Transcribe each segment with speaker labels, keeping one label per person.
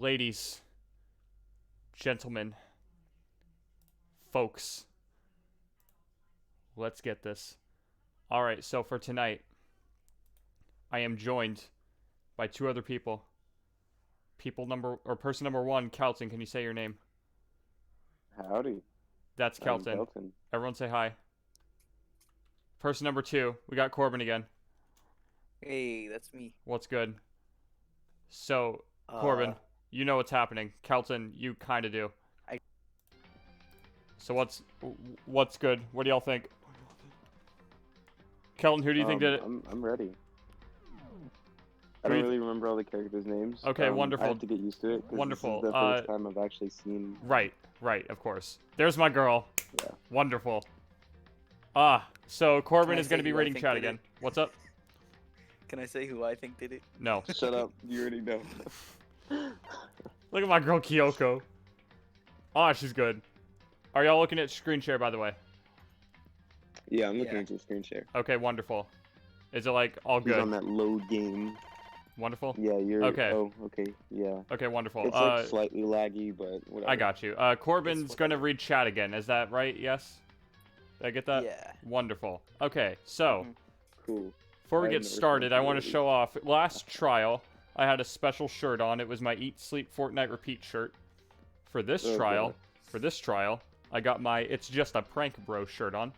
Speaker 1: Ladies, gentlemen, folks, let's get this. Alright, so for tonight, I am joined by two other people. Person number one, Kelton, can you say your name?
Speaker 2: Howdy.
Speaker 1: That's
Speaker 2: I'm
Speaker 1: Kelton.
Speaker 2: Kelton.
Speaker 1: Everyone say hi. Person number two, we got Corbin again.
Speaker 3: Hey, that's me.
Speaker 1: What's good? So, Corbin, you know what's happening. Kelton, you kind of do. So what's good? What do y'all think? Kelton, who do you think did it?
Speaker 2: I'm ready. I don't really remember all the characters' names.
Speaker 1: Okay, wonderful.
Speaker 2: I have to get used to it. 'Cause
Speaker 1: Wonderful.
Speaker 2: This is the first time I've actually seen.
Speaker 1: Right, of course. There's my girl.
Speaker 2: Yeah.
Speaker 1: Wonderful. So Corbin is going to be reading chat again. What's up?
Speaker 3: Can I say who I think did it?
Speaker 1: No.
Speaker 2: Shut up. You already know.
Speaker 1: Look at my girl Kyoko. She's good. Are y'all looking at screen share, by the way?
Speaker 2: Yeah, I'm looking at your screen share.
Speaker 1: Okay, wonderful. Is it like all good?
Speaker 2: He's on that load game.
Speaker 1: Wonderful.
Speaker 2: Yeah, you're.
Speaker 1: Okay.
Speaker 2: Oh, okay. Yeah.
Speaker 1: Okay, wonderful.
Speaker 2: It's like slightly laggy, but whatever.
Speaker 1: I got you. Corbin's gonna read chat again. Is that right? Yes. Did I get that?
Speaker 3: Yeah.
Speaker 1: Wonderful. Okay, so
Speaker 2: Cool.
Speaker 1: before we get started, I want to show off. Last trial, I had a special shirt on. It was my Eat, Sleep, Fortnite, Repeat shirt. For this trial, I got my It's Just a Prank Bro shirt on.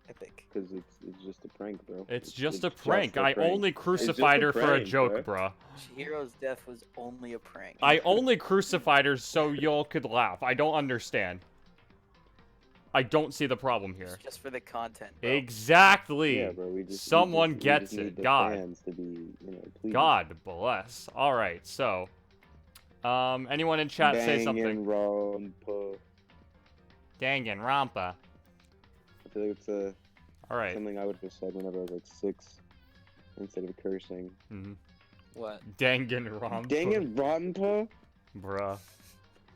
Speaker 3: Epic.
Speaker 2: Because it's just a prank, bro.
Speaker 1: It's just a prank. I only crucified her for a joke, bro.
Speaker 3: Chihiro's death was only a prank.
Speaker 1: I only crucified her so y'all could laugh. I don't understand. I don't see the problem here.
Speaker 3: It's just for the content, bro.
Speaker 1: Exactly.
Speaker 2: Yeah, bro,
Speaker 1: Someone
Speaker 2: we
Speaker 1: gets
Speaker 2: need
Speaker 1: it.
Speaker 2: the
Speaker 1: God.
Speaker 2: fans to be, pleased.
Speaker 1: God bless. All right, so anyone in chat say something?
Speaker 2: Danganronpa.
Speaker 1: Danganronpa.
Speaker 2: I feel like it's
Speaker 1: All right.
Speaker 2: something I would have said whenever I was like 6 instead of cursing.
Speaker 3: What?
Speaker 1: Danganronpa.
Speaker 2: Danganronpa?
Speaker 1: Bruh.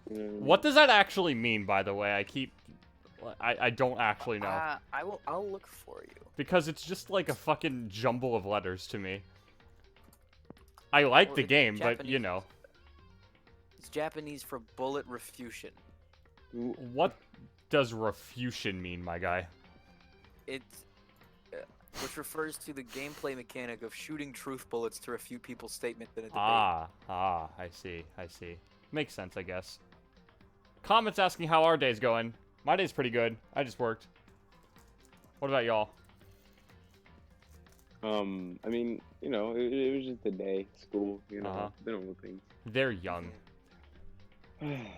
Speaker 1: What does that actually mean, by the way? I don't actually know.
Speaker 3: I'll look for you.
Speaker 1: Because it's just like a fucking jumble of letters to me. I like the game,
Speaker 3: Japanese.
Speaker 1: but you know.
Speaker 3: It's Japanese for bullet refusion.
Speaker 1: What does refusion mean, my guy?
Speaker 3: It's which refers to the gameplay mechanic of shooting truth bullets to refute people's statement in a debate.
Speaker 1: I see. Makes sense, I guess. Comments asking how our day's going. My day's pretty good. I just worked. What about y'all?
Speaker 2: I mean, it was just a day, school, normal things.
Speaker 1: They're young.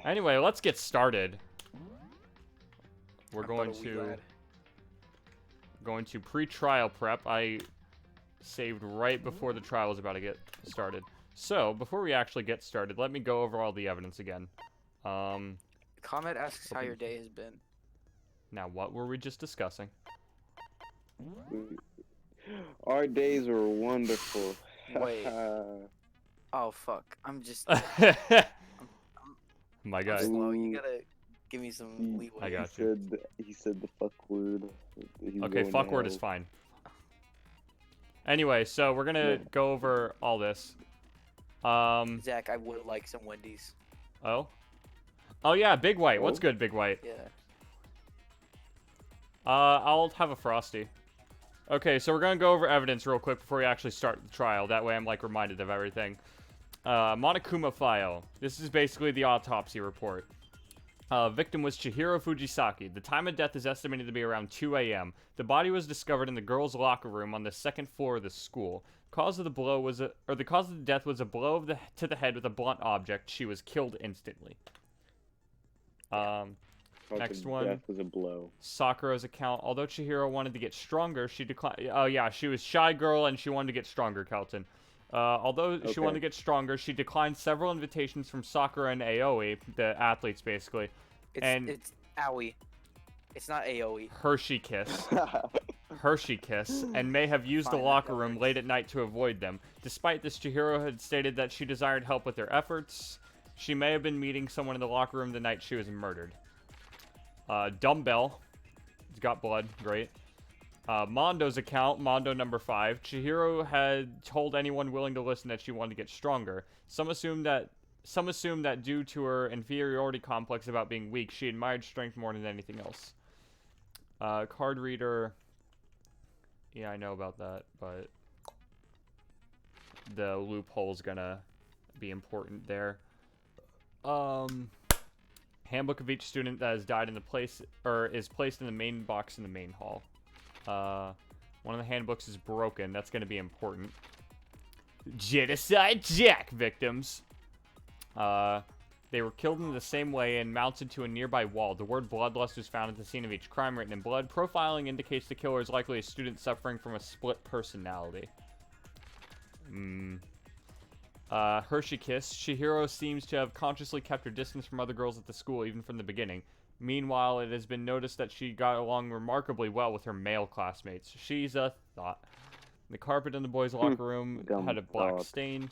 Speaker 1: Anyway, let's get started. We're going to pre-trial prep. I saved right before the trial was about to get started. So, before we actually get started, let me go over all the evidence again.
Speaker 3: Comment asks how your day has been.
Speaker 1: Now, what were we just discussing?
Speaker 2: Our days were wonderful.
Speaker 3: Wait. Oh, fuck. I'm just...
Speaker 1: My guy.
Speaker 3: I'm slow. You gotta give me some leeway.
Speaker 1: I got you.
Speaker 2: He said the fuck word.
Speaker 1: Okay, fuck word is fine. Anyway, so we're gonna go over all this.
Speaker 3: Zach, I would like some Wendy's.
Speaker 1: Oh? Oh yeah, Big White. What's good, Big White?
Speaker 3: Yeah.
Speaker 1: I'll have a Frosty. Okay, so we're gonna go over evidence real quick before we actually start the trial. That way I'm, like, reminded of everything. Monokuma file. This is basically the autopsy report. Victim was Chihiro Fujisaki. The time of death is estimated to be around 2 a.m. The body was discovered in the girls' locker room on the second floor of the school. The cause of the death was a blow to the head with a blunt object. She was killed instantly. Next one.
Speaker 2: Death was a blow.
Speaker 1: Sakura's account. Although Chihiro wanted to get stronger, she declined. Oh yeah, she was shy girl and she wanted to get stronger, Kelton. Although she wanted to get stronger, she declined several invitations from Sakura and Aoi, the athletes, basically.
Speaker 3: It's Aoi. It's not Aoi.
Speaker 1: Hershey Kiss. Hershey Kiss, and may have used the locker room late at night to avoid them. Despite this, Chihiro had stated that she desired help with their efforts. She may have been meeting someone in the locker room the night she was murdered. Dumbbell. It's got blood. Great. Mondo's account, Mondo number 5. Chihiro had told anyone willing to listen that she wanted to get stronger. Some assumed that due to her inferiority complex about being weak, she admired strength more than anything else. Card reader. Yeah, I know about that, but the loophole's gonna be important there. Handbook of each student that has died in the place, or is placed in the main box in the main hall. One of the handbooks is broken. That's gonna be important. Genocide Jack victims. They were killed in the same way and mounted to a nearby wall. The word bloodlust was found at the scene of each crime written in blood. Profiling indicates the killer is likely a student suffering from a split personality. Hershey kiss. Chihiro seems to have consciously kept her distance from other girls at the school, even from the beginning. Meanwhile, it has been noticed that she got along remarkably well with her male classmates. She's a thought. The carpet in the boys' locker room had a black stain.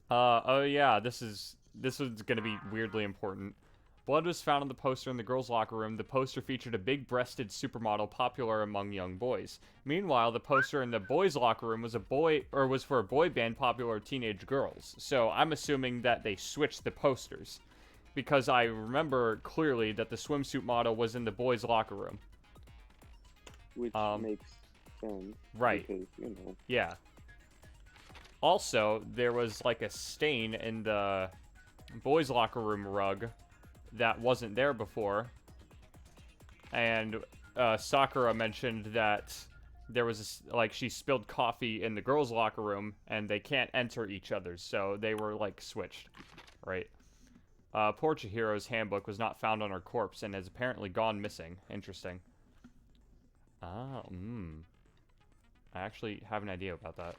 Speaker 1: Oh yeah, this is going to be weirdly important. Blood was found on the poster in the girls' locker room. The poster featured a big-breasted supermodel popular among young boys. Meanwhile, the poster in the boys' locker room was for a boy band popular with teenage girls. So I'm assuming that they switched the posters, because I remember clearly that the swimsuit model was in the boys' locker room.
Speaker 2: Which makes sense.
Speaker 1: Right.
Speaker 2: Because, you know.
Speaker 1: Yeah. Also, there was like a stain in the boys' locker room rug that wasn't there before. And Sakura mentioned that there was she spilled coffee in the girls' locker room and they can't enter each other's, so they were like switched, right? Poor Chihiro's handbook was not found on her corpse and has apparently gone missing. Interesting. I actually have an idea about that.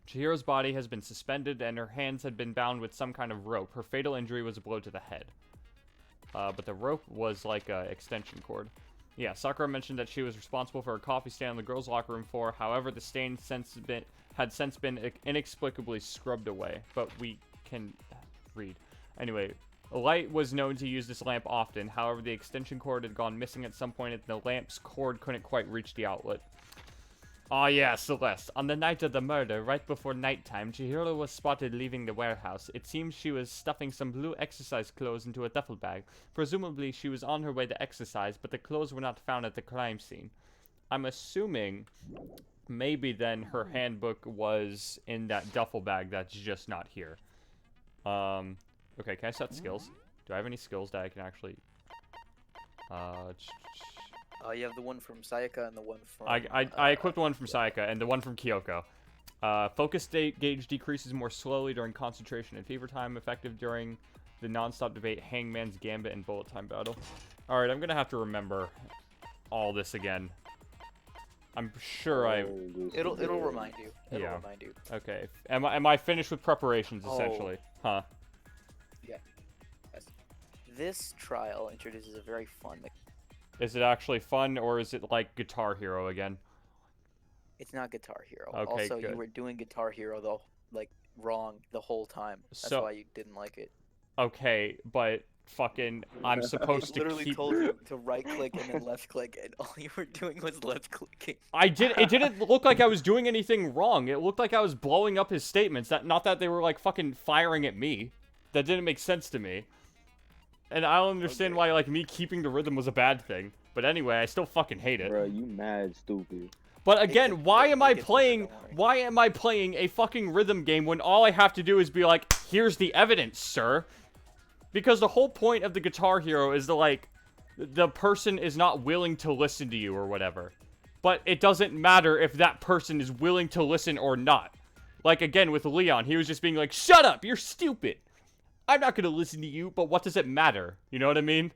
Speaker 1: Chihiro's body has been suspended and her hands had been bound with some kind of rope. Her fatal injury was a blow to the head. But the rope was like an extension cord. Yeah, Sakura mentioned that she was responsible for a coffee stand in the girls' locker room floor. However, the stain had since been inexplicably scrubbed away. But we can read. Anyway, Light was known to use this lamp often. However, the extension cord had gone missing at some point and the lamp's cord couldn't quite reach the outlet. Oh yeah, Celeste. On the night of the murder, right before nighttime, Chihiro was spotted leaving the warehouse. It seems she was stuffing some blue exercise clothes into a duffel bag. Presumably, she was on her way to exercise, but the clothes were not found at the crime scene. I'm assuming maybe then her handbook was in that duffel bag that's just not here. Okay, can I set skills? Do I have any skills that I can actually...
Speaker 3: You have the one from Sayaka and the one from...
Speaker 1: I equipped one from Sayaka and the one from Kyoko. Focus state gauge decreases more slowly during concentration and fever time, effective during the non-stop debate, Hangman's Gambit, and bullet time battle. Alright, I'm gonna have to remember all this again. I'm sure
Speaker 3: It'll remind you. It'll remind you.
Speaker 1: Okay. Am I finished with preparations, essentially? Huh.
Speaker 3: Yeah. Yes. This trial introduces a very fun...
Speaker 1: Is it actually fun, or is it like Guitar Hero again?
Speaker 3: It's not Guitar Hero.
Speaker 1: Okay,
Speaker 3: also,
Speaker 1: good.
Speaker 3: You were doing Guitar Hero though, wrong the whole time. That's why you didn't like it.
Speaker 1: Okay, but fucking, I'm supposed to
Speaker 3: literally told you to right click and then left click, and all you were doing was left clicking.
Speaker 1: It didn't look like I was doing anything wrong. It looked like I was blowing up his statements. Not that they were like fucking firing at me. That didn't make sense to me. And I don't understand why, like, me keeping the rhythm was a bad thing. But anyway, I still fucking hate it.
Speaker 2: Bro, you mad stupid.
Speaker 1: But again, why am I playing a fucking rhythm game when all I have to do is be like, here's the evidence, sir? Because the whole point of the Guitar Hero is the person is not willing to listen to you or whatever. But it doesn't matter if that person is willing to listen or not. Like, again, with Leon, he was just being like, shut up, you're stupid. I'm not going to listen to you, but what does it matter? You know what I mean?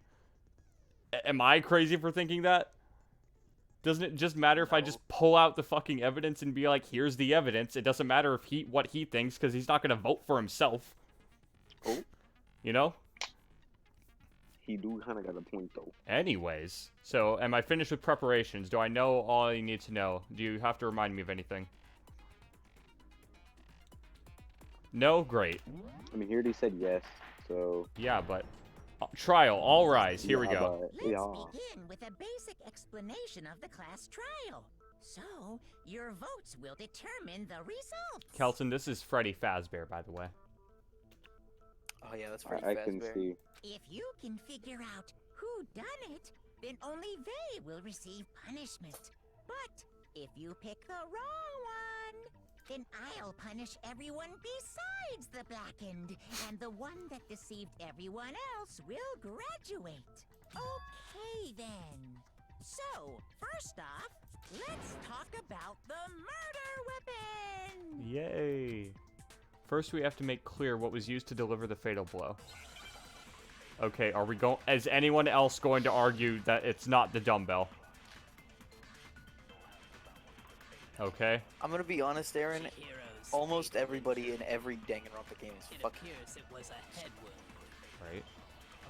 Speaker 1: Am I crazy for thinking that? Doesn't it just matter if I just pull out the fucking evidence and be like, here's the evidence? It doesn't matter if what he thinks, because he's not going to vote for himself.
Speaker 2: Oh.
Speaker 1: You know?
Speaker 2: He do kind of got a point, though.
Speaker 1: Anyways, so am I finished with preparations? Do I know all I need to know? Do you have to remind me of anything? No? Great.
Speaker 2: I mean, he already said yes, so...
Speaker 1: Yeah, but... trial, all rise. Here we go.
Speaker 4: Let's begin with a basic explanation of the class trial. So, your votes will determine the results.
Speaker 1: Kelton, this is Freddy Fazbear, by the way.
Speaker 3: Oh yeah, that's pretty
Speaker 2: I
Speaker 3: fast.
Speaker 2: can see.
Speaker 4: If you can figure out who done it, then only they will receive punishment. But if you pick the wrong one, then I'll punish everyone besides the blackened, and the one that deceived everyone else will graduate. Okay then. So, first off, let's talk about the murder weapon!
Speaker 1: Yay. First, we have to make clear what was used to deliver the fatal blow. Okay, are we going... Is anyone else going to argue that it's not the dumbbell? Okay.
Speaker 3: I'm gonna be honest, Aaron. Almost everybody in every Danganronpa game is fucking.
Speaker 5: It was a head wound.
Speaker 1: Right.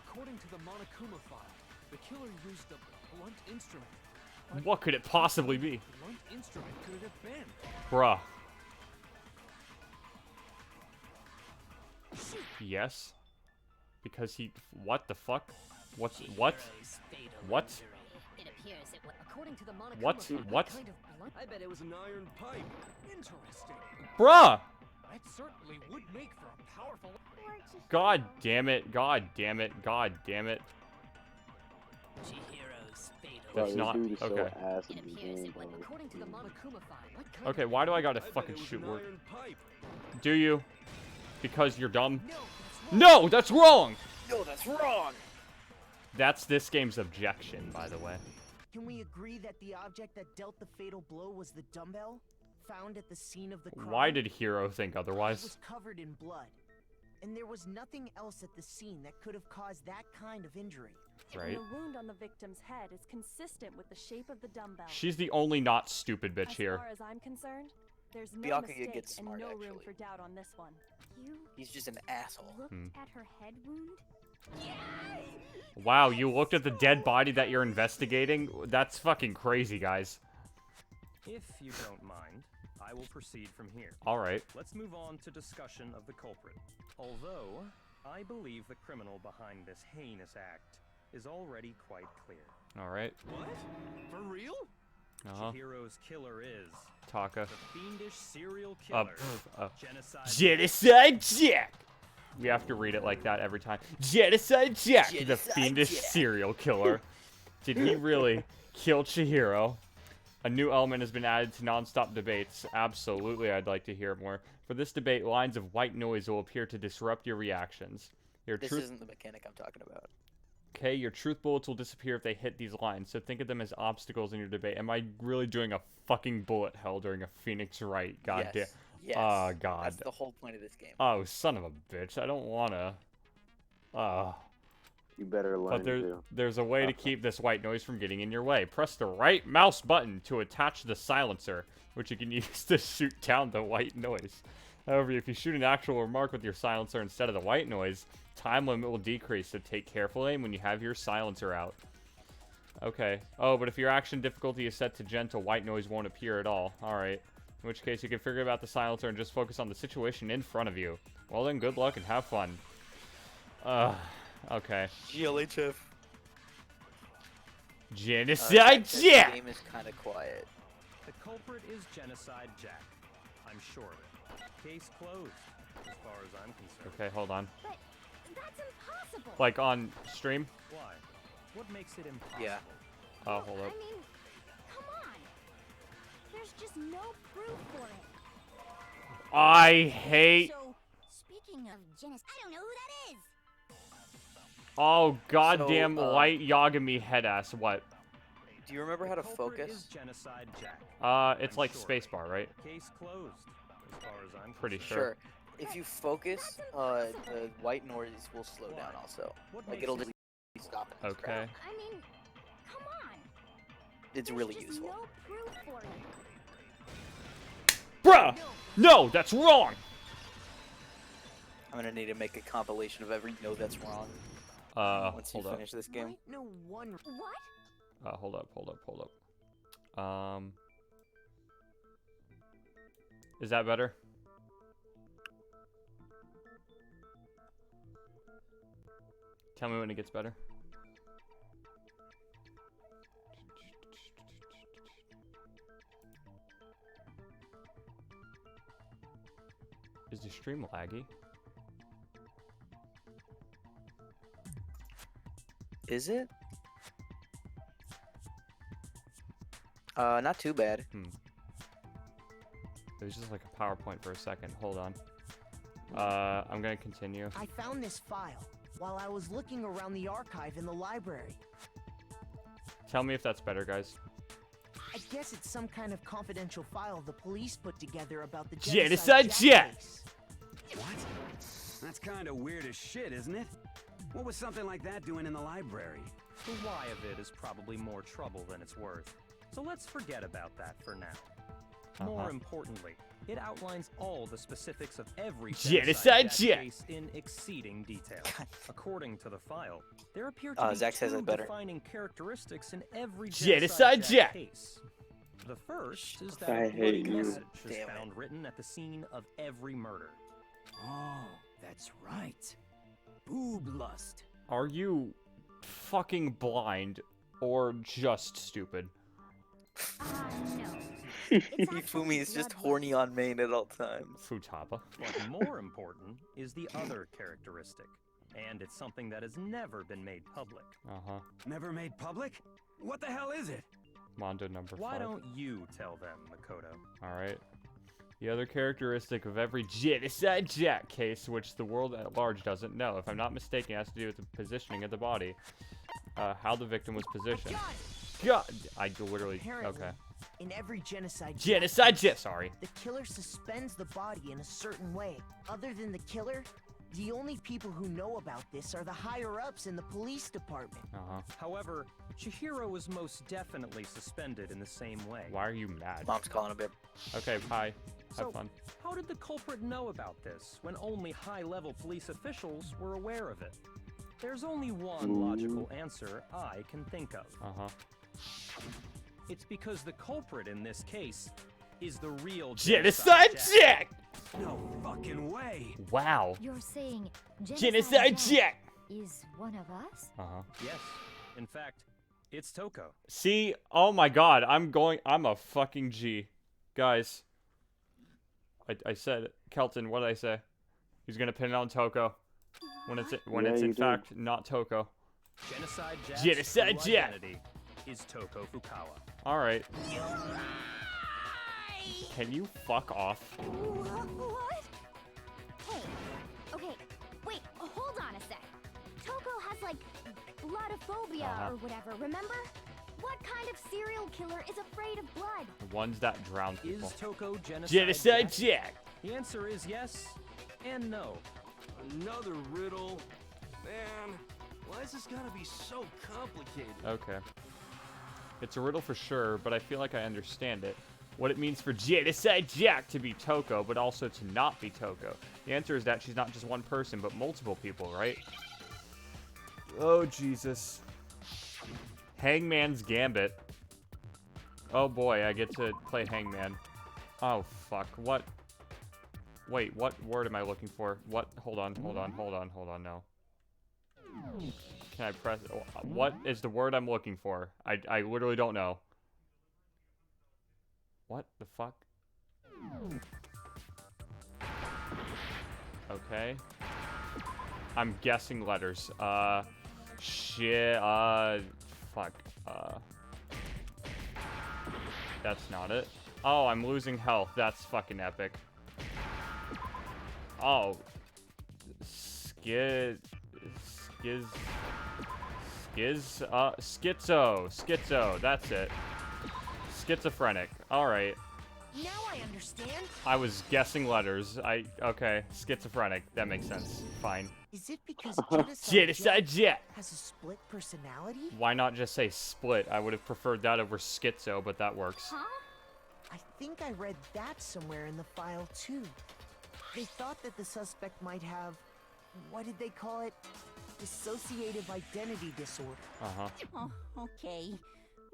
Speaker 6: According to the Monokuma file, the killer used a blunt instrument.
Speaker 1: What could it possibly be?
Speaker 6: Blunt instrument could it have been?
Speaker 1: Bruh. Yes. Because he... What the fuck? What's... What? What?
Speaker 5: It appears it was according to the Monokuma
Speaker 1: What?
Speaker 5: file,
Speaker 1: What?
Speaker 5: kind of blunt.
Speaker 6: I bet it was an iron pipe. Interesting.
Speaker 1: Bruh!
Speaker 6: That certainly would make for a powerful...
Speaker 1: God damn it. God damn it. God damn it.
Speaker 5: Chihiro's fatal.
Speaker 2: Bro,
Speaker 1: That's
Speaker 2: this
Speaker 1: not...
Speaker 2: dude is so
Speaker 1: Okay.
Speaker 2: ass
Speaker 5: It
Speaker 2: in the
Speaker 5: appears
Speaker 2: game,
Speaker 5: it went
Speaker 2: bro.
Speaker 5: according to the Monokuma file. What kind
Speaker 1: Okay,
Speaker 5: of
Speaker 1: why do I gotta
Speaker 6: I bet
Speaker 1: fucking
Speaker 6: it was
Speaker 1: shoot
Speaker 6: an
Speaker 1: word?
Speaker 6: iron pipe.
Speaker 1: Do you? Because you're dumb?
Speaker 6: No, that's wrong.
Speaker 1: No, that's wrong!
Speaker 3: No, that's wrong.
Speaker 1: That's this game's objection, by the way.
Speaker 7: Can we agree that the object that dealt the fatal blow was the dumbbell found at the scene of the crime?
Speaker 1: Why did Hero think
Speaker 7: It
Speaker 1: otherwise?
Speaker 7: was covered in blood, and there was nothing else at the scene that could have caused that kind of injury.
Speaker 1: Right?
Speaker 8: The wound on the victim's head is consistent with the shape of the dumbbell.
Speaker 1: She's the only not stupid bitch
Speaker 8: As
Speaker 1: here.
Speaker 8: far as I'm concerned, there's no
Speaker 3: Byakuya
Speaker 8: mistake
Speaker 3: gets smart,
Speaker 8: and no room
Speaker 3: actually.
Speaker 8: for doubt on this one.
Speaker 9: You
Speaker 3: He's just an asshole.
Speaker 9: looked
Speaker 1: Hmm.
Speaker 9: at her head wound?
Speaker 1: Wow, you looked at the dead body that you're investigating? That's fucking crazy, guys.
Speaker 10: If you don't mind, I will proceed from here.
Speaker 1: Alright.
Speaker 10: Let's move on to discussion of the culprit. Although, I believe the criminal behind this heinous act is already quite clear.
Speaker 1: Alright.
Speaker 6: What? For real?
Speaker 1: Uh-huh.
Speaker 10: Chihiro's killer is
Speaker 1: Taka.
Speaker 10: the fiendish serial killer, Genocide.
Speaker 1: Genocide Jack! We have to read it like that every time. Genocide Jack, the
Speaker 3: Genocide
Speaker 1: fiendish
Speaker 3: Jack.
Speaker 1: serial killer. Did he really kill Chihiro? A new element has been added to non-stop debates. Absolutely, I'd like to hear more. For this debate, lines of white noise will appear to disrupt your reactions. Your
Speaker 3: This
Speaker 1: truth...
Speaker 3: isn't the mechanic I'm talking about.
Speaker 1: Okay, your truth bullets will disappear if they hit these lines, so think of them as obstacles in your debate. Am I really doing a fucking bullet hell during a Phoenix Wright? God damn.
Speaker 3: Yes. Yes.
Speaker 1: Oh, God.
Speaker 3: That's the whole point of this game.
Speaker 1: Oh, son of a bitch. I don't wanna.
Speaker 2: You better learn
Speaker 1: But
Speaker 2: to.
Speaker 1: there's a way to keep this white noise from getting in your way. Press the right mouse button to attach the silencer, which you can use to shoot down the white noise. However, if you shoot an actual remark with your silencer instead of the white noise, time limit will decrease, so take careful aim when you have your silencer out. Okay. Oh, but if your action difficulty is set to gentle, white noise won't appear at all. Alright. In which case, you can figure out the silencer and just focus on the situation in front of you. Well then, good luck and have fun. Okay.
Speaker 3: GLHF.
Speaker 1: Genocide
Speaker 3: The
Speaker 1: Jack!
Speaker 3: game is kind of quiet.
Speaker 10: The culprit is Genocide Jack. I'm sure of it. Case closed, as far as I'm concerned.
Speaker 1: Okay, hold on.
Speaker 9: But that's impossible.
Speaker 1: Like on stream?
Speaker 10: Why? What makes it impossible?
Speaker 3: Yeah.
Speaker 1: Oh, hold
Speaker 9: I
Speaker 1: up.
Speaker 9: mean, come on. There's just no proof for it.
Speaker 1: I hate...
Speaker 9: So, speaking of genocide, I don't know who that is.
Speaker 1: Oh, goddamn
Speaker 3: So,
Speaker 1: light Yagami head ass. What?
Speaker 3: Do you remember how to
Speaker 10: The culprit
Speaker 3: focus?
Speaker 10: is Genocide Jack.
Speaker 1: It's
Speaker 10: I'm
Speaker 1: like
Speaker 10: sure.
Speaker 1: spacebar, right?
Speaker 10: Case closed, as far as I'm
Speaker 1: Pretty
Speaker 10: concerned.
Speaker 1: sure.
Speaker 3: If you focus, the white noise will slow down also.
Speaker 10: What
Speaker 3: Like
Speaker 10: makes
Speaker 3: it'll
Speaker 10: it
Speaker 3: just stop in its
Speaker 1: Okay.
Speaker 3: tracks.
Speaker 9: I mean, come on.
Speaker 3: It's
Speaker 9: There's
Speaker 3: really
Speaker 9: just
Speaker 3: useful.
Speaker 9: no proof for it.
Speaker 1: Bruh! No, that's wrong!
Speaker 3: I'm gonna need to make a compilation of every no that's wrong once you
Speaker 1: Hold up.
Speaker 3: finish this game.
Speaker 7: Might know one.
Speaker 9: What?
Speaker 1: Hold up. Is that better? Tell me when it gets better. Is the stream laggy?
Speaker 3: Is it? Not too bad.
Speaker 1: It was just like a PowerPoint for a second. Hold on. I'm gonna continue.
Speaker 7: I found this file while I was looking around the archive in the library.
Speaker 1: Tell me if that's better, guys.
Speaker 7: I guess it's some kind of confidential file the police put together about the
Speaker 1: Genocide
Speaker 7: Jack
Speaker 1: Jack!
Speaker 7: case.
Speaker 11: What? That's kind of weird as shit, isn't it? What was something like that doing in the library?
Speaker 10: The why of it is probably more trouble than it's worth. So let's forget about that for now. More importantly, it outlines all the specifics of every
Speaker 1: Genocide Jack
Speaker 10: case in exceeding detail. According to the file, there appear to be
Speaker 3: Zach says
Speaker 10: two
Speaker 3: it better.
Speaker 10: defining characteristics in every
Speaker 1: Genocide Jack
Speaker 10: case. The first is
Speaker 2: I
Speaker 10: that a
Speaker 2: hate
Speaker 10: bloody
Speaker 2: you.
Speaker 10: message is
Speaker 3: Damn it.
Speaker 10: found written at the scene of every murder.
Speaker 11: Oh, that's right. Boob lust.
Speaker 1: Are you fucking blind or just stupid?
Speaker 9: No. It's actually
Speaker 3: Fumi is just
Speaker 9: blood
Speaker 3: horny on main at all times.
Speaker 1: Futaba.
Speaker 10: But more important is the other characteristic, and it's something that has never been made public.
Speaker 11: Never made public? What the hell is it?
Speaker 1: Mondo number 5.
Speaker 10: Why don't you tell them, Makoto?
Speaker 1: Alright. The other characteristic of every Genocide Jack case, which the world at large doesn't know, if I'm not mistaken, it has to do with the positioning of the body. How the victim was positioned. God! I literally...
Speaker 7: Apparently,
Speaker 1: Okay.
Speaker 7: in every Genocide
Speaker 1: Genocide sorry.
Speaker 7: the killer suspends the body in a certain way. Other than the killer, the only people who know about this are the higher-ups in the police department.
Speaker 10: However, Chihiro was most definitely suspended in the same way.
Speaker 1: Why are you mad?
Speaker 3: Mom's calling a bit.
Speaker 1: Okay, bye. Have
Speaker 10: So,
Speaker 1: fun.
Speaker 10: how did the culprit know about this when only high-level police officials were aware of it? There's only one logical answer I can think of. It's because the culprit in this case is the real
Speaker 1: Genocide Jack!
Speaker 11: No fucking way.
Speaker 1: Wow.
Speaker 9: You're saying
Speaker 1: Genocide Jack!
Speaker 9: is one of us?
Speaker 10: Yes. In fact, it's Toko.
Speaker 1: See? Oh my god, I'm a fucking G. Guys. I said, Kelton, what did I say? He's gonna pin it on Toko. When it's in fact not Toko.
Speaker 10: Genocide Jack's
Speaker 1: Genocide
Speaker 10: true
Speaker 1: Jack!
Speaker 10: identity is Toko Fukawa.
Speaker 1: Alright. Can you fuck off?
Speaker 9: What? Hey, okay, wait, hold on a sec. Toko has like bloodophobia or whatever, remember? What kind of serial killer is afraid of blood?
Speaker 1: The ones that drown people.
Speaker 10: Is Toko
Speaker 1: Genocide Jack!
Speaker 10: The answer is yes and no.
Speaker 6: Another riddle. Man, why is this gotta be so complicated?
Speaker 1: Okay. It's a riddle for sure, but I feel like I understand it. What it means for Genocide Jack to be Toko, but also to not be Toko. The answer is that she's not just one person, but multiple people, right? Oh, Jesus. Hangman's Gambit. Oh boy, I get to play Hangman. Oh, fuck. What? Wait, what word am I looking for? What? Hold on, no. Can I press... What is the word I'm looking for? I literally don't know. What the fuck? Okay. I'm guessing letters. Shit, fuck. That's not it. Oh, I'm losing health. That's fucking epic. Oh. Schizo, that's it. Schizophrenic. Alright.
Speaker 7: Now I understand.
Speaker 1: I was guessing letters. Okay, schizophrenic. That makes sense. Fine.
Speaker 7: Is it because
Speaker 1: Genocide Jack
Speaker 7: has a split personality?
Speaker 1: Why not just say split? I would have preferred that over schizo, but that works.
Speaker 9: Huh?
Speaker 7: I think I read that somewhere in the file too. They thought that the suspect might have, what did they call it? Dissociative identity disorder.
Speaker 12: Oh, okay.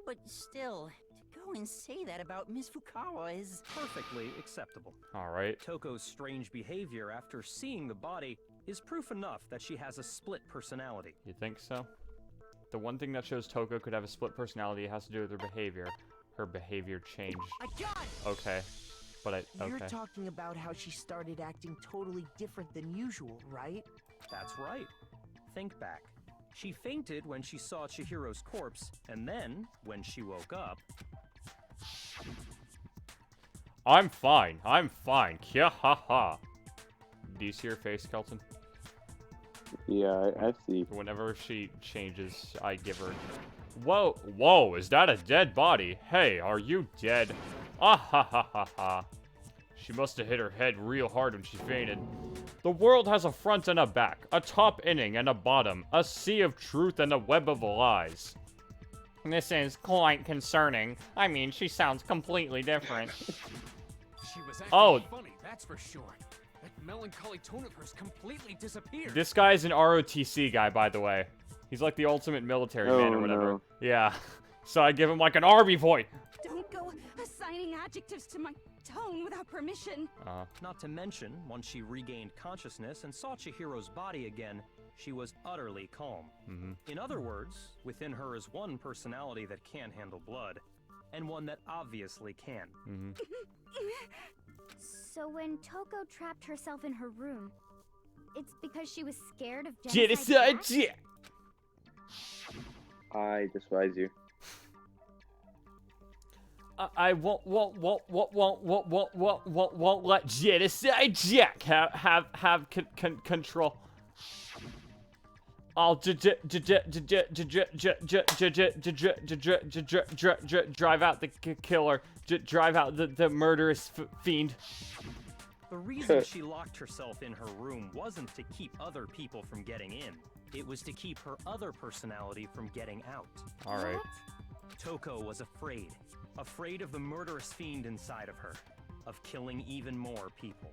Speaker 12: But still, to go and say that about Miss Fukawa is...
Speaker 10: Perfectly acceptable.
Speaker 1: Alright.
Speaker 10: Toko's strange behavior after seeing the body is proof enough that she has a split personality.
Speaker 1: You think so? The one thing that shows Toko could have a split personality has to do with her behavior. Her behavior changed.
Speaker 7: I got it!
Speaker 1: Okay. But
Speaker 7: You're
Speaker 1: okay.
Speaker 7: talking about how she started acting totally different than usual, right?
Speaker 10: That's right. Think back. She fainted when she saw Chihiro's corpse, and then, when she woke up...
Speaker 1: I'm fine. I'm fine. Yeah, ha ha. Do you see her face, Kelton?
Speaker 2: Yeah, I see.
Speaker 1: Whenever she changes, I give her... Whoa, whoa, is that a dead body? Hey, are you dead? Ah ha ha ha ha. She must have hit her head real hard when she fainted. The world has a front and a back, a top inning and a bottom, a sea of truth and a web of lies. This is quite concerning. I mean, she sounds completely different.
Speaker 6: She was
Speaker 1: Oh.
Speaker 6: actually funny, that's for sure. That melancholy tone of hers completely disappeared.
Speaker 1: This guy's an ROTC guy, by the way. He's like the ultimate military man or whatever.
Speaker 2: No.
Speaker 1: Yeah. So I give him like an Army boy.
Speaker 8: Don't go assigning adjectives to my tone without permission.
Speaker 10: Not to mention, once she regained consciousness and saw Chihiro's body again, she was utterly calm. In other words, within her is one personality that can handle blood, and one that obviously can.
Speaker 9: So when Toko trapped herself in her room, it's because she was scared of genocide?
Speaker 1: Genocide.
Speaker 2: I despise you.
Speaker 1: I won't let Genocide Jack have control. I'll drive out the killer, drive out the murderous fiend.
Speaker 10: The reason she locked herself in her room wasn't to keep other people from getting in. It was to keep her other personality from getting out.
Speaker 1: All right.
Speaker 10: Toko was afraid. Afraid of the murderous fiend inside of her. Of killing even more people.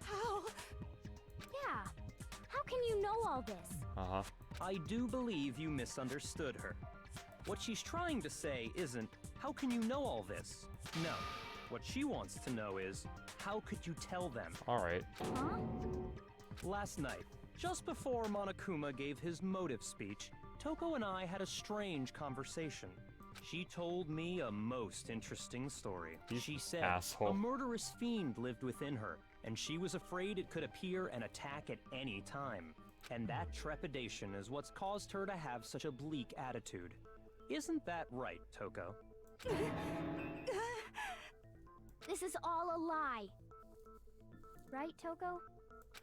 Speaker 8: How?
Speaker 9: Yeah. How can you know all this?
Speaker 10: I do believe you misunderstood her. What she's trying to say isn't, how can you know all this? No. What she wants to know is, how could you tell them?
Speaker 1: All right.
Speaker 9: Huh?
Speaker 10: Last night, just before Monokuma gave his motive speech, Toko and I had a strange conversation. She told me a most interesting story. She said
Speaker 1: asshole.
Speaker 10: A murderous fiend lived within her, and she was afraid it could appear and attack at any time. And that trepidation is what's caused her to have such a bleak attitude. Isn't that right, Toko?
Speaker 9: This is all a lie. Right, Toko?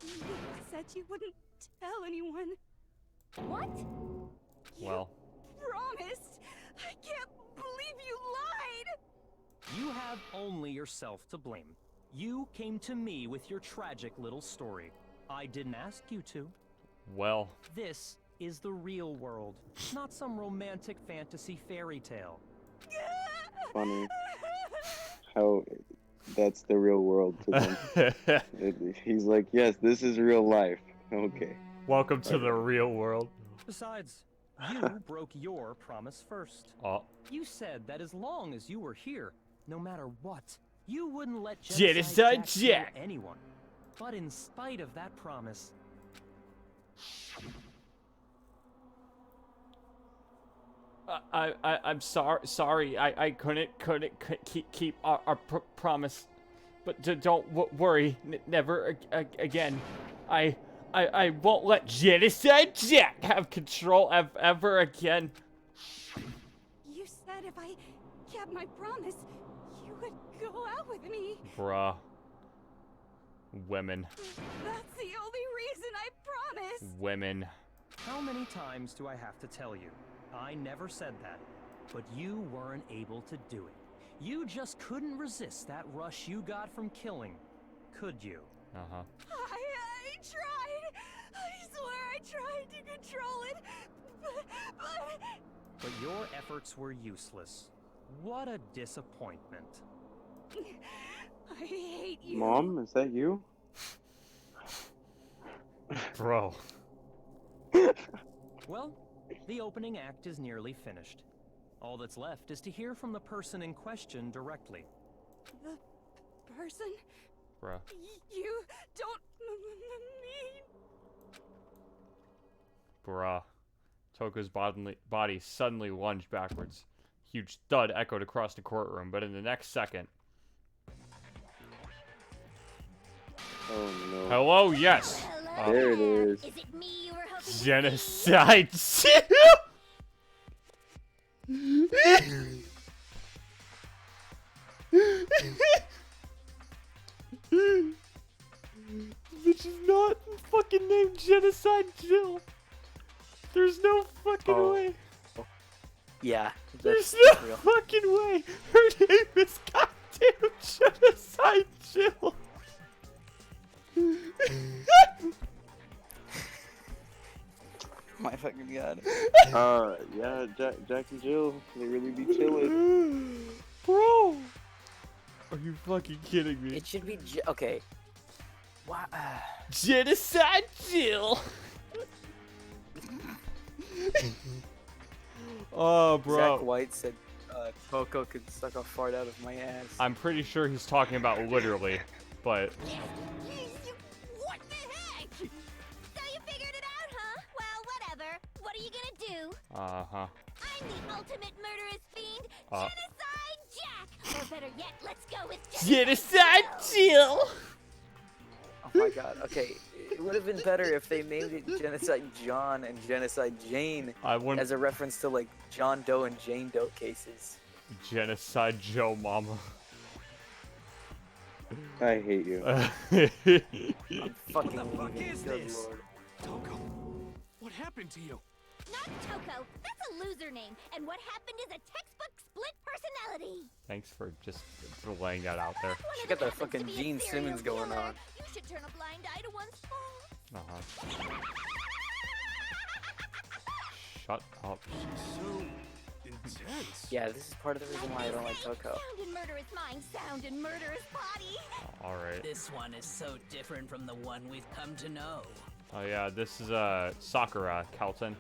Speaker 8: You said you wouldn't tell anyone.
Speaker 9: What?
Speaker 1: Well.
Speaker 8: Promised. I can't believe you lied.
Speaker 10: You have only yourself to blame. You came to me with your tragic little story. I didn't ask you to.
Speaker 1: Well.
Speaker 10: This is the real world, not some romantic fantasy fairy tale.
Speaker 2: Funny how that's the real world to them. He's like, yes, this is real life. Okay.
Speaker 1: Welcome to the real world.
Speaker 10: Besides, you broke your promise first. You said that as long as you were here, no matter what, you wouldn't let Genocide Jack kill anyone. But in spite of that promise,
Speaker 1: I'm sorry. I couldn't keep our promise. But don't worry. Never again. I won't let Genocide Jack have control ever again.
Speaker 8: You said if I kept my promise, you would go out with me.
Speaker 1: Bruh. Women.
Speaker 8: That's the only reason I promised.
Speaker 1: Women.
Speaker 10: how many times do I have to tell you? I never said that, but you weren't able to do it. You just couldn't resist that rush you got from killing, could you?
Speaker 8: I tried. I swear I tried to control it,
Speaker 10: But your efforts were useless. What a disappointment.
Speaker 8: I hate you.
Speaker 2: Mom, is that you?
Speaker 1: Bro.
Speaker 10: Well, the opening act is nearly finished. All that's left is to hear from the person in question directly.
Speaker 8: The person?
Speaker 1: Bruh.
Speaker 8: You don't mean...
Speaker 1: Bruh. Toko's body suddenly lunged backwards. Huge thud echoed across the courtroom, but in the next second, Hello, yes.
Speaker 2: There it is.
Speaker 9: Is it me you were hoping to
Speaker 1: Genocide. Bitch is not fucking named Genocide Jill. There's no fucking way.
Speaker 3: Yeah,
Speaker 1: There's
Speaker 3: that's
Speaker 1: no
Speaker 3: real.
Speaker 1: fucking way. Her name is goddamn Genocide Jill.
Speaker 3: My fucking god.
Speaker 2: Yeah, Jack and Jill, they really be chilling.
Speaker 1: Bro. Are you fucking kidding me?
Speaker 3: It should be okay. Wow.
Speaker 1: Genocide Jill. Oh, bro.
Speaker 3: Zach White said, Toko could suck a fart out of my ass.
Speaker 1: I'm pretty sure he's talking about literally, but...
Speaker 9: What the heck? So you figured it out, huh? Well, whatever. What are you gonna do?
Speaker 1: Uh-huh.
Speaker 9: I'm the ultimate murderous fiend,
Speaker 1: Uh.
Speaker 9: Genocide Jack! Or better yet, let's go with
Speaker 1: Genocide Jill!
Speaker 3: Oh my god, okay. It would have been better if they named it Genocide John and Genocide Jane as a reference to, like, John Doe and Jane Doe cases.
Speaker 1: Genocide Joe Mama.
Speaker 2: I hate you.
Speaker 3: I'm fucking
Speaker 6: What the fuck
Speaker 3: leaving,
Speaker 6: is
Speaker 3: good
Speaker 6: this?
Speaker 3: lord.
Speaker 6: Toko, what happened to you?
Speaker 9: Not Toko. That's a loser name. And what happened is a textbook split personality.
Speaker 1: Thanks for just laying that out there.
Speaker 3: She got that fucking Gene Simmons going on.
Speaker 9: You should turn a blind eye to one's faults.
Speaker 1: Uh-huh. Shut up.
Speaker 6: So intense.
Speaker 3: Yeah, this is part of the reason why I don't like Toko.
Speaker 9: Sound in murderous mind, sound in murderous body.
Speaker 1: Alright.
Speaker 5: This one is so different from the one we've come to know.
Speaker 1: Oh yeah, this is Sakura, Kelton.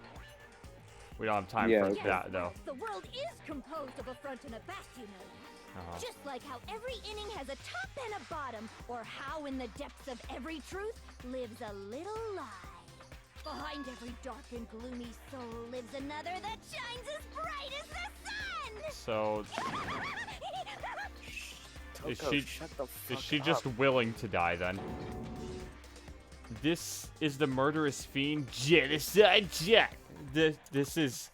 Speaker 1: We don't have time
Speaker 2: Yeah,
Speaker 1: for
Speaker 2: okay.
Speaker 1: that though.
Speaker 9: The world is composed of a front and a back, you know. Just like how every inning has a top and a bottom, or how in the depths of every truth lives a little lie. Behind every dark and gloomy soul lives another that shines as bright as the sun!
Speaker 1: So is
Speaker 3: Toko,
Speaker 1: she
Speaker 3: shut the fuck
Speaker 1: is she
Speaker 3: up.
Speaker 1: just willing to die then? This is the murderous fiend Genocide Jack. This is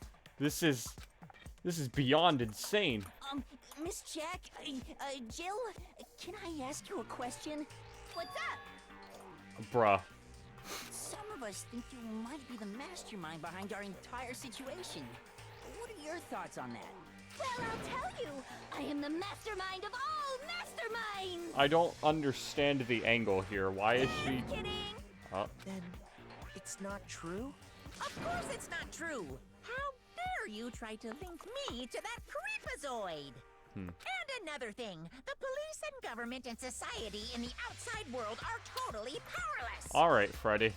Speaker 1: beyond insane.
Speaker 12: Miss Jack, Jill, can I ask you a question?
Speaker 9: What's up?
Speaker 1: Bruh.
Speaker 12: Some of us think you might be the mastermind behind our entire situation. What are your thoughts on that?
Speaker 9: Well, I'll tell you. I am the mastermind of all masterminds!
Speaker 1: I don't understand the angle here. Why is she
Speaker 9: Kidding!
Speaker 7: Then it's not true?
Speaker 4: Of course it's not true. How dare you try to link me to that creepazoid? And another thing, the police and government and society in the outside world are totally powerless.
Speaker 1: Alright, Freddy.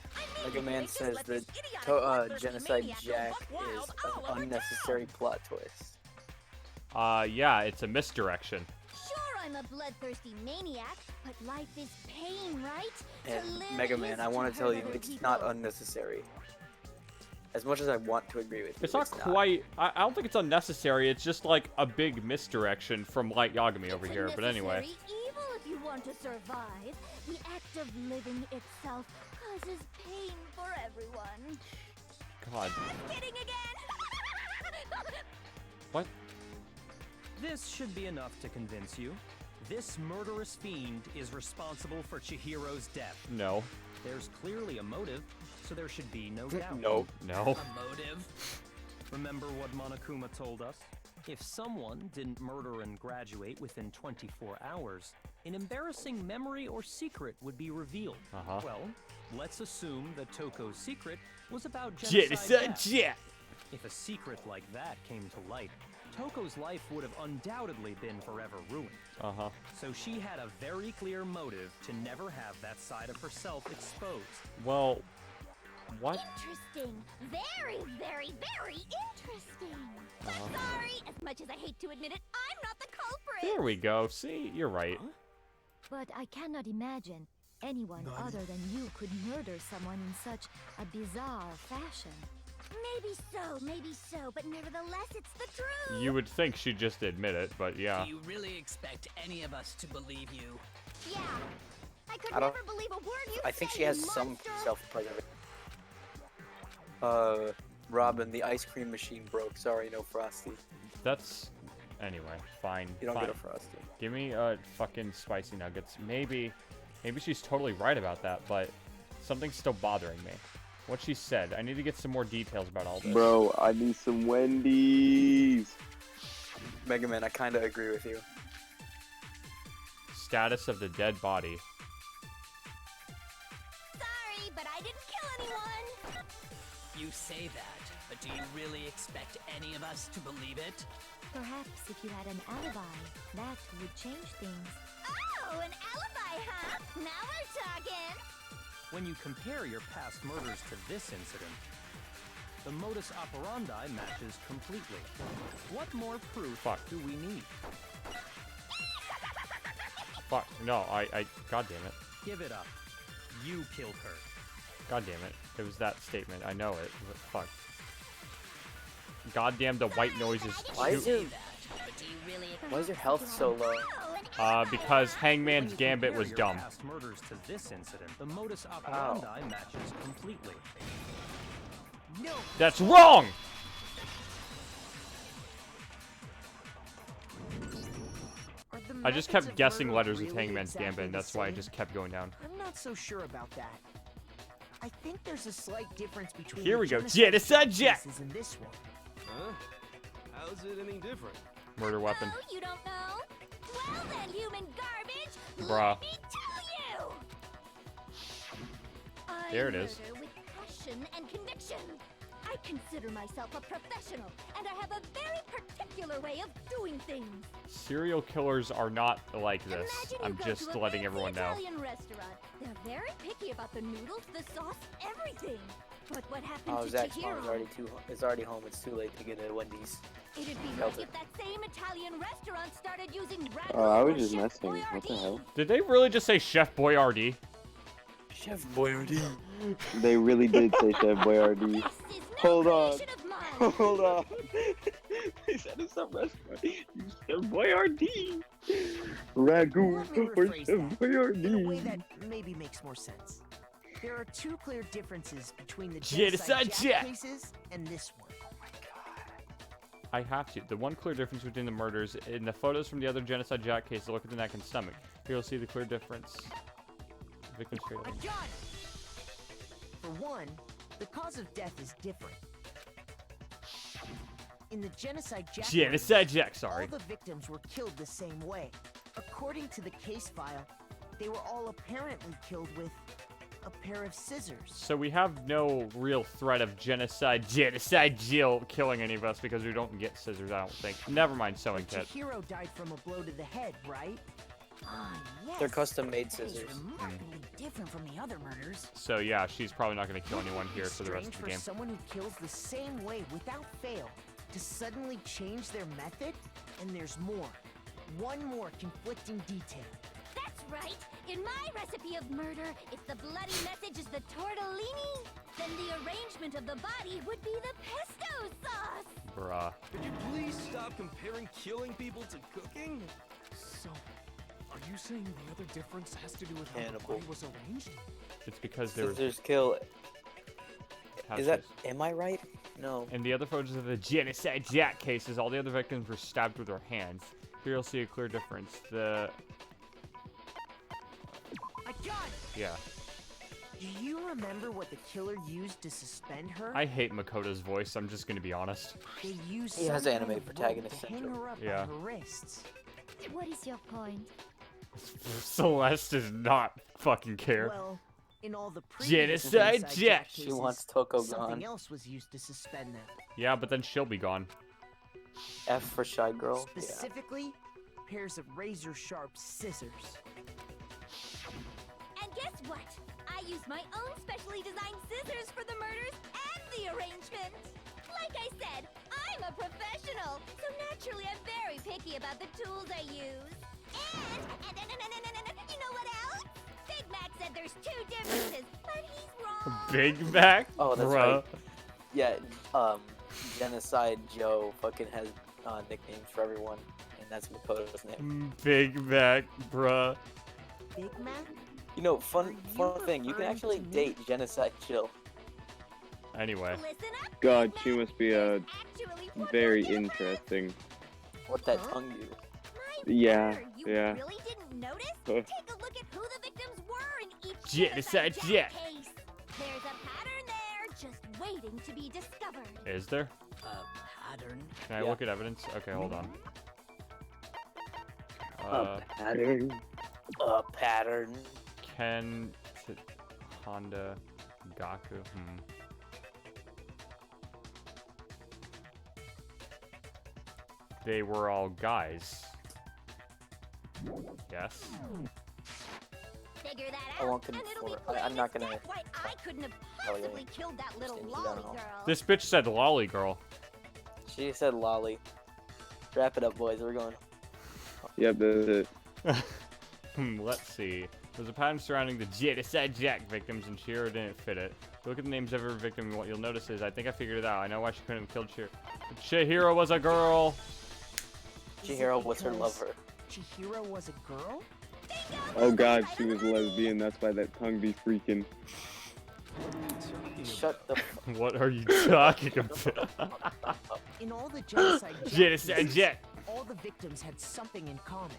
Speaker 3: Mega Man says that
Speaker 4: idiotic bloodthirsty
Speaker 3: Genocide
Speaker 4: maniac go
Speaker 3: Jack
Speaker 4: buck wild
Speaker 3: is
Speaker 4: all
Speaker 3: an
Speaker 4: over
Speaker 3: unnecessary plot twist.
Speaker 1: Yeah, it's a misdirection.
Speaker 9: Sure, I'm a bloodthirsty maniac, but life is pain, right?
Speaker 3: And
Speaker 9: To live
Speaker 3: Mega Man,
Speaker 9: is
Speaker 3: I want
Speaker 9: hurt
Speaker 3: to tell you,
Speaker 9: other
Speaker 3: it's
Speaker 9: people.
Speaker 3: not unnecessary. As much as I want to agree with you,
Speaker 1: It's not quite. I don't think it's unnecessary. It's just like a big misdirection from Light Yagami over
Speaker 9: It's
Speaker 1: here. But anyway.
Speaker 9: necessary evil if you want to survive. The act of living itself causes pain for everyone.
Speaker 1: God.
Speaker 9: Kidding again?
Speaker 1: What?
Speaker 10: This should be enough to convince you. This murderous fiend is responsible for Chihiro's death.
Speaker 1: No.
Speaker 10: There's clearly a motive, so there should be no doubt.
Speaker 1: No. No.
Speaker 5: A motive?
Speaker 10: Remember what Monokuma told us? If someone didn't murder and graduate within 24 hours, an embarrassing memory or secret would be revealed. Well, let's assume that Toko's secret was about genocide death.
Speaker 1: Jack.
Speaker 10: If a secret like that came to light, Toko's life would have undoubtedly been forever ruined. So she had a very clear motive to never have that side of herself exposed.
Speaker 1: Well, what?
Speaker 9: Interesting. Very, very, very interesting. But sorry, as much as I hate to admit it, I'm not the culprit.
Speaker 1: There we go. See, you're right.
Speaker 13: But I cannot imagine anyone other than you could murder someone in such a bizarre fashion.
Speaker 9: Maybe so, but nevertheless, it's the truth.
Speaker 1: You would think she'd just admit it, but yeah.
Speaker 5: Do you really expect any of us to believe you?
Speaker 9: Yeah. I could
Speaker 3: I don't. I think she has some self-preservation. Robin, the ice cream machine broke. Sorry, no Frosty.
Speaker 1: That's... Anyway, fine.
Speaker 3: You don't
Speaker 1: fine.
Speaker 3: get a Frosty.
Speaker 1: Give me fucking spicy nuggets. Maybe she's totally right about that, but something's still bothering me. What she said. I need to get some more details about all this.
Speaker 2: Bro, I need some Wendy's.
Speaker 3: Mega Man, I kind of agree with you.
Speaker 1: Status of the dead body.
Speaker 9: Sorry, but I didn't kill anyone.
Speaker 5: You say that, but do you really expect any of us to believe it?
Speaker 13: Perhaps if you had an alibi, that would change things.
Speaker 9: Oh, an alibi, huh? Now we're talking.
Speaker 10: When you compare your past murders to this incident, the modus operandi matches completely. What more proof do we need?
Speaker 1: Fuck, no, God damn it.
Speaker 10: Give it up. You killed her.
Speaker 1: God damn it. It was that statement. I know it, but fuck. Goddamn, the white noise is
Speaker 3: Why is your health so low?
Speaker 1: Because Hangman's Gambit was dumb.
Speaker 10: Past murders to this incident, the modus operandi matches completely.
Speaker 7: No.
Speaker 1: That's wrong! I just kept guessing letters with Hangman's Gambit, and that's why I just kept going down.
Speaker 7: I'm not so sure about that. I think there's a slight difference between
Speaker 1: Here we go. Genocide Jack!
Speaker 7: in this one.
Speaker 6: Huh? How's it any different?
Speaker 1: Murder weapon.
Speaker 9: Oh, you don't know? Well then, human garbage.
Speaker 1: Bruh.
Speaker 9: Let me tell you.
Speaker 1: There it is.
Speaker 9: Murder with passion and conviction. I consider myself a professional, and I have a very particular way of doing things.
Speaker 1: Serial killers are not like this. I'm just letting everyone know.
Speaker 9: Italian restaurant. They're very picky about the noodles, the sauce, everything. But what happened to
Speaker 3: Zach's
Speaker 9: Chihiro?
Speaker 3: mom's already home. It's too late to get a Wendy's.
Speaker 9: It'd be like if that same Italian restaurant started using ragu
Speaker 2: I was
Speaker 9: or
Speaker 2: just
Speaker 9: Chef
Speaker 2: messing. What the hell?
Speaker 1: Did they really just say Chef Boyardee?
Speaker 3: Chef Boyardee.
Speaker 2: They really did say Chef Boyardee. Hold on. Hold on. They said it's some restaurant. You Chef Boyardee. Ragu or Chef
Speaker 7: In a way
Speaker 2: Boyardee.
Speaker 7: that maybe makes more sense. There are two clear differences between the
Speaker 1: Genocide
Speaker 7: Genocide
Speaker 1: Jack
Speaker 7: Jack cases and this one.
Speaker 1: I have to. The one clear difference between the murders in the photos from the other Genocide Jack case, look at the neck and stomach. Here you'll see the clear difference. Victim straight
Speaker 7: I got it! For one, the cause of death is different. In the Genocide Jack
Speaker 1: Genocide
Speaker 7: murders,
Speaker 1: Jack, sorry.
Speaker 7: all the victims were killed the same way. According to the case file, they were all apparently killed with a pair of scissors.
Speaker 1: So we have no real threat of Genocide Jill killing any of us because we don't get scissors, I don't think. Never mind sewing kit.
Speaker 7: Chihiro died from a blow to the head, right?
Speaker 8: Ah, yes.
Speaker 3: They're custom-made
Speaker 8: That is
Speaker 3: scissors.
Speaker 8: remarkably different from the other murders.
Speaker 1: So yeah, she's probably not going to kill anyone here for the rest of the game.
Speaker 7: For someone who kills the same way without fail to suddenly change their method, and there's more. One more conflicting detail.
Speaker 9: That's right. In my recipe of murder, if the bloody message is the tortellini, then the arrangement of the body would be the pesto sauce.
Speaker 1: Bruh.
Speaker 6: Could you please stop comparing killing people to cooking?
Speaker 14: So, are you saying the other difference has to do with how the
Speaker 3: Cannibal.
Speaker 14: body was arranged?
Speaker 1: It's because there was...
Speaker 3: Scissors kill.
Speaker 1: How
Speaker 3: Is that?
Speaker 1: scissors.
Speaker 3: Am I right? No.
Speaker 1: In the other photos of the Genocide Jack cases, all the other victims were stabbed with their hands. Here you'll see a clear difference. The...
Speaker 7: I got it!
Speaker 1: Yeah.
Speaker 7: Do you remember what the killer used to suspend her?
Speaker 1: I hate Makoto's voice, I'm just gonna be honest.
Speaker 7: They used
Speaker 3: He has
Speaker 7: some
Speaker 3: anime
Speaker 7: kind of rope
Speaker 3: protagonist
Speaker 7: to hang
Speaker 3: syndrome.
Speaker 7: her up
Speaker 1: Yeah.
Speaker 7: on her wrists.
Speaker 13: What is your point?
Speaker 1: Celeste does not fucking care.
Speaker 7: Well, in all the previous
Speaker 1: Genocide Jack!
Speaker 3: She
Speaker 7: cases,
Speaker 3: wants Toko
Speaker 7: something
Speaker 3: gone.
Speaker 7: else was used to suspend them.
Speaker 1: Yeah, but then she'll be gone.
Speaker 3: F for Shy Girl. Yeah.
Speaker 7: Specifically, pairs of razor-sharp scissors.
Speaker 9: And guess what? I used my own specially designed scissors for the murders and the arrangement. Like I said, I'm a professional, so naturally I'm very picky about the tools I use. And you know what else? Big Mac said there's two differences, but he's wrong.
Speaker 1: Big Mac?
Speaker 3: Oh, that's
Speaker 1: Bruh.
Speaker 3: right. Yeah, Genocide Joe fucking has nicknames for everyone, and that's Makoto's name.
Speaker 1: Big Mac, bruh.
Speaker 7: Big Mac?
Speaker 3: You You know, fun thing. You can actually date Genocide Jill.
Speaker 1: Anyway.
Speaker 2: God, she must be very interesting.
Speaker 3: What that tongue do?
Speaker 2: Yeah,
Speaker 9: You
Speaker 2: yeah.
Speaker 9: really didn't notice? Take a look at who the victims were in each
Speaker 1: Genocide
Speaker 9: case. There's a pattern there, just waiting to be discovered.
Speaker 1: Is there?
Speaker 5: A pattern?
Speaker 1: Can I look at evidence? Okay, hold on.
Speaker 2: A pattern.
Speaker 3: A pattern.
Speaker 1: Ken, Honda, Gaku. They were all guys. Yes.
Speaker 9: Figure that
Speaker 3: I
Speaker 9: out,
Speaker 3: won't
Speaker 9: and it'll be
Speaker 3: conform.
Speaker 9: plain
Speaker 3: I'm not
Speaker 9: as
Speaker 3: gonna.
Speaker 9: day why I couldn't have possibly killed that little lolly girl.
Speaker 1: This bitch said lolly girl.
Speaker 3: She said lolly. Wrap it up, boys. We're going.
Speaker 2: Yep, that's it.
Speaker 1: Let's see. There's a pattern surrounding the Genocide Jack victims, and Chihiro didn't fit it. Look at the names of every victim, and what you'll notice is, I think I figured it out. I know why she couldn't have killed Chihiro. Chihiro was a girl.
Speaker 3: Chihiro was her lover.
Speaker 7: Chihiro was a girl?
Speaker 2: Oh god, she was lesbian. That's why that tongue be freaking.
Speaker 3: Shut the.
Speaker 1: What are you talking about?
Speaker 7: In all the Genocide
Speaker 1: Genocide Jack.
Speaker 7: all the victims had something in common.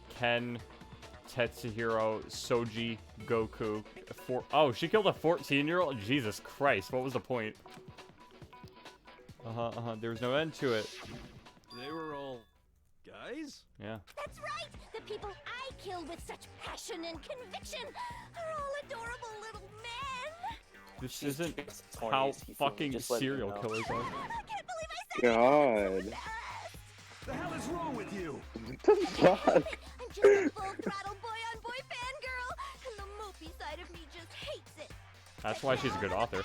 Speaker 1: Ken, Tetsuhiro, Soji, Goku. Oh, she killed a 14-year-old? Jesus Christ, what was the point? There was no end to it.
Speaker 6: They were all guys?
Speaker 1: Yeah.
Speaker 9: That's right! The people I killed with such passion and conviction are all adorable little men!
Speaker 1: This isn't how fucking serial killers are.
Speaker 2: God.
Speaker 11: The hell is wrong with you?
Speaker 2: What the fuck?
Speaker 9: I'm just a full-throttle boy-on-boy fangirl, and the mopey side of me just hates it.
Speaker 1: That's why she's a good author.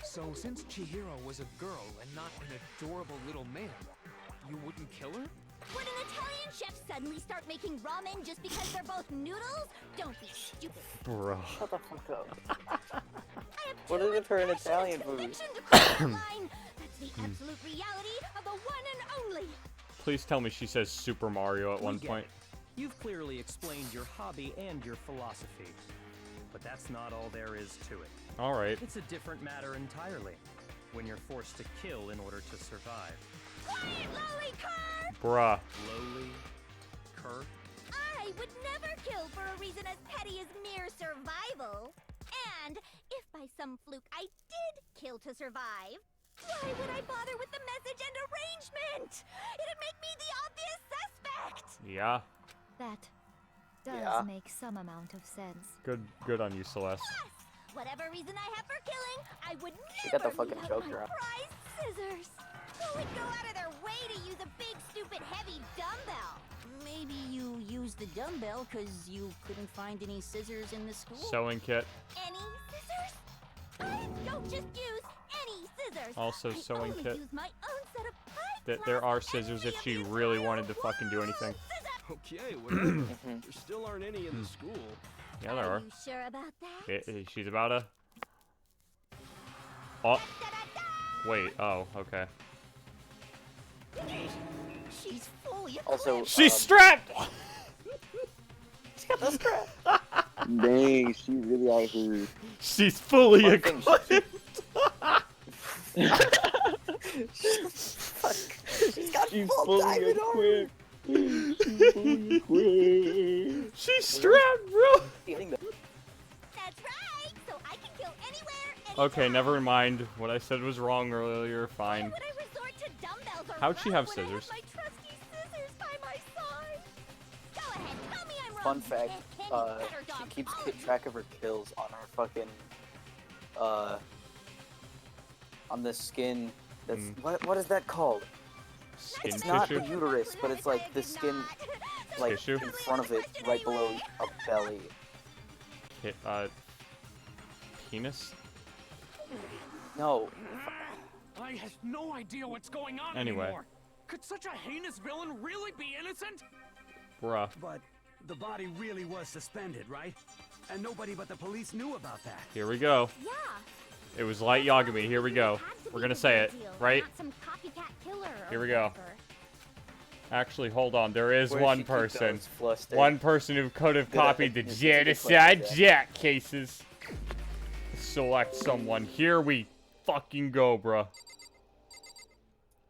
Speaker 14: So, since Chihiro was a girl and not an adorable little man, you wouldn't kill her?
Speaker 9: Would an Italian chef suddenly start making ramen just because they're both noodles? Don't be stupid.
Speaker 1: Bro.
Speaker 3: Shut the fuck up. What is it for an Italian food?
Speaker 9: That's the absolute reality of the one and only.
Speaker 1: Please tell me she says Super Mario at one point.
Speaker 10: You've clearly explained your hobby and your philosophy. But that's not all there is to it.
Speaker 1: Alright.
Speaker 10: It's a different matter entirely. When you're forced to kill in order to survive.
Speaker 9: Quiet, lowly cur!
Speaker 1: Bruh.
Speaker 10: Lowly cur?
Speaker 9: I would never kill for a reason as petty as mere survival. And if by some fluke I did kill to survive, why would I bother with the message and arrangement? It'd make me the obvious suspect.
Speaker 1: Yeah.
Speaker 13: That does make some amount of sense.
Speaker 1: Good on you, Celeste.
Speaker 9: Plus, whatever reason I have for killing, I would
Speaker 3: She got the
Speaker 9: never
Speaker 3: fucking
Speaker 9: leave out
Speaker 3: Joker
Speaker 9: my
Speaker 3: out.
Speaker 9: prized scissors. Who would go out of their way to use a big, stupid, heavy dumbbell?
Speaker 12: Maybe you used the dumbbell because you couldn't find any scissors in the school.
Speaker 1: Sewing kit.
Speaker 9: Any scissors? I don't just use any scissors.
Speaker 1: Also sewing
Speaker 9: I
Speaker 1: kit.
Speaker 9: use my own set of
Speaker 1: That there are scissors if she really wanted to fucking do anything.
Speaker 6: Okay, whatever. There still aren't any in the school.
Speaker 1: Yeah, there are.
Speaker 9: You sure about that?
Speaker 1: She's about to... Oh. Wait, oh, okay.
Speaker 9: She's fully
Speaker 3: Also,
Speaker 1: she's strapped!
Speaker 3: She's got the strap.
Speaker 2: Dang, she really out here.
Speaker 1: She's fully equipped!
Speaker 3: Fuck. She's got
Speaker 2: She's
Speaker 3: full
Speaker 2: fully
Speaker 3: diamond armor.
Speaker 2: equipped. She's fully equipped.
Speaker 1: She's strapped, bro!
Speaker 9: That's right. So I can kill anywhere.
Speaker 1: Okay, never mind. What I said was wrong earlier. Fine.
Speaker 9: Would I resort to dumbbells or
Speaker 1: How'd she have
Speaker 9: rope when I
Speaker 1: scissors?
Speaker 9: my trusty scissors by my side? Go ahead, tell me I'm wrong.
Speaker 3: Fun fact,
Speaker 9: Candy better
Speaker 3: she
Speaker 9: dog
Speaker 3: keeps
Speaker 9: all
Speaker 3: track of her kills on her fucking, on the skin. That's what is that called?
Speaker 1: Skin
Speaker 3: It's not
Speaker 1: tissue?
Speaker 3: the uterus, but it's like the skin, like
Speaker 1: Tissue?
Speaker 3: in front of it, right below a belly.
Speaker 1: Penis?
Speaker 3: No.
Speaker 14: I have no idea what's going on
Speaker 1: Anyway.
Speaker 14: anymore. Could such a heinous villain really be innocent?
Speaker 1: Bruh.
Speaker 11: But the body really was suspended, right? And nobody but the police knew about that.
Speaker 1: Here we go.
Speaker 9: Yeah.
Speaker 1: It was Light Yagami. Here we go. We're gonna say it, right?
Speaker 9: Not some copycat killer or
Speaker 1: Here we go.
Speaker 9: whatever.
Speaker 1: Actually, hold on. There is
Speaker 3: Where
Speaker 1: one
Speaker 3: she keep
Speaker 1: person.
Speaker 3: those flustered?
Speaker 1: One person who could have
Speaker 3: Good
Speaker 1: copied the
Speaker 3: idea.
Speaker 1: Genocide Jack cases. Select someone. Here we fucking go, bruh.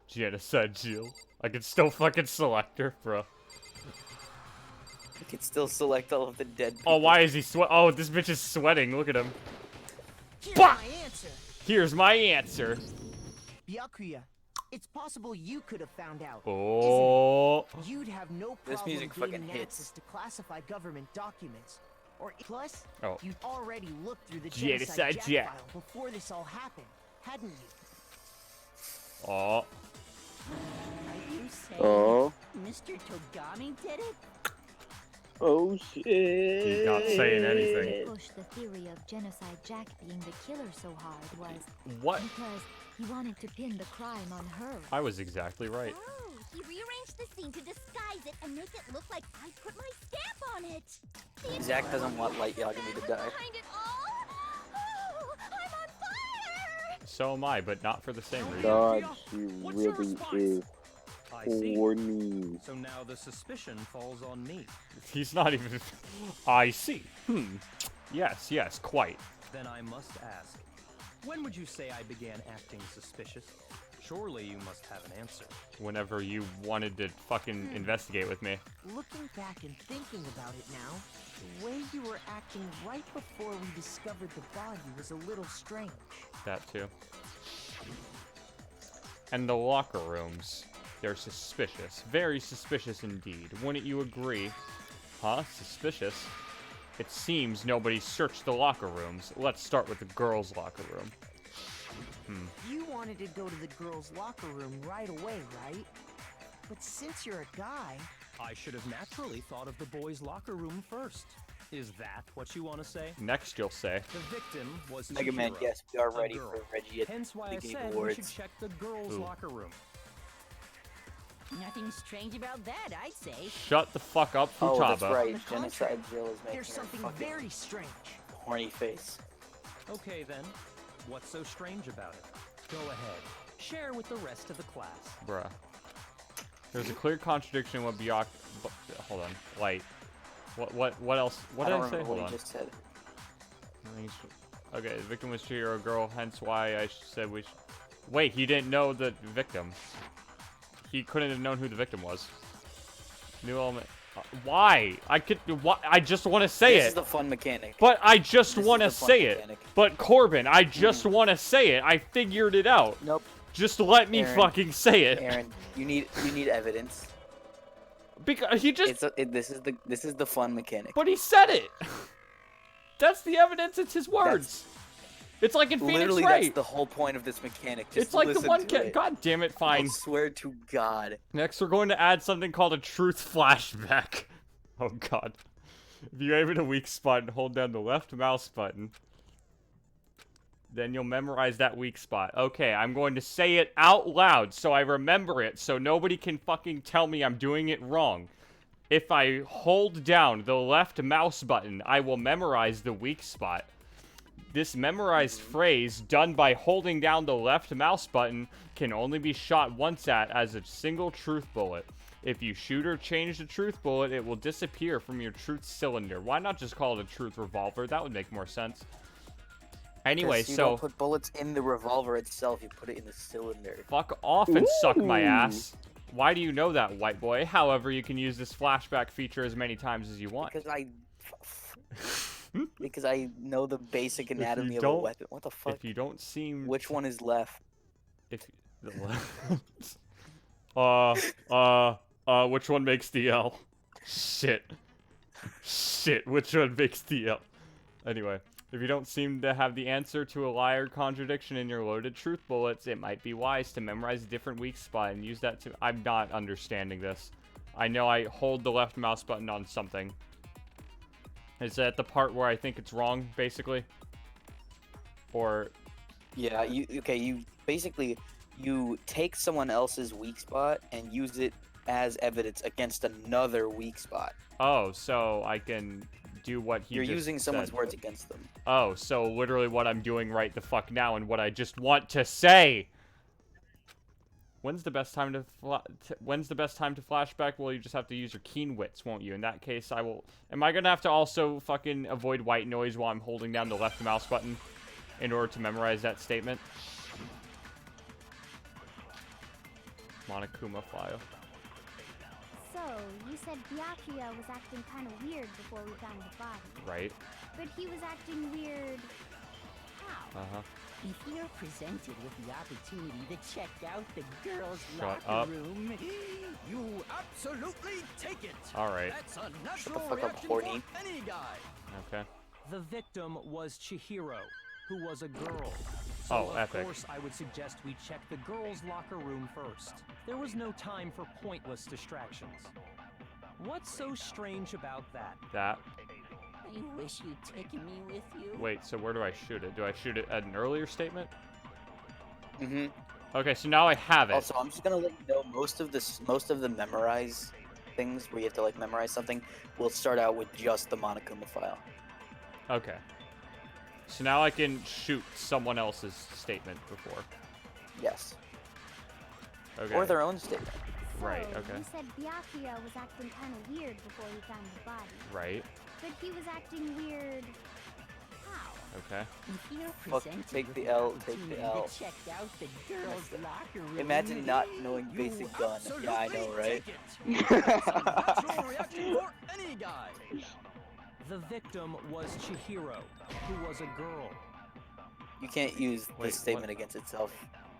Speaker 1: Genocide Jill. I can still fucking select her, bruh.
Speaker 3: You can still select all of the dead people.
Speaker 1: Oh, why is he sweat? Oh, this bitch is sweating. Look at him.
Speaker 7: Here's my answer.
Speaker 1: Here's my answer.
Speaker 7: Byakuya, it's possible you could have found out.
Speaker 1: Oh.
Speaker 7: Isn't it? You'd have no
Speaker 3: This
Speaker 7: problem
Speaker 3: music fucking
Speaker 7: gaining
Speaker 3: hits.
Speaker 7: access to classified government documents. Or plus,
Speaker 1: Oh.
Speaker 7: you'd already looked through the
Speaker 1: Genocide
Speaker 7: Genocide
Speaker 1: Jack.
Speaker 7: file before this all happened, hadn't you?
Speaker 1: Oh.
Speaker 12: Are you saying
Speaker 2: Oh.
Speaker 12: Mr. Togami did it?
Speaker 2: Oh shit.
Speaker 1: He's not saying
Speaker 13: To
Speaker 1: anything.
Speaker 13: push the theory of Genocide Jack being the killer so hard was
Speaker 1: What?
Speaker 13: because he wanted to pin the crime on her.
Speaker 1: I was exactly right.
Speaker 9: Oh, he rearranged the scene to disguise it and make it look like I put my stamp on it.
Speaker 3: Zach doesn't want Light Yagami to die.
Speaker 9: Behind it all? Oh, I'm on fire!
Speaker 1: So am I, but not for the same reason.
Speaker 2: God, she really is
Speaker 10: I see.
Speaker 2: horny.
Speaker 10: So now the suspicion falls on me.
Speaker 1: He's not even... I see. Yes, yes, quite.
Speaker 10: Then I must ask, when would you say I began acting suspicious? Surely you must have an answer.
Speaker 1: Whenever you wanted to fucking investigate with me.
Speaker 7: Looking back and thinking about it now, the way you were acting right before we discovered the body was a little strange.
Speaker 1: That too. And the locker rooms. They're suspicious. Very suspicious indeed. Wouldn't you agree? Huh? Suspicious? It seems nobody searched the locker rooms. Let's start with the girls' locker room.
Speaker 7: You wanted to go to the girls' locker room right away, right? But since you're a guy,
Speaker 10: I should have naturally thought of the boys' locker room first. Is that what you want to say?
Speaker 1: Next you'll say.
Speaker 10: The victim was
Speaker 3: Mega Man,
Speaker 10: Chihiro,
Speaker 3: yes, we are
Speaker 10: a
Speaker 3: ready
Speaker 10: girl.
Speaker 3: for Reggie at
Speaker 10: Hence why
Speaker 3: the
Speaker 10: I
Speaker 3: Game
Speaker 10: said we
Speaker 3: Awards.
Speaker 10: should check the girls'
Speaker 1: Ooh.
Speaker 10: locker room.
Speaker 12: Nothing strange about that, I'd say.
Speaker 1: Shut the fuck up, Futaba.
Speaker 3: Oh, that's
Speaker 7: on
Speaker 3: right.
Speaker 7: the
Speaker 3: Genocide
Speaker 7: contrary,
Speaker 3: Jill is making
Speaker 7: there's
Speaker 3: her
Speaker 7: something
Speaker 3: fucking
Speaker 7: very strange.
Speaker 3: horny face.
Speaker 10: Okay then, what's so strange about it? Go ahead, share with the rest of the class.
Speaker 1: Bruh. There's a clear contradiction in what hold on. Light. What else? What
Speaker 3: I
Speaker 1: did
Speaker 3: don't
Speaker 1: I say?
Speaker 3: remember
Speaker 1: Hold
Speaker 3: what
Speaker 1: on.
Speaker 3: he just said.
Speaker 1: Okay, the victim was Chihiro girl, hence why I said we should... Wait, he didn't know the victim. He couldn't have known who the victim was. New element... why? I just want to say
Speaker 3: This
Speaker 1: it.
Speaker 3: is the fun mechanic.
Speaker 1: But I just
Speaker 3: This
Speaker 1: want to
Speaker 3: is the fun
Speaker 1: say it.
Speaker 3: mechanic.
Speaker 1: But Corbin, I just want to say it. I figured it out.
Speaker 3: Nope.
Speaker 1: Just let me
Speaker 3: Aaron,
Speaker 1: fucking say it.
Speaker 3: Aaron, you need evidence.
Speaker 1: Because he just...
Speaker 3: this is the fun mechanic.
Speaker 1: But he said it. That's the evidence. It's his words. It's like in Phoenix
Speaker 3: Literally,
Speaker 1: Wright.
Speaker 3: that's the whole point of this mechanic. Just
Speaker 1: It's like the
Speaker 3: listen
Speaker 1: one
Speaker 3: to
Speaker 1: kid.
Speaker 3: it.
Speaker 1: God damn it! Fine.
Speaker 3: I swear to God.
Speaker 1: Next, we're going to add something called a truth flashback. Oh God. If you aim at a weak spot and hold down the left mouse button, then you'll memorize that weak spot. Okay, I'm going to say it out loud so I remember it, so nobody can fucking tell me I'm doing it wrong. If I hold down the left mouse button, I will memorize the weak spot. This memorized phrase, done by holding down the left mouse button, can only be shot once as a single truth bullet. If you shoot or change the truth bullet, it will disappear from your truth cylinder. Why not just call it a truth revolver? That would make more sense. Anyway,
Speaker 3: You
Speaker 1: so...
Speaker 3: don't put bullets in the revolver itself, you put it in the cylinder.
Speaker 1: Fuck off and suck my
Speaker 2: Ooh.
Speaker 1: ass. Why do you know that, white boy? However, you can use this flashback feature as many times as you want.
Speaker 3: Because I know the basic anatomy of a
Speaker 1: don't-
Speaker 3: weapon. What the fuck?
Speaker 1: If you don't seem...
Speaker 3: Which one is left?
Speaker 1: If the which one makes the L? Shit. Shit, which one makes the L? Anyway, if you don't seem to have the answer to a lie or contradiction in your loaded truth bullets, it might be wise to memorize a different weak spot and use that to... I'm not understanding this. I know I hold the left mouse button on something. Is that the part where I think it's wrong, basically? Or...
Speaker 3: Yeah, you basically, you take someone else's weak spot and use it as evidence against another weak spot.
Speaker 1: Oh, so I can do what he
Speaker 3: You're
Speaker 1: just
Speaker 3: using someone's
Speaker 1: said.
Speaker 3: words against them.
Speaker 1: Oh, so literally what I'm doing right the fuck now and what I just want to say. When's the best time to flashback? Well, you just have to use your keen wits, won't you? In that case, I will. Am I gonna have to also fucking avoid white noise while I'm holding down the left mouse button in order to memorize that statement? Monokuma file.
Speaker 9: So, you said Byakuya was acting kind of weird before we found the body.
Speaker 1: Right.
Speaker 9: But he was acting weird... how?
Speaker 1: Uh-huh.
Speaker 12: If you're presented with the opportunity to check out the girls'
Speaker 1: Shut
Speaker 12: locker
Speaker 1: up.
Speaker 12: room, you absolutely take it.
Speaker 1: All right.
Speaker 12: That's a
Speaker 3: Shut the
Speaker 12: natural
Speaker 3: fuck up,
Speaker 12: reaction
Speaker 3: horny.
Speaker 12: for any guy.
Speaker 1: Okay.
Speaker 10: The victim was Chihiro, who was a girl.
Speaker 1: Oh,
Speaker 10: So
Speaker 1: epic.
Speaker 10: Of course, I would suggest we check the girls' locker room first. There was no time for pointless distractions. What's so strange about that?
Speaker 1: That.
Speaker 12: I wish you'd taken me with you.
Speaker 1: Wait, so where do I shoot it? Do I shoot it at an earlier statement?
Speaker 3: Mm-hmm.
Speaker 1: Okay, so now I have it.
Speaker 3: Also, I'm just gonna let you know most of the memorize things where you have to like memorize something will start out with just the Monokuma file.
Speaker 1: Okay. So now I can shoot someone else's statement before.
Speaker 3: Yes.
Speaker 1: Okay.
Speaker 3: Or their own statement.
Speaker 1: Right,
Speaker 9: So,
Speaker 1: okay.
Speaker 9: you said Byakuya was acting kind of weird before we found the body.
Speaker 1: Right.
Speaker 9: But he was acting weird... how?
Speaker 1: Okay.
Speaker 12: If you're
Speaker 3: Fuck,
Speaker 12: presented
Speaker 3: take
Speaker 12: with
Speaker 3: the
Speaker 12: the
Speaker 3: L, take
Speaker 12: opportunity
Speaker 3: the L.
Speaker 12: to check out the girls' locker room,
Speaker 3: Imagine not knowing
Speaker 12: you
Speaker 3: basic gun. Yeah, I know, right?
Speaker 12: absolutely take it. That's a natural reaction for any guy.
Speaker 10: The victim was Chihiro, who was a girl.
Speaker 3: You can't use
Speaker 1: Wait,
Speaker 3: this statement
Speaker 1: what?
Speaker 3: against itself.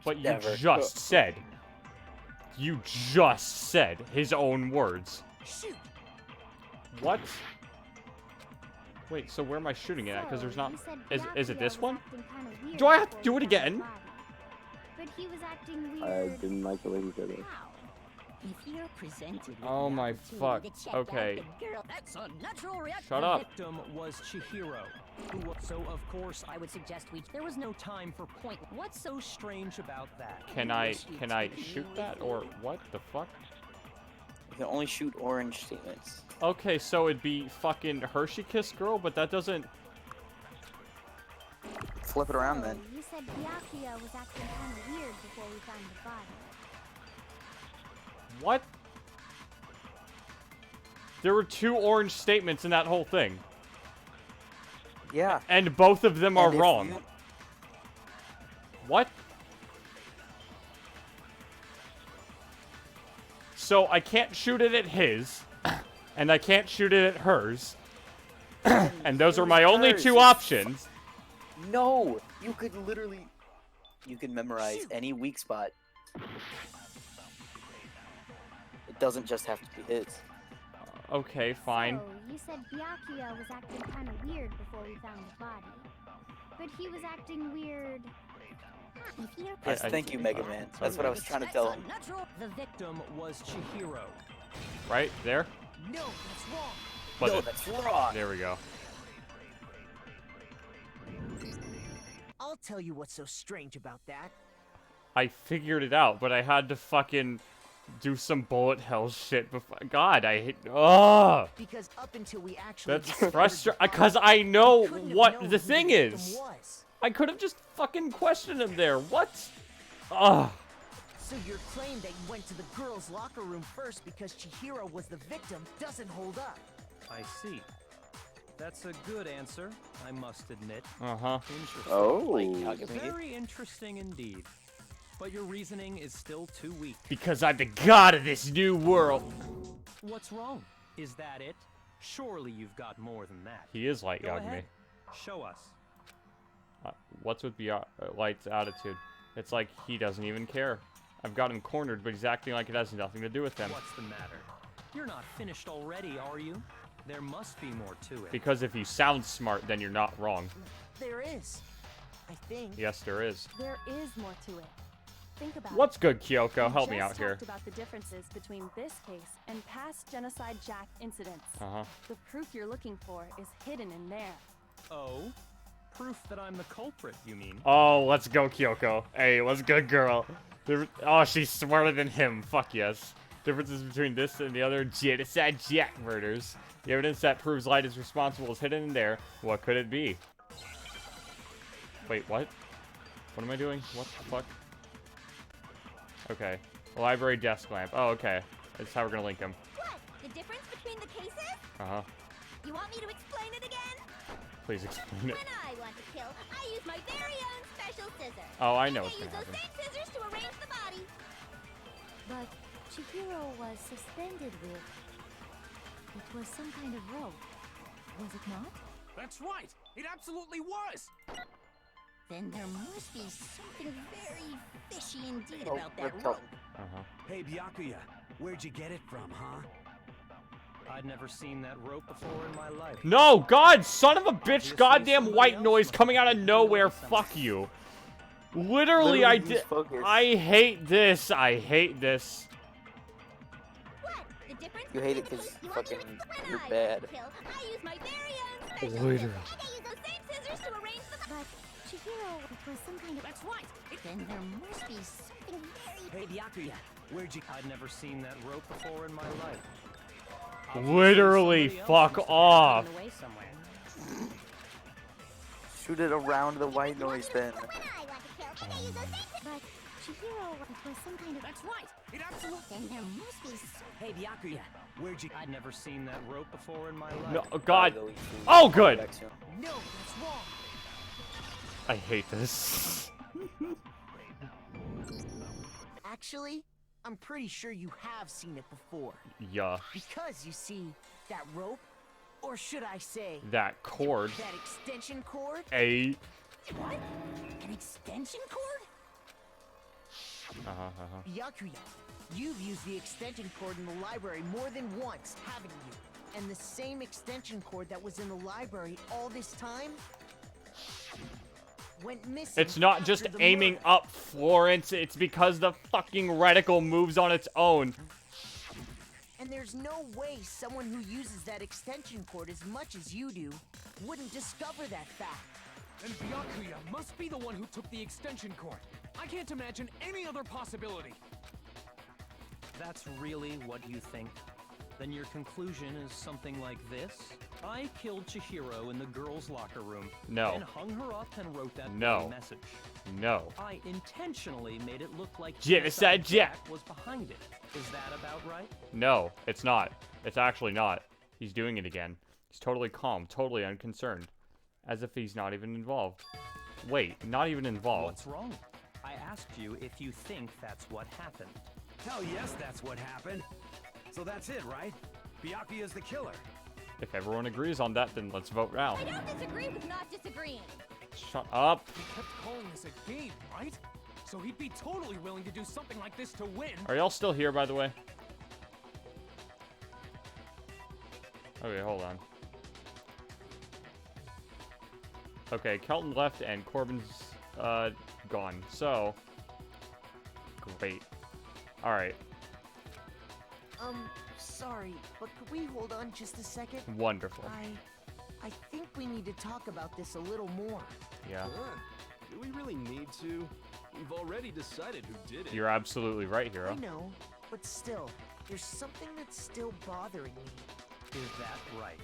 Speaker 1: But you
Speaker 3: Never.
Speaker 1: just said. You just said his own words.
Speaker 12: Shoot.
Speaker 1: What? Wait, so where am I shooting it at? Because there's not...
Speaker 9: You said
Speaker 1: Is it
Speaker 9: Byakuya
Speaker 1: this
Speaker 9: was
Speaker 1: one?
Speaker 9: acting kinda weird
Speaker 1: Do I have to
Speaker 9: before
Speaker 1: do it
Speaker 9: we found
Speaker 1: again?
Speaker 9: the body. But he was acting
Speaker 2: I
Speaker 9: weird...
Speaker 2: didn't like the way he said it.
Speaker 9: how?
Speaker 12: If you're presented with
Speaker 1: Oh
Speaker 12: the
Speaker 1: my
Speaker 12: opportunity
Speaker 1: fuck.
Speaker 12: to check
Speaker 1: Okay.
Speaker 12: out the girl, that's a natural reaction.
Speaker 1: Shut
Speaker 10: The
Speaker 1: up.
Speaker 10: victim was Chihiro, who was... So, of course, I would suggest we... There was no time for point... What's so strange about that?
Speaker 1: Can I shoot that? Or what the fuck?
Speaker 3: You can only shoot orange statements.
Speaker 1: Okay, so it'd be fucking Hershey Kiss Girl, but that doesn't...
Speaker 3: Flip it around
Speaker 9: So,
Speaker 3: then.
Speaker 9: you said Byakuya was acting kind of weird before we found the body.
Speaker 1: What? There were 2 orange statements in that whole thing.
Speaker 3: Yeah.
Speaker 1: And both of them are
Speaker 3: And if
Speaker 1: wrong.
Speaker 3: you-
Speaker 1: What? So I can't shoot it at his, and I can't shoot it at hers. And those are my only
Speaker 3: Hers,
Speaker 1: 2
Speaker 3: you
Speaker 1: options.
Speaker 3: No! You could literally... You can memorize any weak spot. It doesn't just have to be his.
Speaker 1: Okay, fine.
Speaker 9: So, you said Byakuya was acting kind of weird before we found the body. But he was acting weird...
Speaker 12: If you're
Speaker 3: Yes, thank you, Mega Man. That's what I was trying to tell him.
Speaker 10: The victim was Chihiro.
Speaker 1: Right there?
Speaker 12: No, that's wrong.
Speaker 1: But
Speaker 3: No, that's wrong.
Speaker 1: There we go.
Speaker 7: I'll tell you what's so strange about that.
Speaker 1: I figured it out, but I had to fucking do some bullet hell shit before. God, I hate. Ugh!
Speaker 7: Because up until we actually
Speaker 1: That's
Speaker 7: discovered
Speaker 1: frustrating.
Speaker 7: the body,
Speaker 1: Because I know
Speaker 7: we couldn't have
Speaker 1: what
Speaker 7: known
Speaker 1: the
Speaker 7: who
Speaker 1: thing
Speaker 7: victim
Speaker 1: is.
Speaker 7: was.
Speaker 1: I could have just fucking questioned him there. What? Ugh.
Speaker 7: So your claim that you went to the girls' locker room first because Chihiro was the victim doesn't hold up.
Speaker 10: I see. That's a good answer, I must admit.
Speaker 1: Uh-huh.
Speaker 10: Interesting.
Speaker 2: Oh.
Speaker 10: Very interesting indeed. But your reasoning is still too weak.
Speaker 1: Because I'm the god of this new world.
Speaker 10: What's wrong? Is that it? Surely you've got more than that.
Speaker 1: He is Light
Speaker 10: Go
Speaker 1: Yagami.
Speaker 10: ahead. Show us.
Speaker 1: What's with Light's attitude? It's like he doesn't even care. I've got him cornered, but he's acting like it has nothing to do with him.
Speaker 10: What's the matter? You're not finished already, are you? There must be more to it.
Speaker 1: Because if you sound smart, then you're not wrong.
Speaker 7: There is. I think.
Speaker 1: Yes, there is.
Speaker 15: There is more to it. Think about
Speaker 1: What's
Speaker 15: it.
Speaker 1: good, Kyoko?
Speaker 15: We
Speaker 1: Help me
Speaker 15: just
Speaker 1: out here.
Speaker 15: talked about the differences between this case and past genocide Jack incidents.
Speaker 1: Uh-huh.
Speaker 15: The proof you're looking for is hidden in there.
Speaker 10: Oh? Proof that I'm the culprit, you mean?
Speaker 1: Oh, let's go, Kyoko. Hey, let's go, girl. Oh, she's smarter than him. Fuck yes. Differences between this and the other genocide Jack murders. The evidence that proves Light is responsible is hidden in there. What could it be? Wait, what? What am I doing? What the fuck? Okay. Library desk lamp. Oh, okay. That's how we're gonna link them.
Speaker 9: What? The difference between the cases?
Speaker 1: Uh-huh.
Speaker 9: You want me to explain it again?
Speaker 1: Please explain it.
Speaker 9: When I want to kill, I use my very own special scissors.
Speaker 1: Oh, I know
Speaker 9: And
Speaker 1: what's
Speaker 9: I use
Speaker 1: gonna
Speaker 9: those
Speaker 1: happen.
Speaker 9: same scissors to arrange the body.
Speaker 13: But Chihiro was suspended with... It was some kind of rope. Was it not?
Speaker 14: That's right! It absolutely was!
Speaker 12: Then there must be something very fishy indeed
Speaker 3: Oh,
Speaker 12: about that
Speaker 3: let's
Speaker 12: rope.
Speaker 3: go.
Speaker 1: Uh-huh.
Speaker 11: Hey, Byakuya, where'd you get it from, huh?
Speaker 10: I'd never seen that rope before in my life.
Speaker 1: No, God, son of a bitch, goddamn white noise coming out of nowhere. Fuck you. Literally, I did. I hate this. I hate this.
Speaker 9: What? The difference
Speaker 3: You hate it
Speaker 9: between
Speaker 3: because
Speaker 9: the
Speaker 3: fucking
Speaker 9: When
Speaker 3: you're
Speaker 9: I
Speaker 3: bad.
Speaker 9: want to kill, I use my very own special
Speaker 1: Literally.
Speaker 9: scissors. And I use those same scissors to arrange the body.
Speaker 13: But Chihiro, it was some kind of...
Speaker 12: That's right! Then there must be something very...
Speaker 11: Hey, Byakuya, where'd you...
Speaker 10: I'd never seen that rope before in my life.
Speaker 1: Literally, fuck off.
Speaker 12: away somewhere.
Speaker 3: Shoot it around the white noise then.
Speaker 9: When I want to kill, and I use those same scissors.
Speaker 13: But Chihiro, it was some kind of...
Speaker 12: That's right! It absolutely... Then there must be
Speaker 11: Hey, Byakuya, where'd you...
Speaker 10: I'd never seen that rope before in my life.
Speaker 1: No, God. Oh, good.
Speaker 7: No, that's wrong.
Speaker 1: I hate this.
Speaker 7: Actually, I'm pretty sure you have seen it before.
Speaker 1: Yeah.
Speaker 7: Because you see, that rope, or should I say,
Speaker 1: That cord.
Speaker 7: that extension cord?
Speaker 1: A.
Speaker 12: What? An extension cord?
Speaker 7: Byakuya, you've used the extension cord in the library more than once, haven't you? And the same extension cord that was in the library all this time went missing.
Speaker 1: It's not just
Speaker 7: after the
Speaker 1: aiming
Speaker 7: murder.
Speaker 1: up, Florence. It's because the fucking reticle moves on its own.
Speaker 7: And there's no way someone who uses that extension cord as much as you do wouldn't discover that fact.
Speaker 14: And Byakuya must be the one who took the extension cord. I can't imagine any other possibility.
Speaker 10: That's really what you think? Then your conclusion is something like this? I killed Chihiro in the girls' locker room.
Speaker 1: No.
Speaker 10: And hung her up and wrote that
Speaker 1: No.
Speaker 10: bloody message.
Speaker 1: No.
Speaker 10: I intentionally made it look like
Speaker 1: Genocide Jack
Speaker 10: was behind it. Is that about right?
Speaker 1: No, it's not. It's actually not. He's doing it again. He's totally calm, totally unconcerned. As if he's not even involved. Wait, not even involved.
Speaker 10: What's wrong? I asked you if you think that's what happened.
Speaker 11: Hell yes, that's what happened. So that's it, right? Byakuya's the killer.
Speaker 1: If everyone agrees on that, then let's vote now.
Speaker 9: I don't disagree with not disagreeing.
Speaker 1: Shut up.
Speaker 14: He kept calling this a game, right? So he'd be totally willing to do something like this to win.
Speaker 1: Are y'all still here, by the way? Okay, hold on. Okay, Kelton left and Corbin's gone. So, great. All right.
Speaker 7: Sorry, but could we hold on just a second?
Speaker 1: Wonderful.
Speaker 7: I think we need to talk about this a little more.
Speaker 1: Yeah.
Speaker 6: Do we really need to? We've already decided who did it.
Speaker 1: You're absolutely right, Hero.
Speaker 7: I know, but still, there's something that's still bothering me.
Speaker 10: Is that right?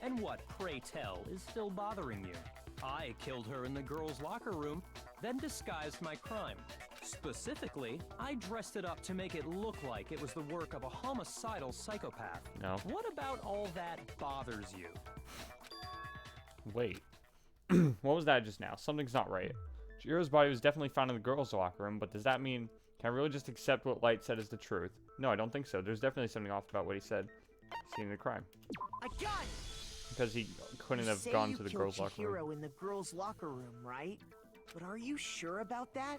Speaker 10: And what, pray tell, is still bothering you? I killed her in the girls' locker room, then disguised my crime. Specifically, I dressed it up to make it look like it was the work of a homicidal psychopath.
Speaker 1: No.
Speaker 10: What about all that bothers you?
Speaker 1: Wait. What was that just now? Something's not right. Chihiro's body was definitely found in the girls' locker room, but does that mean... Can I really just accept what Light said as the truth? No, I don't think so. There's definitely something off about what he said. Seeing the crime.
Speaker 7: I got it!
Speaker 1: Because he couldn't
Speaker 7: You
Speaker 1: have
Speaker 7: say
Speaker 1: gone
Speaker 7: you
Speaker 1: to the
Speaker 7: killed
Speaker 1: girls' locker room.
Speaker 7: Chihiro in the girls' locker room, right? But are you sure about that?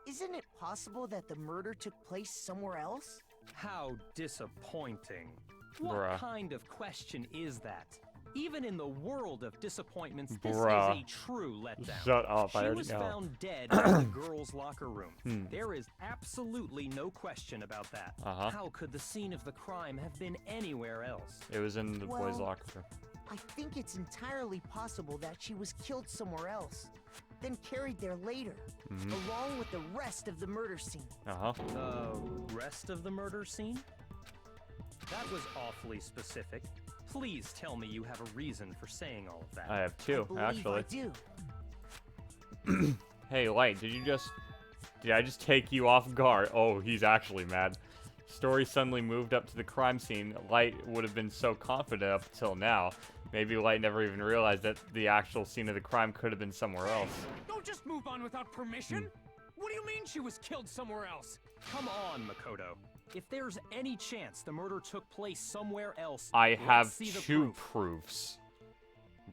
Speaker 7: Isn't it possible that the murder took place somewhere else?
Speaker 10: How disappointing. What
Speaker 1: Bruh.
Speaker 10: kind of question is that? Even in the world of disappointments, this
Speaker 1: Bruh.
Speaker 10: is a true letdown.
Speaker 1: Shut up, I
Speaker 10: She
Speaker 1: already
Speaker 10: was
Speaker 1: know.
Speaker 10: found dead in the girls' locker room.
Speaker 1: Hmm.
Speaker 10: There is absolutely no question about that.
Speaker 1: Uh-huh.
Speaker 10: How could the scene of the crime have been anywhere else?
Speaker 1: It was in the boys'
Speaker 7: Well-
Speaker 1: locker room.
Speaker 7: I think it's entirely possible that she was killed somewhere else, then carried there later,
Speaker 1: Mhm.
Speaker 7: along with the rest of the murder scene.
Speaker 1: Uh-huh.
Speaker 10: The rest of the murder scene? That was awfully specific. Please tell me you have a reason for saying all of that.
Speaker 1: I have two,
Speaker 7: I believe
Speaker 1: actually.
Speaker 7: I do.
Speaker 1: Hey, Light, did you just... Did I just take you off guard? Oh, he's actually mad. Story suddenly moved up to the crime scene. Light would have been so confident up until now. Maybe Light never even realized that the actual scene of the crime could have been somewhere else.
Speaker 14: Don't just move on without permission. What do you mean she was killed somewhere else?
Speaker 10: Come on, Makoto. If there's any chance the murder took place somewhere else,
Speaker 1: I have
Speaker 10: see the
Speaker 1: two proofs.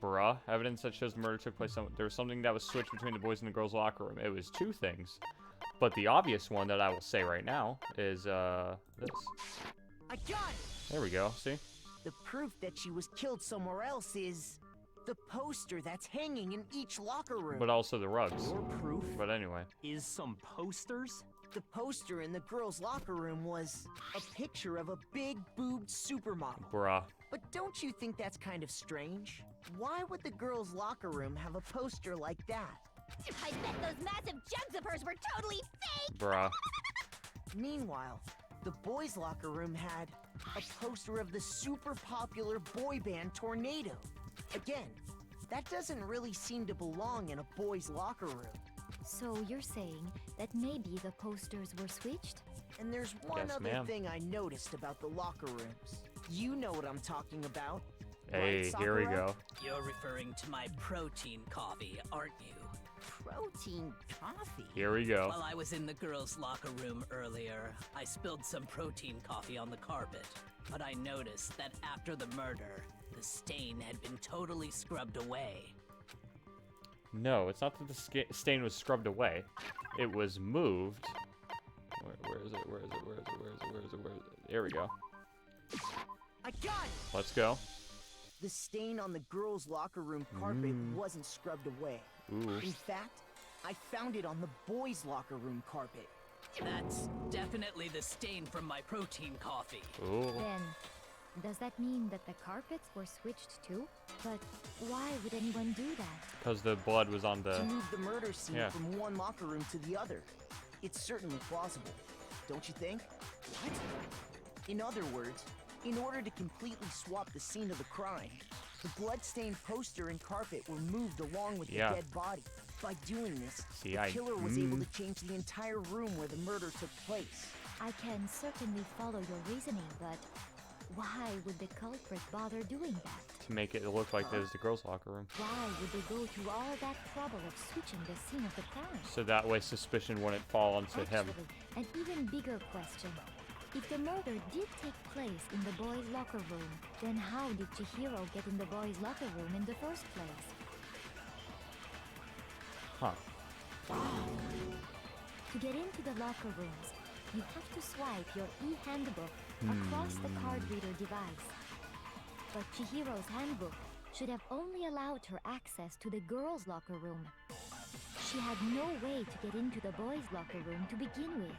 Speaker 1: Bruh, evidence that shows the murder took place there was something that was switched between the boys and the girls' locker room. It was two things. But the obvious one that I will say right now is, this.
Speaker 7: I got it!
Speaker 1: There we go, see?
Speaker 7: The proof that she was killed somewhere else is the poster that's hanging in each locker room.
Speaker 1: But also the rugs.
Speaker 10: Your proof
Speaker 1: But anyway.
Speaker 10: is some posters?
Speaker 7: The poster in the girls' locker room was a picture of a big-boobed supermodel.
Speaker 1: Bruh.
Speaker 7: But don't you think that's kind of strange? Why would the girls' locker room have a poster like that?
Speaker 9: I bet those massive jugs of hers were totally fake!
Speaker 1: Bruh.
Speaker 7: Meanwhile, the boys' locker room had a poster of the super popular boy band Tornado. Again, that doesn't really seem to belong in a boys' locker room.
Speaker 13: So you're saying that maybe the posters were switched?
Speaker 7: And there's one
Speaker 1: Yes,
Speaker 7: other
Speaker 1: ma'am.
Speaker 7: thing I noticed about the locker rooms. You know what I'm talking about.
Speaker 1: Hey,
Speaker 7: right,
Speaker 1: here we
Speaker 7: Sakura?
Speaker 1: go.
Speaker 5: You're referring to my protein coffee, aren't you?
Speaker 12: Protein coffee?
Speaker 1: Here we go.
Speaker 5: While I was in the girls' locker room earlier, I spilled some protein coffee on the carpet. But I noticed that after the murder, the stain had been totally scrubbed away.
Speaker 1: No, it's not that the stain was scrubbed away. It was moved. Where is it? Where is it? Where is it? Where is it? Where is it? Where is it? There we go.
Speaker 7: I got it!
Speaker 1: Let's go.
Speaker 7: The stain on the girls' locker room carpet wasn't scrubbed away.
Speaker 1: Ooh.
Speaker 7: In fact, I found it on the boys' locker room carpet.
Speaker 5: That's definitely the stain from my protein coffee.
Speaker 1: Ooh.
Speaker 13: Then, does that mean that the carpets were switched too? But why would anyone do that?
Speaker 1: Because the blood was on the...
Speaker 7: To move the murder scene
Speaker 1: Yeah.
Speaker 7: from one locker room to the other. It's certainly plausible, don't you think? What? In other words, in order to completely swap the scene of the crime, the blood-stained poster and carpet were moved along with
Speaker 1: Yeah.
Speaker 7: the dead body. By doing this,
Speaker 1: See,
Speaker 7: the killer was able to change the entire room where the murder took place.
Speaker 13: I can certainly follow your reasoning, but why would the culprit bother doing that?
Speaker 1: To make it look like there's the girls' locker room.
Speaker 13: Why would they go through all that trouble of switching the scene of the crime?
Speaker 1: So that way suspicion wouldn't fall onto him.
Speaker 13: Actually, an even bigger question. If the murder did take place in the boys' locker room, then how did Chihiro get in the boys' locker room in the first place?
Speaker 1: Huh.
Speaker 13: To get into the locker rooms, you have to swipe your e-handbook across the card reader device. But Chihiro's handbook should have only allowed her access to the girls' locker room. She had no way to get into the boys' locker room to begin with.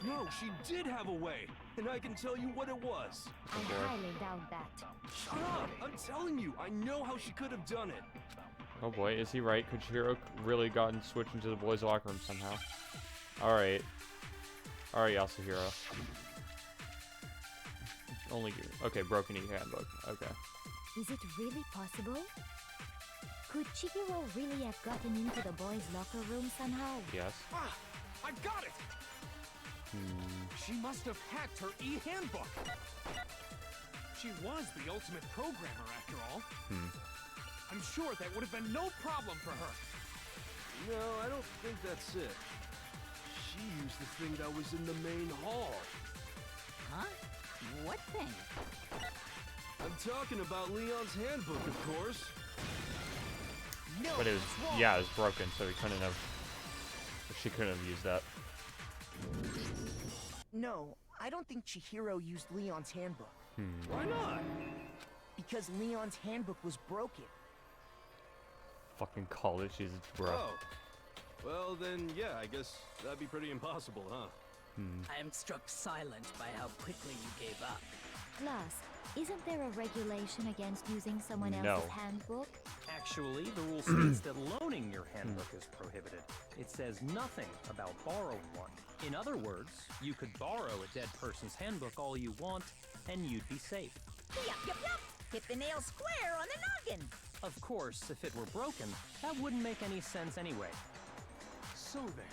Speaker 6: No, she did have a way, and I can tell you what it was.
Speaker 13: I highly doubt that.
Speaker 6: Shut up! I'm telling you, I know how she could have done it.
Speaker 1: Oh boy, is he right? Could Chihiro really gotten switched into the boys' locker room somehow? Alright. Alright, Yasuhiro. Only... Okay, broken e-handbook. Okay.
Speaker 13: Is it really possible? Could Chihiro really have gotten into the boys' locker room somehow?
Speaker 1: Yes.
Speaker 14: Ah! I've got it! She must have hacked her e-handbook. She was the ultimate programmer, after all. I'm sure that would have been no problem for her.
Speaker 6: No, I don't think that's it. She used the thing that was in the main hall.
Speaker 12: Huh? What thing?
Speaker 6: I'm talking about Leon's handbook, of course.
Speaker 7: No,
Speaker 1: But it was... Yeah, it was broken, so he couldn't have... She couldn't have used that.
Speaker 7: No, I don't think Chihiro used Leon's handbook.
Speaker 6: Why not?
Speaker 7: Because Leon's handbook was broken.
Speaker 1: Fucking college, she's bro.
Speaker 6: Oh. Well, then, yeah, I guess that'd be pretty impossible, huh?
Speaker 5: I am struck silent by how quickly you gave up.
Speaker 13: Plus, isn't there a regulation against using someone else's handbook?
Speaker 10: Actually, the rule states that loaning your handbook is prohibited. It says nothing about borrowing one. In other words, you could borrow a dead person's handbook all you want, and you'd be safe.
Speaker 4: Yup, yup, yup! Hit the nail square on the noggin!
Speaker 10: Of course, if it were broken, that wouldn't make any sense anyway.
Speaker 14: So then,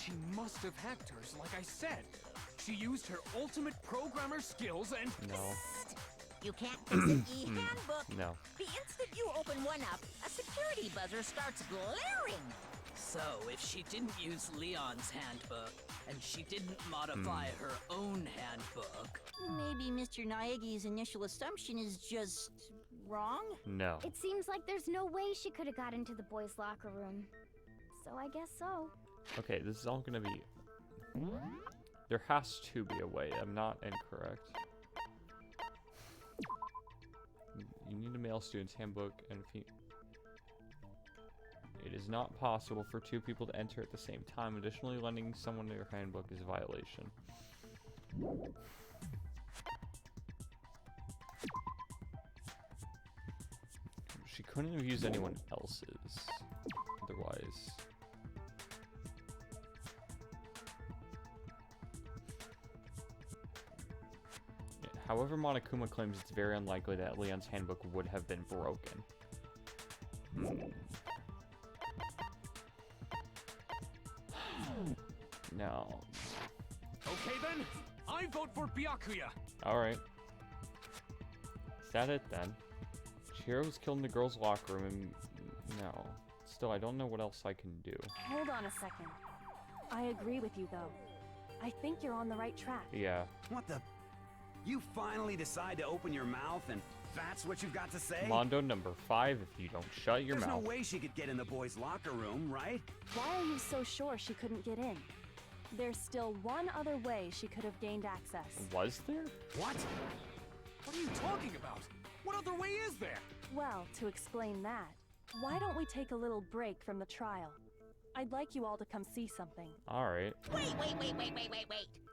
Speaker 14: She must have hacked hers, like I said. She used her ultimate programmer skills and...
Speaker 1: No.
Speaker 4: You can't fix an e-handbook.
Speaker 1: No.
Speaker 4: The instant you open one up, a security buzzer starts glaring.
Speaker 5: So, if she didn't use Leon's handbook, and she didn't modify her own handbook...
Speaker 12: Maybe Mr. Naegi's initial assumption is just... wrong?
Speaker 1: No.
Speaker 13: It seems like there's no way she could have got into the boys' locker room. So I guess so.
Speaker 1: Okay, this is all gonna be... There has to be a way. I'm not incorrect. You need a male student's handbook and it is not possible for two people to enter at the same time. Additionally, lending someone your handbook is a violation. She couldn't have used anyone else's. Otherwise... However, Monokuma claims it's very unlikely that Leon's handbook would have been broken. No.
Speaker 14: Okay then, I vote for Byakuya.
Speaker 1: Alright. Is that it then? Chihiro was killed in the girls' locker room and... No. Still, I don't know what else I can do.
Speaker 15: Hold on a second. I agree with you, though. I think you're on the right track.
Speaker 1: Yeah.
Speaker 11: What the... You finally decide to open your mouth and that's what you've got to say?
Speaker 1: Mondo number 5 if you don't shut your
Speaker 11: There's
Speaker 1: mouth.
Speaker 11: no way she could get in the boys' locker room, right?
Speaker 15: Why are you so sure she couldn't get in? There's still one other way she could have gained access.
Speaker 1: Was there?
Speaker 11: What?
Speaker 14: What are you talking about? What other way is there?
Speaker 15: Well, to explain that, why don't we take a little break from the trial? I'd like you all to come see something.
Speaker 1: Alright.
Speaker 4: Wait.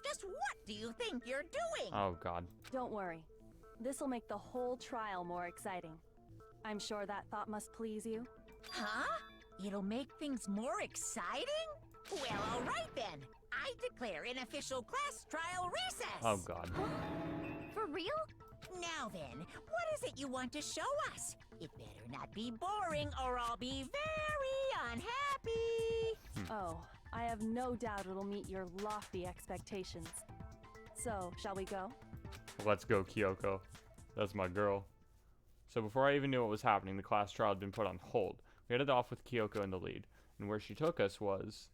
Speaker 4: Just what do you think you're doing?
Speaker 1: Oh, God.
Speaker 15: Don't worry. This'll make the whole trial more exciting. I'm sure that thought must please you.
Speaker 4: Huh? It'll make things more exciting? Well, all right then. I declare an official class trial recess.
Speaker 1: Oh, God.
Speaker 13: For real?
Speaker 4: Now then, what is it you want to show us? It better not be boring or I'll be very unhappy.
Speaker 15: Oh, I have no doubt it'll meet your lofty expectations. So, shall we go?
Speaker 1: Let's go, Kyoko. That's my girl. So before I even knew what was happening, the class trial had been put on hold. We headed off with Kyoko in the lead. And where she took us was...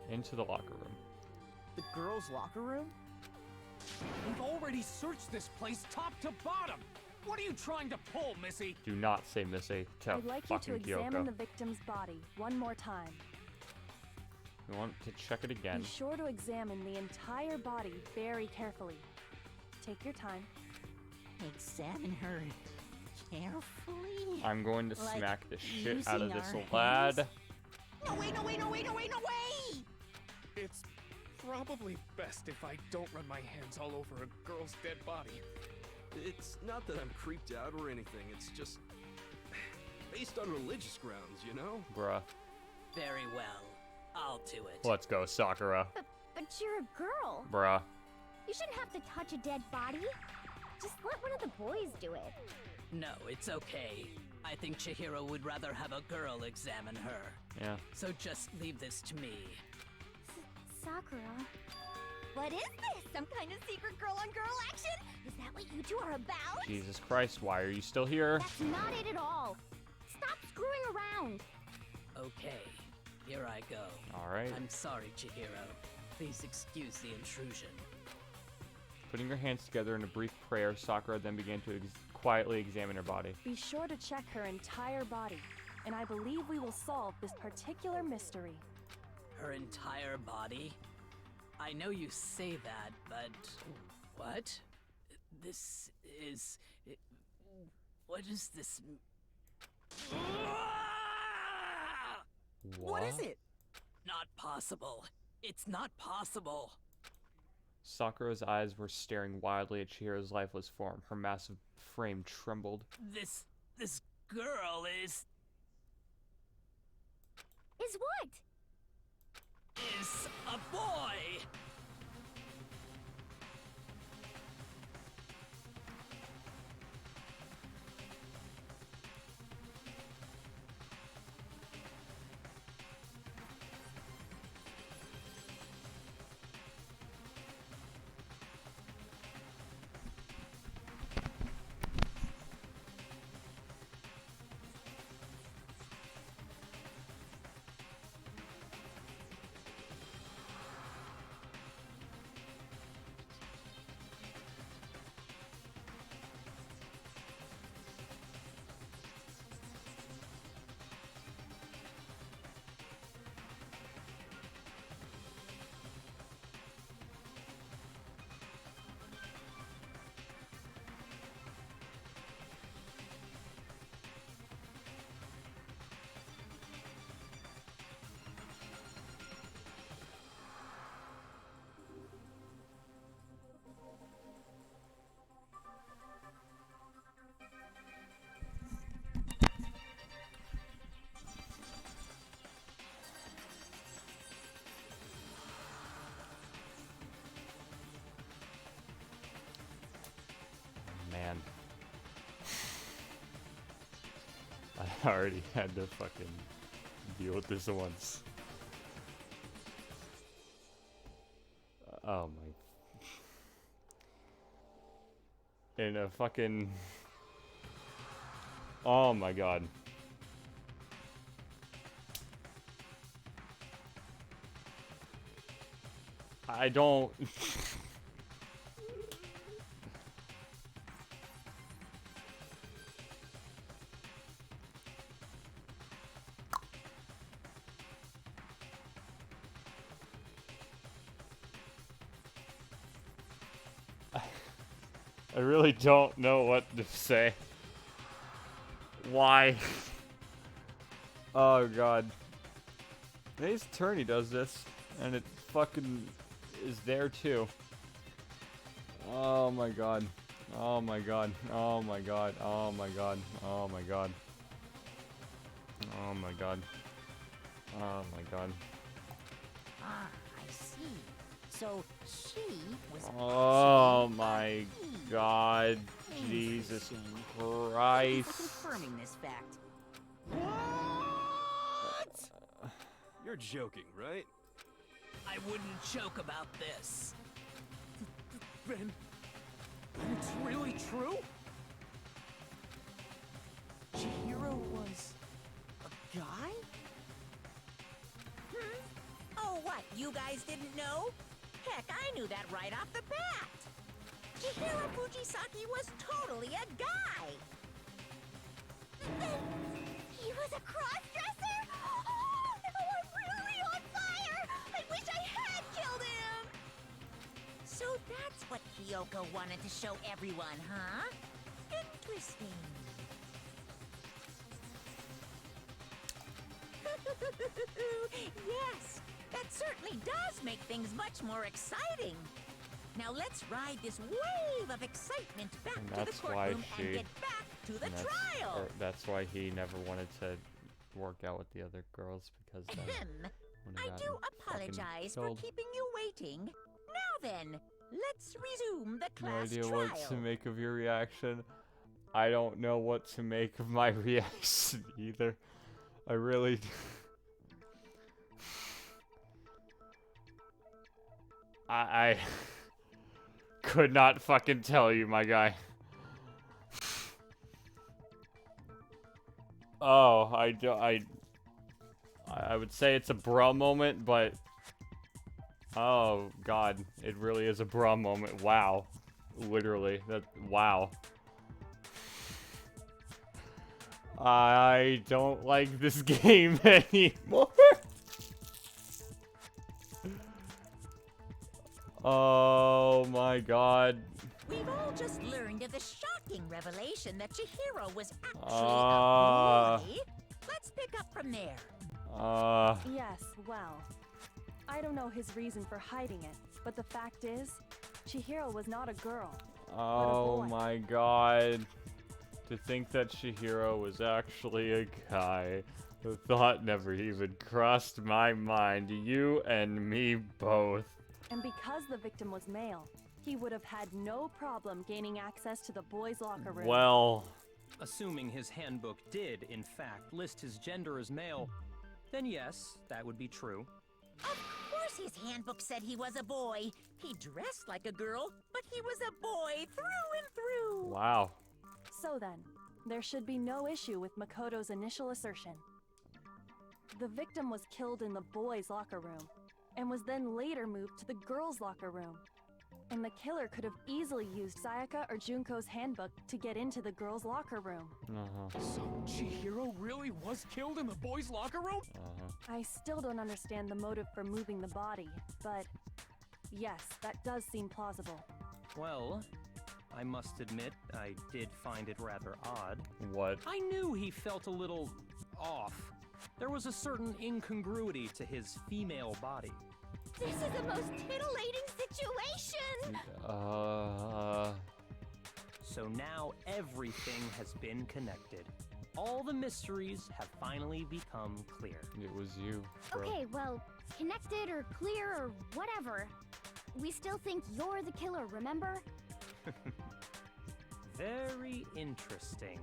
Speaker 1: into the locker room.
Speaker 7: The girls' locker room?
Speaker 14: We've already searched this place top to bottom. What are you trying to pull, Missy?
Speaker 1: Do not say Missy to
Speaker 15: I'd like you to
Speaker 1: fucking
Speaker 15: examine
Speaker 1: Kyoko.
Speaker 15: the victim's body one more time.
Speaker 1: We want to check it again.
Speaker 15: Be sure to examine the entire body very carefully. Take your time.
Speaker 12: Examine her carefully?
Speaker 1: I'm going to
Speaker 12: Like
Speaker 1: smack the shit out of
Speaker 12: using
Speaker 1: this
Speaker 12: our
Speaker 1: lad.
Speaker 12: hands?
Speaker 4: No way!
Speaker 14: It's probably best if I don't run my hands all over a girl's dead body.
Speaker 6: It's not that I'm creeped out or anything, it's just based on religious grounds, you know?
Speaker 1: Bruh.
Speaker 5: Very well. I'll do it.
Speaker 1: Let's go, Sakura.
Speaker 13: But you're a girl.
Speaker 1: Bruh.
Speaker 13: You shouldn't have to touch a dead body. Just let one of the boys do it.
Speaker 5: No, it's okay. I think Chihiro would rather have a girl examine her.
Speaker 1: Yeah.
Speaker 5: So just leave this to me.
Speaker 13: Sakura.
Speaker 9: What is this? Some kind of secret girl-on-girl action? Is that what you two are about?
Speaker 1: Jesus Christ, why are you still here?
Speaker 13: That's not it at all. Stop screwing around.
Speaker 5: Okay, here I go.
Speaker 1: Alright.
Speaker 5: I'm sorry, Chihiro. Please excuse the intrusion.
Speaker 1: Putting her hands together in a brief prayer, Sakura then began to quietly examine her body.
Speaker 15: Be sure to check her entire body, and I believe we will solve this particular mystery.
Speaker 5: Her entire body? I know you say that, but... What? This is... What is this...
Speaker 1: What
Speaker 5: is it? Not possible. It's not possible.
Speaker 1: Sakura's eyes were staring wildly at Chihiro's lifeless form. Her massive frame trembled.
Speaker 5: This girl is...
Speaker 13: Is what?
Speaker 5: Is a boy!
Speaker 1: I already had to fucking deal with this once. Oh my. In a fucking. Oh my god. I don't. I really don't know what to say. Why? Oh god. Ace Attorney does this, and it fucking is there too. Oh my god. Oh my god. Oh my god. Oh my god. Oh my god. Oh my god. Oh my god.
Speaker 4: Ah, I see. So she was.
Speaker 1: Oh my god. Jesus Christ.
Speaker 12: Confirming this fact.
Speaker 6: What? You're joking, right?
Speaker 5: I wouldn't joke about this.
Speaker 14: Then it's really true?
Speaker 7: Chihiro was a guy?
Speaker 4: Oh, what? You guys didn't know? Heck, I knew that right off the bat. Chihiro Fujisaki was totally a guy.
Speaker 9: He was a cross-dresser? Oh, I'm really on fire! I wish I had killed him!
Speaker 4: So that's what Kyoko wanted to show everyone, huh? Interesting. Yes, that certainly does make things much more exciting. Now let's ride this wave of excitement back
Speaker 1: And
Speaker 4: to the
Speaker 1: that's why
Speaker 4: courtroom
Speaker 1: she.
Speaker 4: and get back to the
Speaker 1: and
Speaker 4: trial.
Speaker 1: that's why he never wanted to work out with the other girls because then. when he
Speaker 4: I
Speaker 1: got
Speaker 4: do
Speaker 1: fucking
Speaker 4: apologize for
Speaker 1: killed.
Speaker 4: keeping you waiting. Now then, let's resume the
Speaker 1: No
Speaker 4: class
Speaker 1: idea
Speaker 4: trial.
Speaker 1: what to make of your reaction. I don't know what to make of my reaction either. I really. I could not fucking tell you, my guy. Oh, I would say it's a bra moment, but oh god, it really is a bra moment. Wow. Literally, wow. I don't like this game anymore. Oh my god.
Speaker 4: We've all just learned of the shocking revelation that Chihiro was actually a boy. Let's pick up from there.
Speaker 15: Yes, well, I don't know his reason for hiding it, but the fact is, Chihiro was not a girl, but a
Speaker 1: Oh
Speaker 15: boy.
Speaker 1: my god. To think that Chihiro was actually a guy. The thought never even crossed my mind. You and me both.
Speaker 15: And because the victim was male, he would have had no problem gaining access to the boys' locker room.
Speaker 1: Well,
Speaker 10: assuming his handbook did, in fact, list his gender as male, then yes, that would be true.
Speaker 4: Of course his handbook said he was a boy. He dressed like a girl, but he was a boy through and through.
Speaker 1: wow.
Speaker 15: So then, there should be no issue with Makoto's initial assertion. The victim was killed in the boys' locker room, and was then later moved to the girls' locker room. And the killer could have easily used Sayaka or Junko's handbook to get into the girls' locker room.
Speaker 14: So Chihiro really was killed in the boys' locker room?
Speaker 15: I still don't understand the motive for moving the body, but yes, that does seem plausible.
Speaker 10: Well, I must admit, I did find it rather odd.
Speaker 1: What?
Speaker 10: I knew he felt a little off. There was a certain incongruity to his female body.
Speaker 9: This is the most titillating situation!
Speaker 10: So now everything has been connected. All the mysteries have finally become clear.
Speaker 1: It was you, bro.
Speaker 9: Okay, well, connected or clear or whatever. We still think you're the killer, remember?
Speaker 10: Very interesting.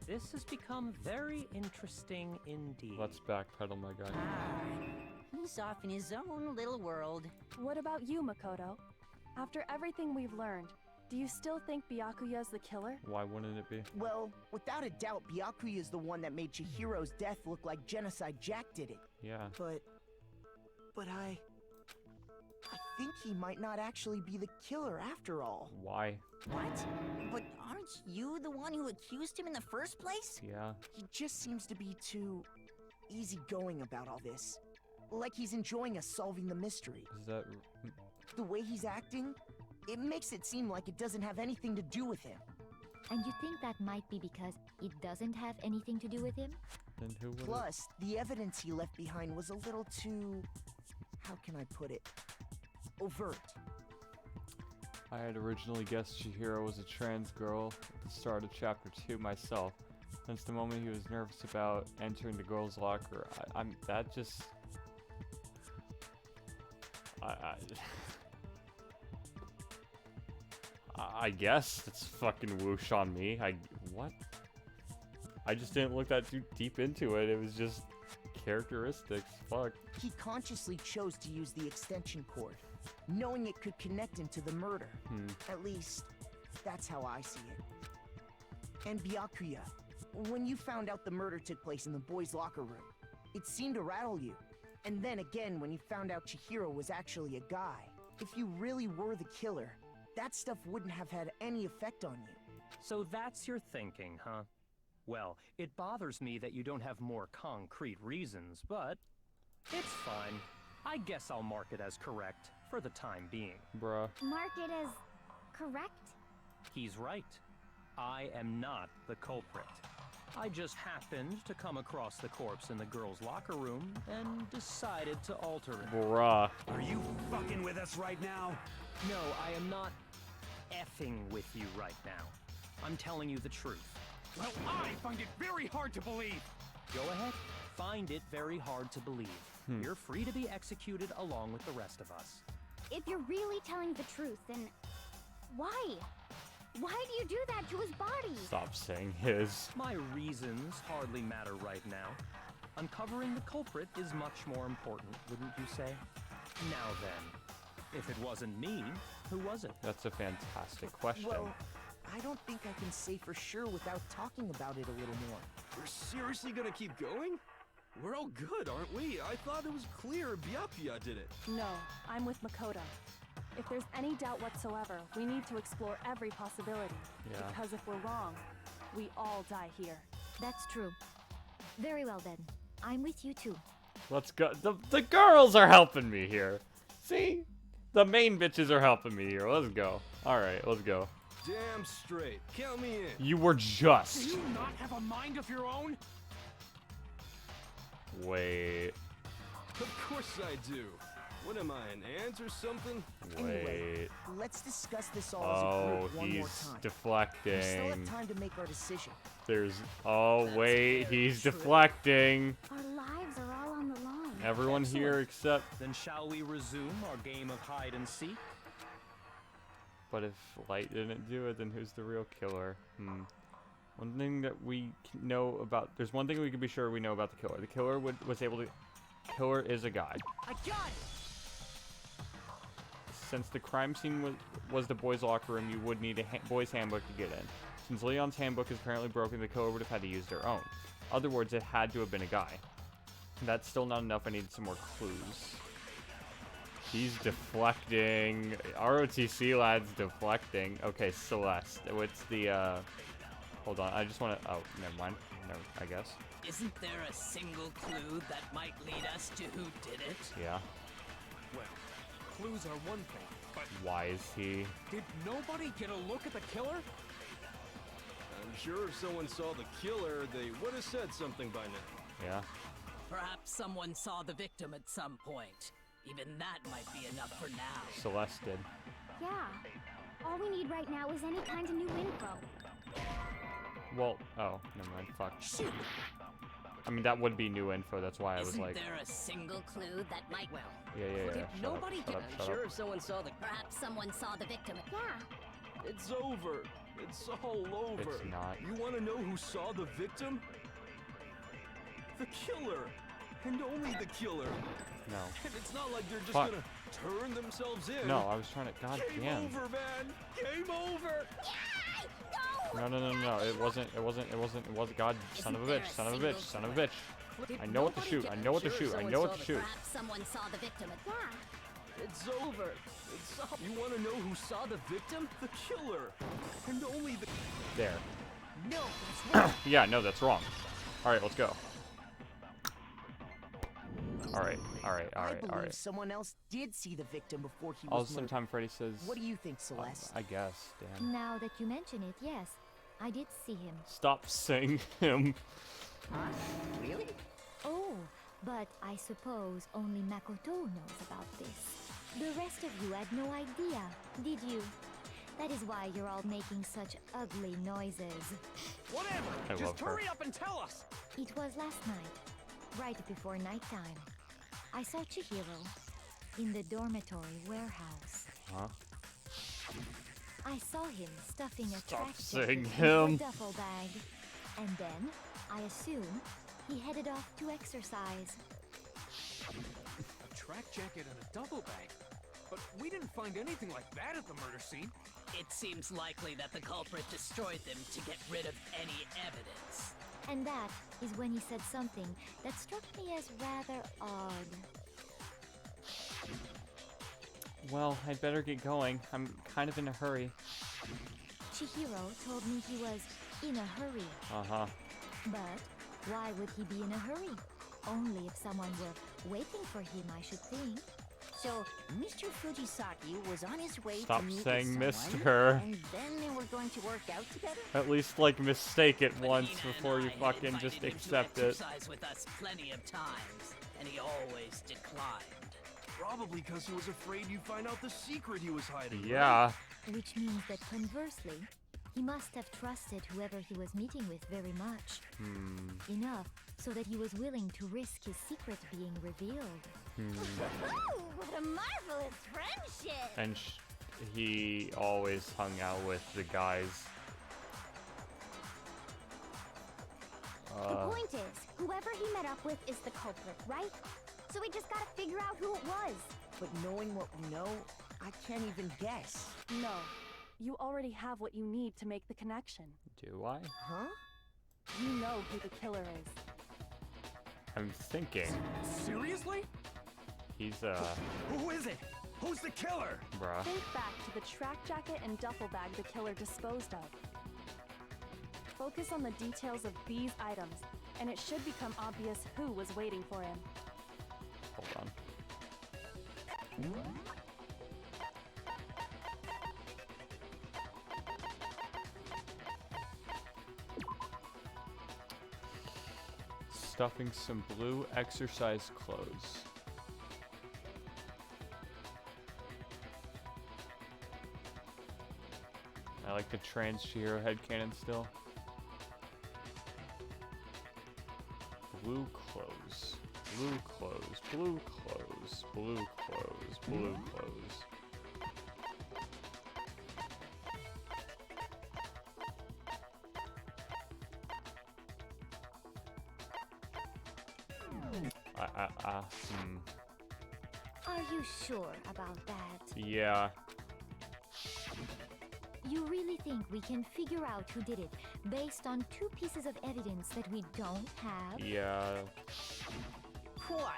Speaker 10: This has become very interesting indeed.
Speaker 1: Let's backpedal, my guy.
Speaker 12: He's off in his own little world.
Speaker 15: What about you, Makoto? After everything we've learned, do you still think Byakuya's the killer?
Speaker 1: Why wouldn't it be?
Speaker 7: Well, without a doubt, Byakuya is the one that made Chihiro's death look like Genocide Jack did it.
Speaker 1: Yeah.
Speaker 7: But I think he might not actually be the killer after all.
Speaker 1: Why?
Speaker 12: What? But aren't you the one who accused him in the first place?
Speaker 1: Yeah.
Speaker 7: He just seems to be too easygoing about all this. Like he's enjoying us solving the mystery.
Speaker 1: Is that...
Speaker 7: The way he's acting, it makes it seem like it doesn't have anything to do with him.
Speaker 13: And you think that might be because it doesn't have anything to do with him?
Speaker 1: Then who would?
Speaker 7: Plus, the evidence he left behind was a little too... how can I put it? Overt.
Speaker 1: I had originally guessed Chihiro was a trans girl at the start of chapter 2 myself. Since the moment he was nervous about entering the girls' locker, that just... I guess it's fucking whoosh on me. What? I just didn't look that too deep into it. It was just characteristics. Fuck.
Speaker 7: He consciously chose to use the extension cord, knowing it could connect him to the murder. At least, that's how I see it. And Byakuya, when you found out the murder took place in the boys' locker room, it seemed to rattle you. And then again, when you found out Chihiro was actually a guy, if you really were the killer, that stuff wouldn't have had any effect on you.
Speaker 10: So that's your thinking, huh? Well, it bothers me that you don't have more concrete reasons, but it's fine. I guess I'll mark it as correct for the time being.
Speaker 1: Bruh.
Speaker 13: Mark it as correct?
Speaker 10: He's right. I am not the culprit. I just happened to come across the corpse in the girls' locker room and decided to alter it.
Speaker 1: Bruh.
Speaker 11: Are you fucking with us right now?
Speaker 10: No, I am not effing with you right now. I'm telling you the truth.
Speaker 14: Well, I find it very hard to believe.
Speaker 10: Go ahead. Find it very hard to believe. You're free to be executed along with the rest of us.
Speaker 9: If you're really telling the truth, then why? Why do you do that to his body?
Speaker 1: Stop saying his.
Speaker 10: My reasons hardly matter right now. Uncovering the culprit is much more important, wouldn't you say? Now then, if it wasn't me, who was it?
Speaker 1: That's a fantastic question.
Speaker 7: Well, I don't think I can say for sure without talking about it a little more.
Speaker 6: We're seriously gonna keep going? We're all good, aren't we? I thought it was clear Byakuya did it.
Speaker 15: No, I'm with Makoto. If there's any doubt whatsoever, we need to explore every possibility.
Speaker 1: Yeah.
Speaker 15: Because if we're wrong, we all die here.
Speaker 13: That's true. Very well then. I'm with you too.
Speaker 1: Let's go. The girls are helping me here. See? The main bitches are helping me here. Let's go. Alright, let's go.
Speaker 6: Damn straight. Count me in.
Speaker 1: You were just.
Speaker 14: Do you not have a mind of your own?
Speaker 1: Wait.
Speaker 6: Of course I do. What am I, an ant or something?
Speaker 7: Anyway, let's discuss this all as a group one more
Speaker 1: he's
Speaker 7: time.
Speaker 1: deflecting.
Speaker 7: We still have time to make our decision.
Speaker 1: There's. Oh, wait. He's deflecting.
Speaker 9: Our lives are all on the line.
Speaker 1: Everyone here except.
Speaker 10: Then shall we resume our game of hide and seek?
Speaker 1: But if Light didn't do it, then who's the real killer? One thing that we know about... There's one thing we can be sure we know about the killer. The killer was able to... Killer is a guy.
Speaker 12: I got it!
Speaker 1: Since the crime scene was the boys' locker room, you would need a boys' handbook to get in. Since Leon's handbook is apparently broken, the killer would have had to use their own. In other words, it had to have been a guy. That's still not enough. I need some more clues. He's deflecting. ROTC lad's deflecting. Okay, Celeste. What's the, Hold on, I just want to... Oh, never mind. Never, I guess.
Speaker 5: Isn't there a single clue that might lead us to who did it?
Speaker 1: Yeah.
Speaker 14: Well, clues are one thing, but...
Speaker 1: Why is he...
Speaker 14: Did nobody get a look at the killer?
Speaker 6: I'm sure if someone saw the killer, they would have said something by now.
Speaker 1: Yeah.
Speaker 5: Perhaps someone saw the victim at some point. Even that might be enough for now.
Speaker 1: Celeste did.
Speaker 9: Yeah. All we need right now is any kind of new info.
Speaker 1: Well, oh, never mind. Fuck. Shoot. I mean, that would be new info. That's why I was like...
Speaker 5: Isn't there a single clue that might... Well,
Speaker 1: Yeah.
Speaker 5: did nobody get...
Speaker 1: Shut up.
Speaker 5: Sure, if someone saw the... Perhaps someone saw the victim.
Speaker 9: Yeah.
Speaker 6: It's over. It's all over.
Speaker 1: It's not.
Speaker 6: You want to know who saw the victim? The killer. And only the killer.
Speaker 1: No.
Speaker 6: And it's not like they're just
Speaker 1: Fuck.
Speaker 6: gonna turn themselves in.
Speaker 1: No, I was trying to. God
Speaker 6: Game
Speaker 1: damn.
Speaker 6: over, man. Game over.
Speaker 1: No. It wasn't. God, son of a bitch. Son of a bitch. Son of a bitch. I know what to shoot. I know what to shoot. I know what to shoot.
Speaker 9: Perhaps someone saw the victim at
Speaker 6: It's over. It's up. You want to know who saw the victim? The killer. And only the...
Speaker 1: There.
Speaker 7: No, that's wrong.
Speaker 1: Yeah, no, that's wrong. Alright, let's go. Alright.
Speaker 7: I believe someone else did see the victim before he was
Speaker 1: Also,
Speaker 7: murdered.
Speaker 1: sometime Freddy says...
Speaker 7: What do you think, Celeste?
Speaker 1: I guess, damn.
Speaker 13: Now that you mention it, yes, I did see him.
Speaker 1: Stop saying him.
Speaker 7: Really?
Speaker 13: Oh, but I suppose only Makoto knows about this. The rest of you had no idea, did you? That is why you're all making such ugly noises.
Speaker 14: Whatever!
Speaker 1: I
Speaker 14: Just
Speaker 1: love her.
Speaker 14: hurry up and tell us!
Speaker 13: It was last night, right before nighttime. I saw Chihiro in the dormitory warehouse.
Speaker 1: Huh?
Speaker 13: I saw him stuffing a
Speaker 1: Stop
Speaker 13: track
Speaker 1: saying
Speaker 13: jacket
Speaker 1: him.
Speaker 13: into a duffel bag. And then, I assume, he headed off to exercise.
Speaker 14: A track jacket and a duffel bag? But we didn't find anything like that at the murder scene.
Speaker 5: It seems likely that the culprit destroyed them to get rid of any evidence.
Speaker 13: And that is when he said something that struck me as rather odd.
Speaker 1: Well, I'd better get going. I'm kind of in a hurry.
Speaker 13: Chihiro told me he was in a hurry.
Speaker 1: Uh-huh.
Speaker 13: But why would he be in a hurry? Only if someone were waiting for him, I should think.
Speaker 4: So, Mr. Fujisaki was on his way
Speaker 1: Stop
Speaker 4: to meet
Speaker 1: saying
Speaker 4: with
Speaker 1: Mr.
Speaker 4: someone, and then they were going to work out together?
Speaker 1: At least, like, mistake it once
Speaker 5: Hina
Speaker 1: before
Speaker 5: and
Speaker 1: you
Speaker 5: I had
Speaker 1: fucking
Speaker 5: invited
Speaker 1: just
Speaker 5: him to
Speaker 1: accept it.
Speaker 5: exercise with us plenty of times, and he always declined.
Speaker 6: Probably because he was afraid you'd find out the secret he was hiding.
Speaker 1: Yeah.
Speaker 13: Which means that conversely, he must have trusted whoever he was meeting with very much. Enough so that he was willing to risk his secret being revealed.
Speaker 9: Ooh, what a marvelous friendship!
Speaker 1: And he always hung out with the guys.
Speaker 9: The point is, whoever he met up with is the culprit, right? So we just gotta figure out who it was.
Speaker 7: But knowing what we know, I can't even guess.
Speaker 15: No. You already have what you need to make the connection.
Speaker 1: Do I?
Speaker 7: Huh?
Speaker 15: You know who the killer is.
Speaker 1: I'm thinking.
Speaker 14: Seriously?
Speaker 1: He's,
Speaker 11: Who is it? Who's the killer?
Speaker 1: bruh.
Speaker 15: Think back to the track jacket and duffel bag the killer disposed of. Focus on the details of these items, and it should become obvious who was waiting for him.
Speaker 1: Hold on. Stuffing some blue exercise clothes. I like the trans Chihiro headcanon still. Blue clothes. Blue clothes. Blue clothes. Blue clothes. Blue clothes.
Speaker 13: Are you sure about that?
Speaker 1: Yeah.
Speaker 13: You really think we can figure out who did it based on 2 pieces of evidence that we don't have?
Speaker 1: Yeah.
Speaker 12: What?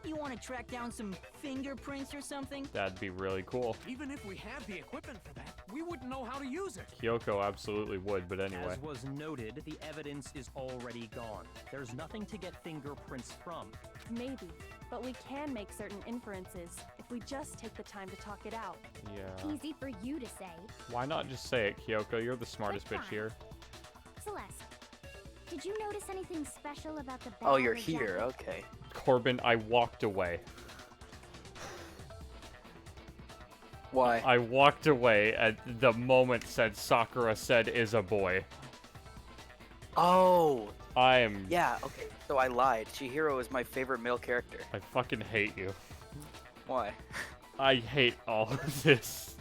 Speaker 12: You want to track down some fingerprints or something?
Speaker 1: That'd be really cool.
Speaker 14: Even if we had the equipment for that, we wouldn't know how to use it.
Speaker 1: Kyoko absolutely would, but anyway.
Speaker 10: As was noted, the evidence is already gone. There's nothing to get fingerprints from.
Speaker 15: Maybe, but we can make certain inferences if we just take the time to talk it out.
Speaker 1: Yeah.
Speaker 9: Easy for you to say.
Speaker 1: Why not just say it, Kyoko? You're the smartest bitch here.
Speaker 9: Celeste, did you notice anything special about the bag
Speaker 3: Oh, you're
Speaker 9: or
Speaker 3: here.
Speaker 9: jacket?
Speaker 3: Okay.
Speaker 1: Corbin, I walked away.
Speaker 3: Why?
Speaker 1: I walked away at the moment Sakura said is a boy.
Speaker 3: Oh.
Speaker 1: I am...
Speaker 3: Yeah, okay. So I lied. Chihiro is my favorite male character.
Speaker 1: I fucking hate you.
Speaker 3: Why?
Speaker 1: I hate all of this.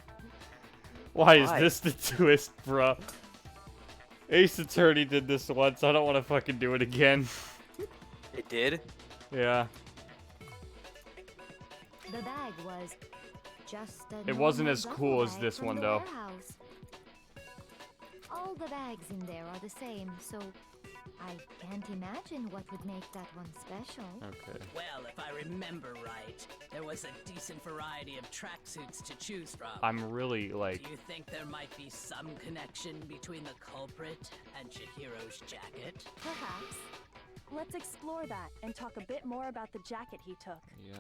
Speaker 1: Why is this the twist, bruh? Ace Attorney did this once. I don't want to fucking do it again.
Speaker 3: It did?
Speaker 1: Yeah.
Speaker 13: The bag was just a
Speaker 1: It wasn't
Speaker 13: normal
Speaker 1: as cool
Speaker 13: duffel
Speaker 1: as
Speaker 13: bag
Speaker 1: this
Speaker 13: from
Speaker 1: one,
Speaker 13: the
Speaker 1: though.
Speaker 13: warehouse. All the bags in there are the same, so I can't imagine what would make that one special.
Speaker 1: Okay.
Speaker 5: Well, if I remember right, there was a decent variety of tracksuits to choose from.
Speaker 1: I'm really, like...
Speaker 5: Do you think there might be some connection between the culprit and Chihiro's jacket?
Speaker 15: Perhaps. Let's explore that and talk a bit more about the jacket he took.
Speaker 1: Yeah.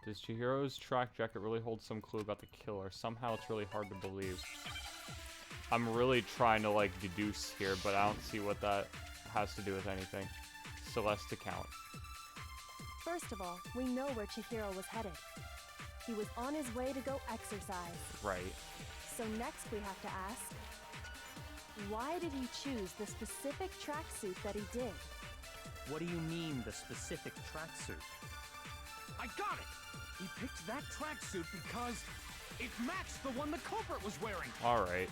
Speaker 1: Does Chihiro's track jacket really hold some clue about the killer? Somehow it's really hard to believe. I'm really trying to, like, deduce here, but I don't see what that has to do with anything. Celeste account.
Speaker 15: First of all, we know where Chihiro was headed. He was on his way to go exercise.
Speaker 1: Right.
Speaker 15: So next we have to ask, why did he choose the specific tracksuit that he did?
Speaker 10: What do you mean, the specific tracksuit?
Speaker 14: I got it! He picked that tracksuit because it matched the one the culprit was wearing.
Speaker 1: Alright.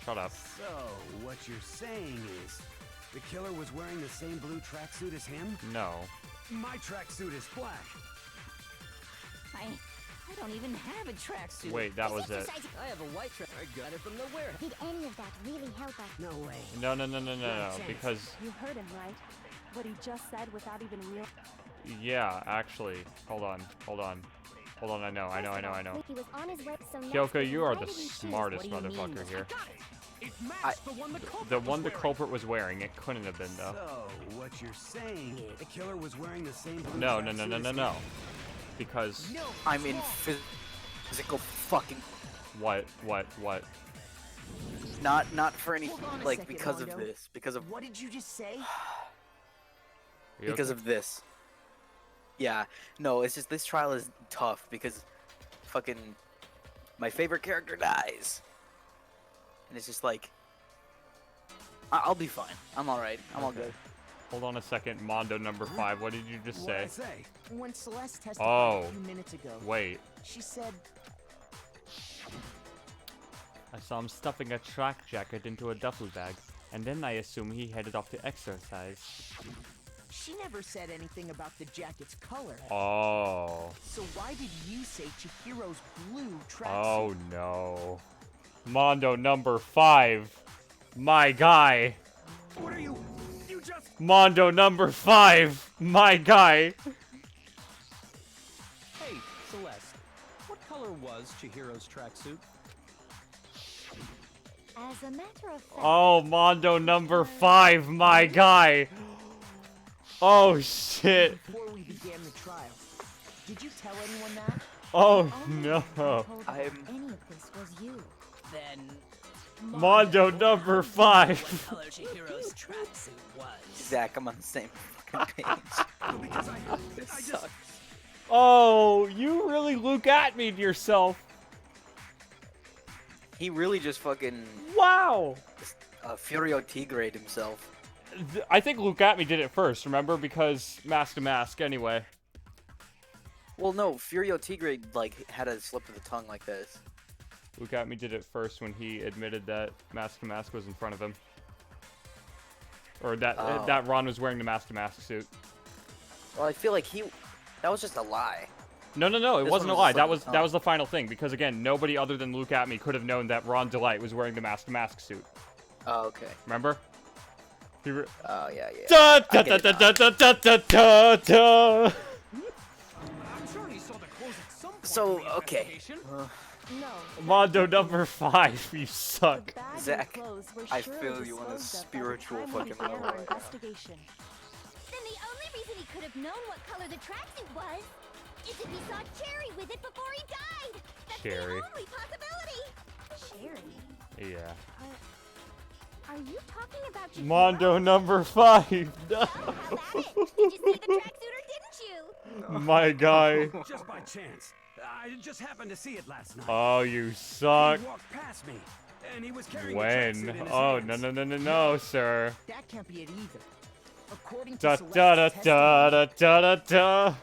Speaker 1: Shut up.
Speaker 11: So, what you're saying is, the killer was wearing the same blue tracksuit as him?
Speaker 1: No.
Speaker 11: My tracksuit is black.
Speaker 12: I don't even have a tracksuit.
Speaker 1: Wait, that was it.
Speaker 12: I have a white track. I got it from the warehouse.
Speaker 13: Did any of that really help us?
Speaker 12: No way.
Speaker 1: No, because...
Speaker 15: You heard him, right? What he just said without even real...
Speaker 1: Yeah, actually. Hold on, I know.
Speaker 13: He was on his way, so
Speaker 1: Kyoko, you are the
Speaker 13: why did he choose?
Speaker 1: smartest motherfucker here.
Speaker 14: It matched the one the culprit
Speaker 1: The
Speaker 14: was
Speaker 1: one the
Speaker 14: wearing.
Speaker 1: culprit was wearing, it couldn't have been, though.
Speaker 11: So, what you're saying is, the killer was wearing the same blue
Speaker 1: No.
Speaker 11: tracksuit as him?
Speaker 1: Because...
Speaker 3: I'm in physical fucking...
Speaker 1: What?
Speaker 3: Not for any...
Speaker 7: Hold on a
Speaker 3: like,
Speaker 7: second,
Speaker 3: because of
Speaker 7: Mondo.
Speaker 3: this. Because of...
Speaker 7: What did you just say?
Speaker 3: Because of this. Yeah. No, it's just this trial is tough because fucking my favorite character dies. And it's just like I'll be fine. I'm alright. I'm all good.
Speaker 1: Hold on a second, Mondo number 5. What did you just say?
Speaker 11: What'd I say?
Speaker 7: When Celeste testified
Speaker 1: Oh.
Speaker 7: a few minutes ago,
Speaker 1: Wait.
Speaker 7: she said,
Speaker 1: I saw him stuffing a track jacket into a duffel bag, and then I assume he headed off to exercise.
Speaker 7: she never said anything about the jacket's color.
Speaker 1: Oh.
Speaker 7: So why did you say Chihiro's blue tracksuit?
Speaker 1: Oh no. Mondo number 5. My guy.
Speaker 11: What are you? You just...
Speaker 1: Mondo number 5. My guy.
Speaker 10: Hey, Celeste. What color was Chihiro's tracksuit?
Speaker 13: As a matter of fact,
Speaker 1: Oh, Mondo number 5. My guy. Oh shit.
Speaker 7: Before we began the trial, did you tell anyone that?
Speaker 1: Oh
Speaker 13: only
Speaker 1: no.
Speaker 13: told us
Speaker 3: I'm-
Speaker 13: any of this was you.
Speaker 5: Then...
Speaker 1: Mondo number 5.
Speaker 5: What color Chihiro's tracksuit was?
Speaker 3: Zach, I'm on the same fucking page.
Speaker 11: Because
Speaker 3: This
Speaker 11: I just...
Speaker 3: sucks.
Speaker 1: Oh, you really Luke at me yourself.
Speaker 3: He really just fucking
Speaker 1: Wow.
Speaker 3: Furio Tigre'd himself.
Speaker 1: I think Luke at me did it first, remember? Because mask to mask, anyway.
Speaker 3: Well, no, Furio Tigre like had a slip of the tongue like this.
Speaker 1: Luke at me did it first when he admitted that mask to mask was in front of him. Or that that Ron was wearing the mask to mask suit.
Speaker 3: Well, I feel like that was just a lie.
Speaker 1: No, it
Speaker 3: This
Speaker 1: wasn't a
Speaker 3: one
Speaker 1: lie.
Speaker 3: was
Speaker 1: That
Speaker 3: just
Speaker 1: was that was the final thing because again, nobody other than Luke at me could have known that Ron Delight was wearing the mask to mask suit.
Speaker 3: Oh, okay.
Speaker 1: Remember?
Speaker 3: Oh yeah.
Speaker 1: Da da da da da da da da da da.
Speaker 14: I'm sure he saw the clothes at some point
Speaker 3: So
Speaker 14: in the
Speaker 3: okay.
Speaker 14: investigation.
Speaker 15: No.
Speaker 1: Mondo number 5, you suck.
Speaker 15: The bag and
Speaker 3: Zach,
Speaker 15: clothes were
Speaker 3: I
Speaker 15: surely
Speaker 3: feel you on a
Speaker 15: disposed of by the
Speaker 3: spiritual
Speaker 15: time we
Speaker 3: fucking
Speaker 15: began
Speaker 3: level
Speaker 15: our
Speaker 3: right now.
Speaker 15: investigation.
Speaker 9: Then the only reason he could have known what color the tracksuit was is if he saw Cherry with it before he died. That's
Speaker 1: Cherry.
Speaker 9: the only possibility.
Speaker 13: Cherry.
Speaker 1: Yeah.
Speaker 9: Are you talking about Chihiro?
Speaker 1: Mondo number 5. No.
Speaker 9: Well, how about it? Did you see the tracksuit or didn't you?
Speaker 1: My guy.
Speaker 11: Just by chance. I just happened to see it last night.
Speaker 1: Oh, you suck.
Speaker 11: He walked past me, and he was carrying a
Speaker 1: When?
Speaker 11: tracksuit in his
Speaker 1: Oh,
Speaker 11: hands.
Speaker 1: no, sir.
Speaker 7: That can't be it either. According to
Speaker 1: Da
Speaker 7: Celeste's
Speaker 1: da da da
Speaker 7: testimony,
Speaker 1: da da da.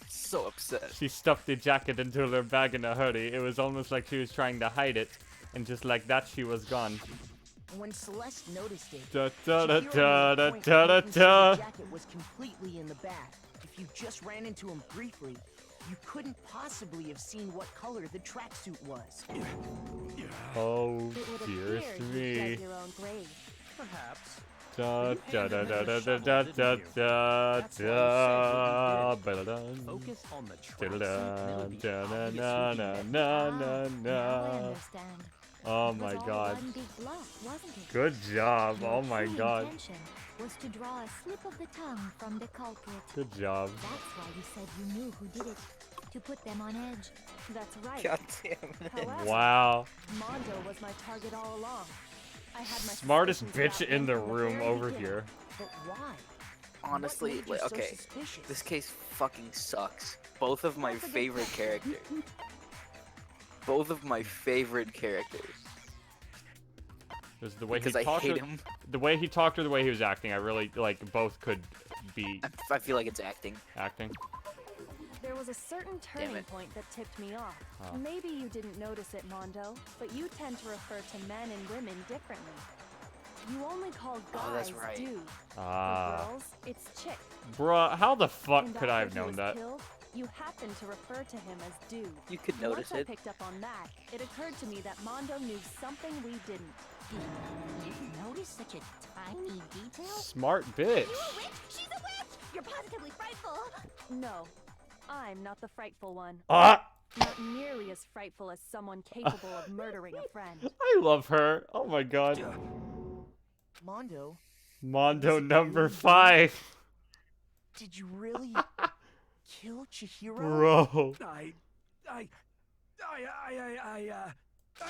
Speaker 3: So upset.
Speaker 1: She stuffed the jacket into her bag in a hurry. It was almost like she was trying to hide it. And just like that, she was gone.
Speaker 7: When Celeste noticed it,
Speaker 1: Da da da
Speaker 7: Chihiro
Speaker 1: da
Speaker 7: made a point
Speaker 1: da da
Speaker 7: making sure
Speaker 1: da.
Speaker 7: the jacket was completely in the bag. If you just ran into him briefly, you couldn't possibly have seen what color the tracksuit was.
Speaker 1: Oh,
Speaker 15: It would
Speaker 1: dear
Speaker 15: appear you
Speaker 1: me.
Speaker 15: dug your own grave.
Speaker 10: Perhaps.
Speaker 1: Da da da da da da da da da.
Speaker 10: Focus on the
Speaker 1: Da da
Speaker 10: tracksuit.
Speaker 1: da da
Speaker 10: It'll be
Speaker 1: da
Speaker 10: obvious
Speaker 1: na
Speaker 10: who
Speaker 1: na
Speaker 10: can
Speaker 1: na
Speaker 13: Now I
Speaker 1: na.
Speaker 13: understand.
Speaker 1: Oh
Speaker 13: It was
Speaker 1: my
Speaker 13: all
Speaker 1: god.
Speaker 13: one big bluff, wasn't it?
Speaker 1: Good job.
Speaker 13: Your
Speaker 1: Oh my
Speaker 13: true
Speaker 1: god.
Speaker 13: intention was to draw a slip of the tongue from the culprit.
Speaker 1: Good job.
Speaker 13: That's why you said you knew who did it. To put them on edge.
Speaker 15: That's right.
Speaker 3: God damn it.
Speaker 15: However,
Speaker 1: Wow.
Speaker 15: Mondo was my target all along. I had my
Speaker 1: Smartest
Speaker 15: suspicions
Speaker 1: bitch
Speaker 15: about
Speaker 1: in
Speaker 15: him
Speaker 1: the
Speaker 15: from
Speaker 1: room
Speaker 15: very
Speaker 1: over
Speaker 15: beginning.
Speaker 1: here.
Speaker 7: But why?
Speaker 3: Honestly,
Speaker 7: What made you so
Speaker 3: okay,
Speaker 7: suspicious?
Speaker 3: this case fucking sucks. Both of my favorite characters. Both of my favorite characters.
Speaker 1: Just the way
Speaker 3: Because
Speaker 1: he
Speaker 3: I
Speaker 1: talked,
Speaker 3: hate
Speaker 1: or,
Speaker 3: him.
Speaker 1: the way he talked, or the way he was acting. I really like both could be
Speaker 3: I feel like it's acting.
Speaker 1: acting.
Speaker 15: There was a certain turning
Speaker 3: it.
Speaker 15: point that tipped me off.
Speaker 1: Oh.
Speaker 15: Maybe you didn't notice it, Mondo, but you tend to refer to men and women differently. You only call guys
Speaker 3: Oh, that's right.
Speaker 15: dude.
Speaker 1: Ah.
Speaker 15: For girls, it's chick.
Speaker 1: Bruh, how the fuck
Speaker 15: And
Speaker 1: could I
Speaker 15: after
Speaker 1: have
Speaker 15: he
Speaker 1: known
Speaker 15: was
Speaker 1: that?
Speaker 15: Killed, you happened to refer to him as dude.
Speaker 3: You could notice
Speaker 15: Once I
Speaker 3: it.
Speaker 15: picked up on that, it occurred to me that Mondo knew something we didn't.
Speaker 12: You noticed such a tiny detail?
Speaker 1: Smart bitch.
Speaker 9: You a witch? She's a witch! You're positively frightful.
Speaker 15: No, I'm not the frightful one.
Speaker 1: Ah!
Speaker 15: Not nearly as frightful as someone capable of murdering a friend.
Speaker 1: I love her. Oh my god.
Speaker 7: Mondo,
Speaker 1: Mondo number 5.
Speaker 7: did you really kill Chihiro?
Speaker 1: Bro.
Speaker 11: I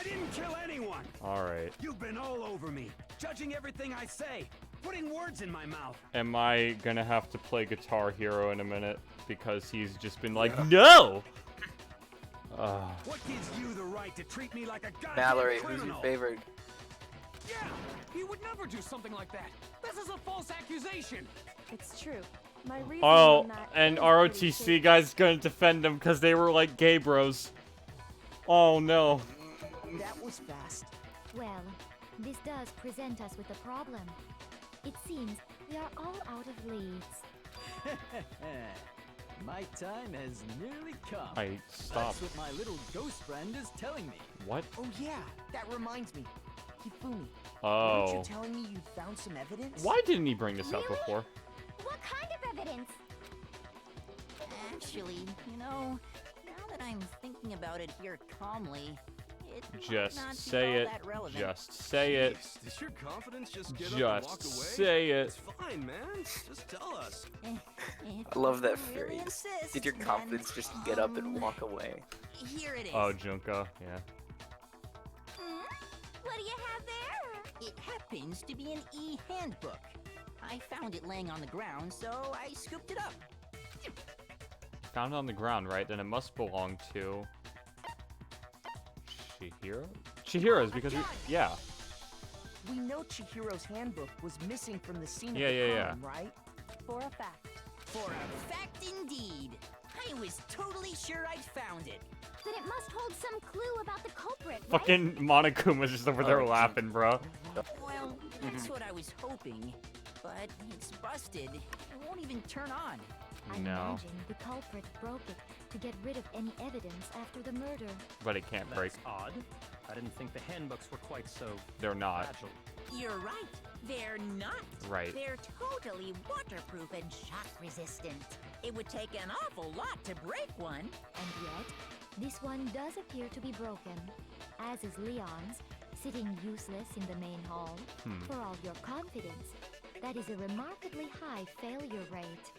Speaker 11: didn't kill anyone.
Speaker 1: Alright.
Speaker 11: You've been all over me, judging everything I say, putting words in my mouth.
Speaker 1: Am I gonna have to play Guitar Hero in a minute? Because he's just been like, no!
Speaker 11: What gives you the right to treat me like a goddamn
Speaker 3: Mallory,
Speaker 11: criminal?
Speaker 3: who's your favorite?
Speaker 14: Yeah, he would never do something like that. This is a false accusation.
Speaker 15: It's true. My reason
Speaker 1: Oh,
Speaker 15: on that
Speaker 1: and
Speaker 15: is pretty
Speaker 1: ROTC
Speaker 15: shaky.
Speaker 1: guy's gonna defend them because they were like gay bros. Oh no.
Speaker 7: That was fast.
Speaker 13: Well, this does present us with a problem. It seems we are all out of leads.
Speaker 16: My time has nearly come.
Speaker 1: Stop.
Speaker 16: That's what my little ghost friend is telling me.
Speaker 1: What?
Speaker 7: Oh yeah, that reminds me. Hifumi,
Speaker 1: Oh.
Speaker 7: weren't you telling me you'd found some evidence?
Speaker 1: Why didn't he bring this up
Speaker 9: Really?
Speaker 1: before?
Speaker 9: What kind of evidence?
Speaker 12: Actually, you know, now that I'm thinking about it here calmly, it might
Speaker 1: Just
Speaker 12: not be
Speaker 1: say
Speaker 12: all
Speaker 1: it.
Speaker 12: that relevant.
Speaker 1: Just say it.
Speaker 6: Jeez, does your confidence just get up and walk away?
Speaker 1: Just say it.
Speaker 6: It's fine, man. Just tell us.
Speaker 3: I love that
Speaker 12: you really
Speaker 3: phrase.
Speaker 12: insist,
Speaker 3: Did your
Speaker 12: then,
Speaker 3: confidence just get up and walk away?
Speaker 12: Here it is.
Speaker 1: Oh, Junko. Yeah.
Speaker 9: What do you have there?
Speaker 12: It happens to be an e-handbook. I found it laying on the ground, so I scooped it up.
Speaker 1: Found it on the ground, right? Then it must belong to Chihiro? Chihiro's because yeah.
Speaker 7: We know Chihiro's handbook was missing from the scene
Speaker 1: Yeah,
Speaker 7: of the
Speaker 1: yeah,
Speaker 7: crime, right?
Speaker 15: For a fact.
Speaker 12: For a fact indeed. I was totally sure I'd found it.
Speaker 9: Then it must hold some clue about the culprit, right?
Speaker 1: Fucking Monokuma's just over there laughing, bro.
Speaker 12: Well, that's what I was hoping. But it's busted. It won't even turn on.
Speaker 13: I imagine the culprit broke it to get rid of any evidence after the murder.
Speaker 1: But it can't break.
Speaker 10: That's odd. I didn't think the handbooks were quite so
Speaker 1: They're not.
Speaker 10: fragile.
Speaker 4: You're right. They're not.
Speaker 1: Right.
Speaker 4: They're totally waterproof and shock resistant. It would take an awful lot to break one.
Speaker 13: And yet, this one does appear to be broken, as is Leon's, sitting useless in the main hall. For all your confidence, that is a remarkably high failure rate.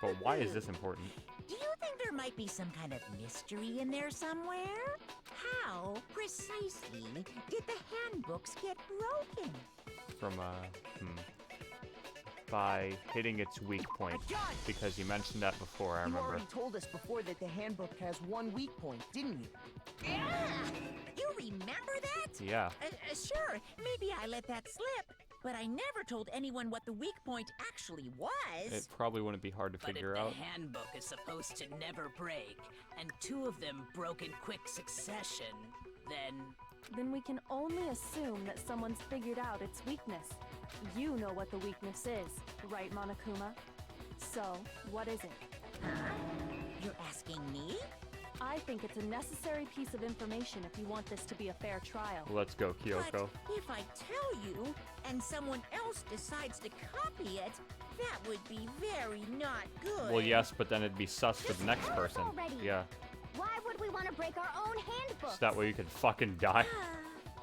Speaker 1: But why is this important?
Speaker 4: Do you think there might be some kind of mystery in there somewhere? How precisely did the handbooks get broken?
Speaker 1: From by hitting its weak point, because you mentioned that before. I
Speaker 7: You
Speaker 1: remember.
Speaker 7: already told us before that the handbook has one weak point, didn't you?
Speaker 4: Yeah! You remember that?
Speaker 1: Yeah.
Speaker 4: Sure, maybe I let that slip. But I never told anyone what the weak point actually was.
Speaker 1: It probably wouldn't be hard to
Speaker 5: But if
Speaker 1: figure
Speaker 5: the
Speaker 1: out.
Speaker 5: handbook is supposed to never break, and two of them broke in quick succession, then
Speaker 15: then we can only assume that someone's figured out its weakness. You know what the weakness is, right, Monokuma? So, what is it?
Speaker 4: You're asking me?
Speaker 15: I think it's a necessary piece of information if you want this to be a fair trial.
Speaker 1: Let's go, Kyoko.
Speaker 4: But if I tell you, and someone else decides to copy it, that would be very not good.
Speaker 1: Well, yes, but then it'd be sus for the next person.
Speaker 9: already.
Speaker 1: Yeah.
Speaker 9: Why would we want to break our own handbook?
Speaker 1: So that way you could fucking die.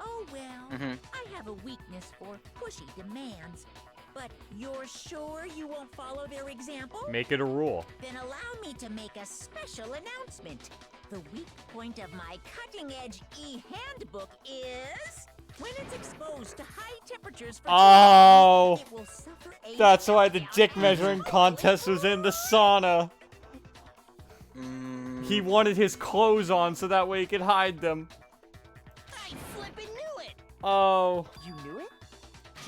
Speaker 4: Oh well, I have a weakness for pushy demands. But you're sure you won't follow their example?
Speaker 1: Make it a rule.
Speaker 4: Then allow me to make a special announcement. The weak point of my cutting-edge e-handbook is when it's exposed to high temperatures for
Speaker 1: Oh!
Speaker 4: it will suffer a
Speaker 1: That's why the dick measuring contest was in the sauna. He wanted his clothes on so that way he could hide them.
Speaker 12: I flippin' knew it!
Speaker 1: Oh.
Speaker 12: You knew it?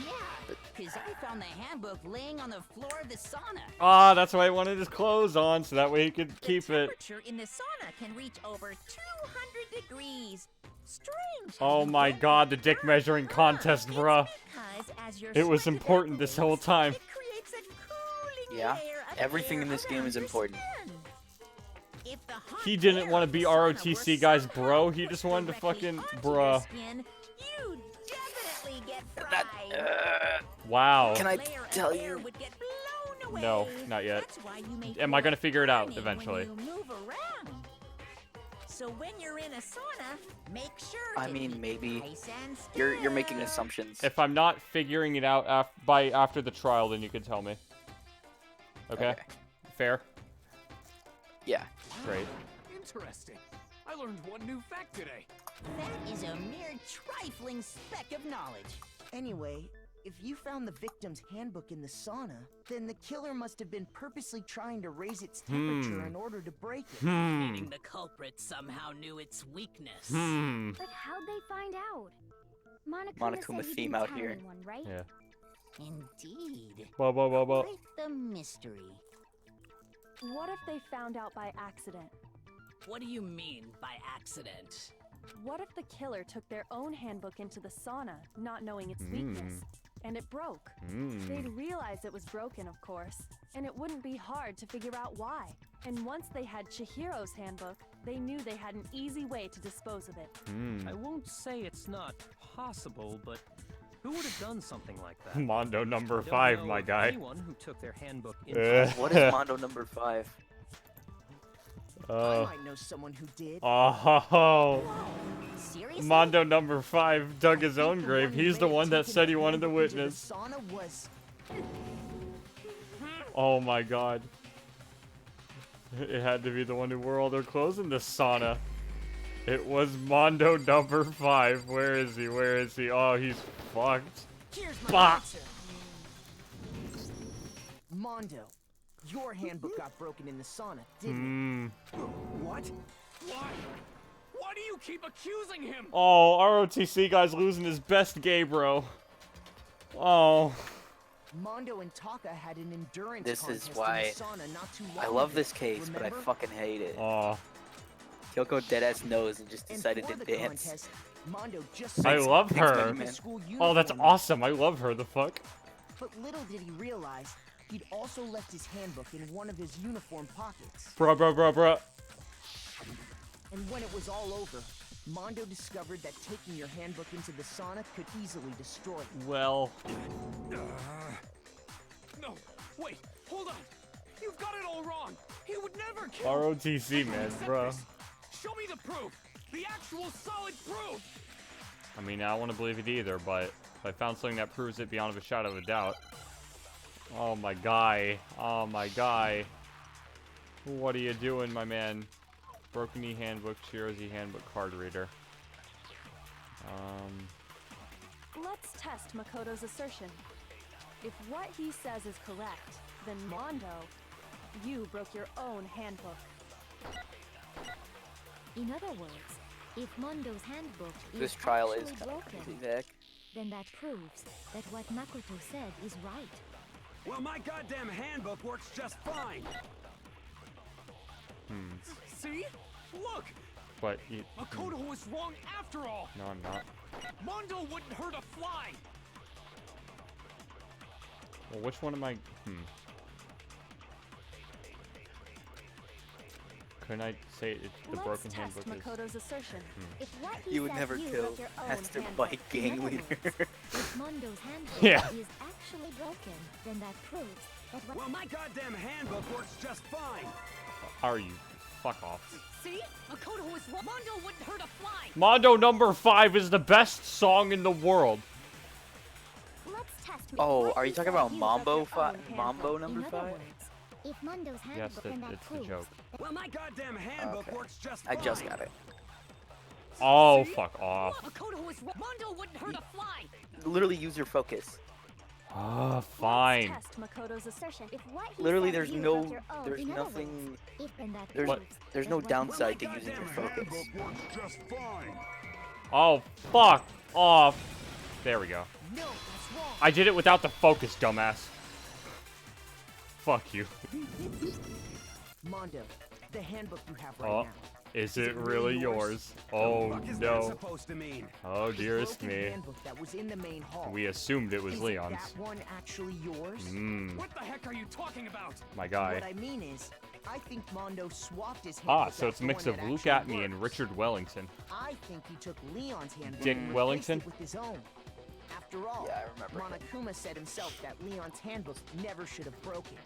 Speaker 12: Yeah, because I found the handbook laying on the floor of the sauna.
Speaker 1: Ah, that's why he wanted his clothes on so that way he could keep it.
Speaker 4: temperature in the sauna can reach over 200 degrees. Strange.
Speaker 1: Oh my god, the dick measuring contest, bruh.
Speaker 4: Because as your
Speaker 1: It was
Speaker 4: sweat
Speaker 1: important this whole time.
Speaker 4: creates a cooling
Speaker 3: Yeah,
Speaker 4: layer of
Speaker 3: everything
Speaker 4: air
Speaker 3: in this game is
Speaker 4: around your
Speaker 3: important.
Speaker 4: skin. If the hot
Speaker 1: He didn't
Speaker 4: air
Speaker 1: want to
Speaker 4: of
Speaker 1: be
Speaker 4: the sauna
Speaker 1: ROTC
Speaker 4: were
Speaker 1: guys,
Speaker 4: somehow
Speaker 1: bro. He
Speaker 4: pushed
Speaker 1: just wanted to
Speaker 4: directly
Speaker 1: fucking,
Speaker 4: onto
Speaker 1: bruh.
Speaker 4: your skin, you definitely get fried.
Speaker 1: Wow.
Speaker 3: Can I
Speaker 4: Layer of
Speaker 3: tell
Speaker 4: air
Speaker 3: you?
Speaker 4: would get blown away.
Speaker 1: No, not yet.
Speaker 4: That's why you may
Speaker 1: Am I gonna figure it out
Speaker 4: burning
Speaker 1: eventually?
Speaker 4: when you move around. So when you're in a sauna, make sure
Speaker 3: I
Speaker 4: to
Speaker 3: mean,
Speaker 4: keep
Speaker 3: maybe.
Speaker 4: nice and
Speaker 3: You're making assumptions.
Speaker 1: If I'm not figuring it out after the trial, then you can tell me. Okay? Fair?
Speaker 3: Yeah.
Speaker 1: Great.
Speaker 14: Interesting. I learned one new fact today.
Speaker 12: That is a mere trifling speck of knowledge.
Speaker 7: Anyway, if you found the victim's handbook in the sauna, then the killer must have been purposely trying to raise its temperature in order to break it.
Speaker 5: Meaning the culprit somehow knew its weakness.
Speaker 13: But how'd they find out?
Speaker 3: Monokuma
Speaker 13: said he
Speaker 3: theme
Speaker 13: didn't
Speaker 3: out
Speaker 13: tell
Speaker 3: here.
Speaker 13: anyone, right?
Speaker 1: Yeah.
Speaker 12: Indeed.
Speaker 1: Blah, blah, blah, blah.
Speaker 12: Quite the mystery.
Speaker 15: What if they found out by accident?
Speaker 5: What do you mean by accident?
Speaker 15: What if the killer took their own handbook into the sauna, not knowing its weakness, and it broke? They'd realize it was broken, of course, and it wouldn't be hard to figure out why. And once they had Chihiro's handbook, they knew they had an easy way to dispose of it.
Speaker 10: I won't say it's not possible, but who would have done something like that?
Speaker 1: Mondo number
Speaker 10: I don't
Speaker 1: 5,
Speaker 10: know
Speaker 1: my
Speaker 10: of
Speaker 1: guy.
Speaker 10: Anyone who took their handbook into
Speaker 3: What is Mondo number 5?
Speaker 7: I might know someone who did.
Speaker 1: Oh.
Speaker 9: Seriously?
Speaker 1: Mondo number 5 dug his own grave. He's the one that said he wanted to witness.
Speaker 7: The sauna was.
Speaker 1: Oh my god. It had to be the one who wore all their clothes in the sauna. It was Mondo number 5. Where is he? Where is he? Oh, he's fucked.
Speaker 7: Here's
Speaker 1: Bah!
Speaker 7: my answer. Mondo, your handbook got broken in the sauna, didn't it?
Speaker 14: What? Why? Why do you keep accusing him?
Speaker 1: Oh, ROTC guy's losing his best gay bro. Oh.
Speaker 7: Mondo and Taka had an endurance
Speaker 3: This
Speaker 7: contest
Speaker 3: is why
Speaker 7: in the sauna not too long
Speaker 3: I love
Speaker 7: ago,
Speaker 3: this case, but I
Speaker 7: remember?
Speaker 3: fucking hate it.
Speaker 1: Oh.
Speaker 3: Kyoko deadass knows and just
Speaker 7: And
Speaker 3: decided
Speaker 7: for
Speaker 3: to
Speaker 7: the
Speaker 3: dance.
Speaker 7: contest, Mondo just
Speaker 1: I love
Speaker 3: Thanks,
Speaker 1: her.
Speaker 3: Mega Man.
Speaker 7: school
Speaker 1: Oh, that's
Speaker 7: uniform.
Speaker 1: awesome. I love her. The fuck?
Speaker 7: But little did he realize, he'd also left his handbook in one of his uniform pockets.
Speaker 1: Bruh, bruh, bruh, bruh.
Speaker 7: And when it was all over, Mondo discovered that taking your handbook into the sauna could easily destroy it.
Speaker 1: Well.
Speaker 14: No, wait, hold on. You've got it all wrong. He would never kill.
Speaker 1: ROTC, man,
Speaker 14: Accept
Speaker 1: bro.
Speaker 14: this. Show me the proof. The actual solid proof.
Speaker 1: I mean, I don't want to believe it either, but if I found something that proves it beyond a shadow of a doubt. Oh, my guy. Oh, my guy. What are you doing, my man? Broken e-handbook, Chihiro's e-handbook card reader.
Speaker 15: Let's test Makoto's assertion. If what he says is correct, then Mondo, you broke your own handbook.
Speaker 13: In other words, if Mondo's handbook
Speaker 3: This
Speaker 13: is
Speaker 3: trial is
Speaker 13: actually
Speaker 3: kind of
Speaker 13: broken,
Speaker 3: exact.
Speaker 13: then that proves that what Makoto said is right.
Speaker 11: Well, my goddamn handbook works just fine.
Speaker 14: See? Look!
Speaker 1: But you...
Speaker 14: Makoto was wrong after all!
Speaker 1: No, I'm not.
Speaker 14: Mondo wouldn't hurt a fly!
Speaker 1: Well, which one am I... Couldn't I say the broken handbook is...
Speaker 15: Makoto's assertion.
Speaker 9: If what he
Speaker 3: You would
Speaker 9: says
Speaker 3: never
Speaker 9: you
Speaker 3: kill
Speaker 9: wrote your own
Speaker 3: Master
Speaker 9: handbook,
Speaker 3: Bike
Speaker 9: in
Speaker 3: gang
Speaker 9: other
Speaker 3: leader.
Speaker 9: words, if Mondo's handbook
Speaker 1: Yeah.
Speaker 9: is actually broken, then that proves that what...
Speaker 11: Well, my goddamn handbook works just fine.
Speaker 1: Are you? Fuck off.
Speaker 5: See? Makoto was wrong. Mondo wouldn't hurt a fly.
Speaker 1: Mondo number 5 is the best song in the world.
Speaker 9: Let's test
Speaker 3: Oh, are you talking about Mambo number 5?
Speaker 9: If Mondo's handbook,
Speaker 1: Yes,
Speaker 9: then that
Speaker 1: it's the
Speaker 9: proves
Speaker 1: joke.
Speaker 11: Well, my goddamn handbook works just
Speaker 3: I
Speaker 11: fine.
Speaker 3: just got it.
Speaker 1: Oh, fuck off.
Speaker 5: Makoto was wrong. Mondo wouldn't hurt a fly.
Speaker 3: Literally use your focus.
Speaker 1: Ah, fine.
Speaker 15: Test Makoto's assertion.
Speaker 9: If what he
Speaker 3: Literally,
Speaker 9: says
Speaker 3: there's
Speaker 9: you
Speaker 3: no,
Speaker 9: wrote your own,
Speaker 3: there's
Speaker 9: in other
Speaker 3: nothing,
Speaker 9: words, if then that
Speaker 3: there's,
Speaker 9: proves
Speaker 3: there's
Speaker 9: that
Speaker 3: no
Speaker 9: what-
Speaker 3: downside to using your focus.
Speaker 11: works just fine.
Speaker 1: Oh, fuck off. There we go.
Speaker 7: No, that's wrong.
Speaker 1: I did it without the focus, dumbass. Fuck you.
Speaker 7: Mondo, the handbook you have right
Speaker 1: Oh,
Speaker 7: now.
Speaker 1: is it really yours? Oh,
Speaker 11: What is that
Speaker 1: no.
Speaker 11: supposed to mean?
Speaker 1: Oh,
Speaker 7: The
Speaker 1: dearest
Speaker 7: broken
Speaker 1: me.
Speaker 7: handbook that was in the main hall.
Speaker 1: We assumed it was
Speaker 7: Is
Speaker 1: Leon's.
Speaker 7: that one actually yours?
Speaker 1: Mmm,
Speaker 14: What the heck are you talking about?
Speaker 1: my
Speaker 7: What
Speaker 1: guy.
Speaker 7: I mean is, I think Mondo swapped his handbook
Speaker 1: Ah, so
Speaker 7: out
Speaker 1: it's a
Speaker 7: for
Speaker 1: mix
Speaker 7: one
Speaker 1: of
Speaker 7: that
Speaker 1: Luke
Speaker 7: actually
Speaker 1: Atme and
Speaker 7: works.
Speaker 1: Richard Wellington.
Speaker 7: I think he took Leon's handbook
Speaker 1: Dick
Speaker 7: and replaced
Speaker 1: Wellington?
Speaker 7: it with his own. After all,
Speaker 3: Yeah, I remember him.
Speaker 7: Monokuma said himself that Leon's handbook never should have broken.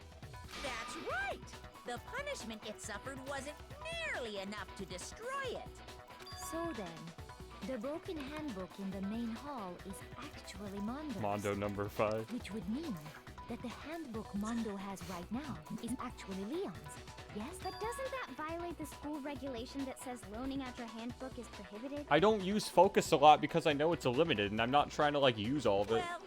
Speaker 4: That's right! The punishment it suffered wasn't nearly enough to destroy it.
Speaker 13: So then, the broken handbook in the main hall is actually Mondo's.
Speaker 1: Mondo number 5.
Speaker 13: Which would mean that the handbook Mondo has right now is actually Leon's. Yes?
Speaker 9: But doesn't that violate the school regulation that says loaning out your handbook is prohibited?
Speaker 1: I don't use focus a lot because I know it's a limited, and I'm not trying to, like, use all of it.
Speaker 4: Well,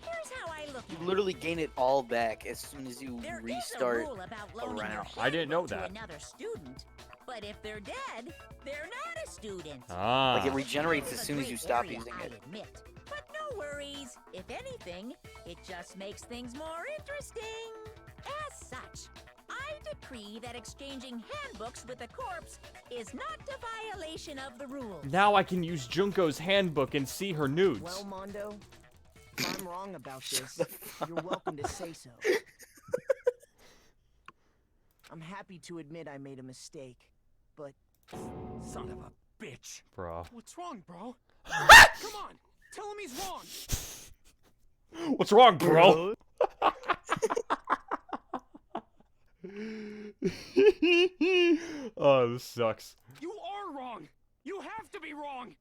Speaker 4: here's how I look
Speaker 3: You
Speaker 4: at it.
Speaker 3: literally gain it all back as soon as you
Speaker 4: There is a
Speaker 3: restart
Speaker 4: rule about
Speaker 3: a
Speaker 4: loaning your
Speaker 3: round.
Speaker 1: I didn't know
Speaker 4: handbook to
Speaker 1: that.
Speaker 4: another student, but if they're dead, they're not a student.
Speaker 1: Ah.
Speaker 3: Like it regenerates
Speaker 4: It's
Speaker 3: as
Speaker 4: a
Speaker 3: soon as
Speaker 4: gray
Speaker 3: you stop
Speaker 4: area,
Speaker 3: using
Speaker 4: I
Speaker 3: it.
Speaker 4: admit. But no worries. If anything, it just makes things more interesting. As such, I decree that exchanging handbooks with a corpse is not a violation of the rules.
Speaker 1: Now I can use Junko's handbook and see her nudes.
Speaker 7: Well, Mondo, if I'm wrong about this, you're welcome to say so. I'm happy to admit I made a mistake, but...
Speaker 11: Son of a bitch.
Speaker 1: Bruh.
Speaker 14: What's wrong, bro? Come on, tell him he's wrong.
Speaker 1: What's wrong, bro? Oh, this sucks.
Speaker 14: You are wrong. You have to be wrong.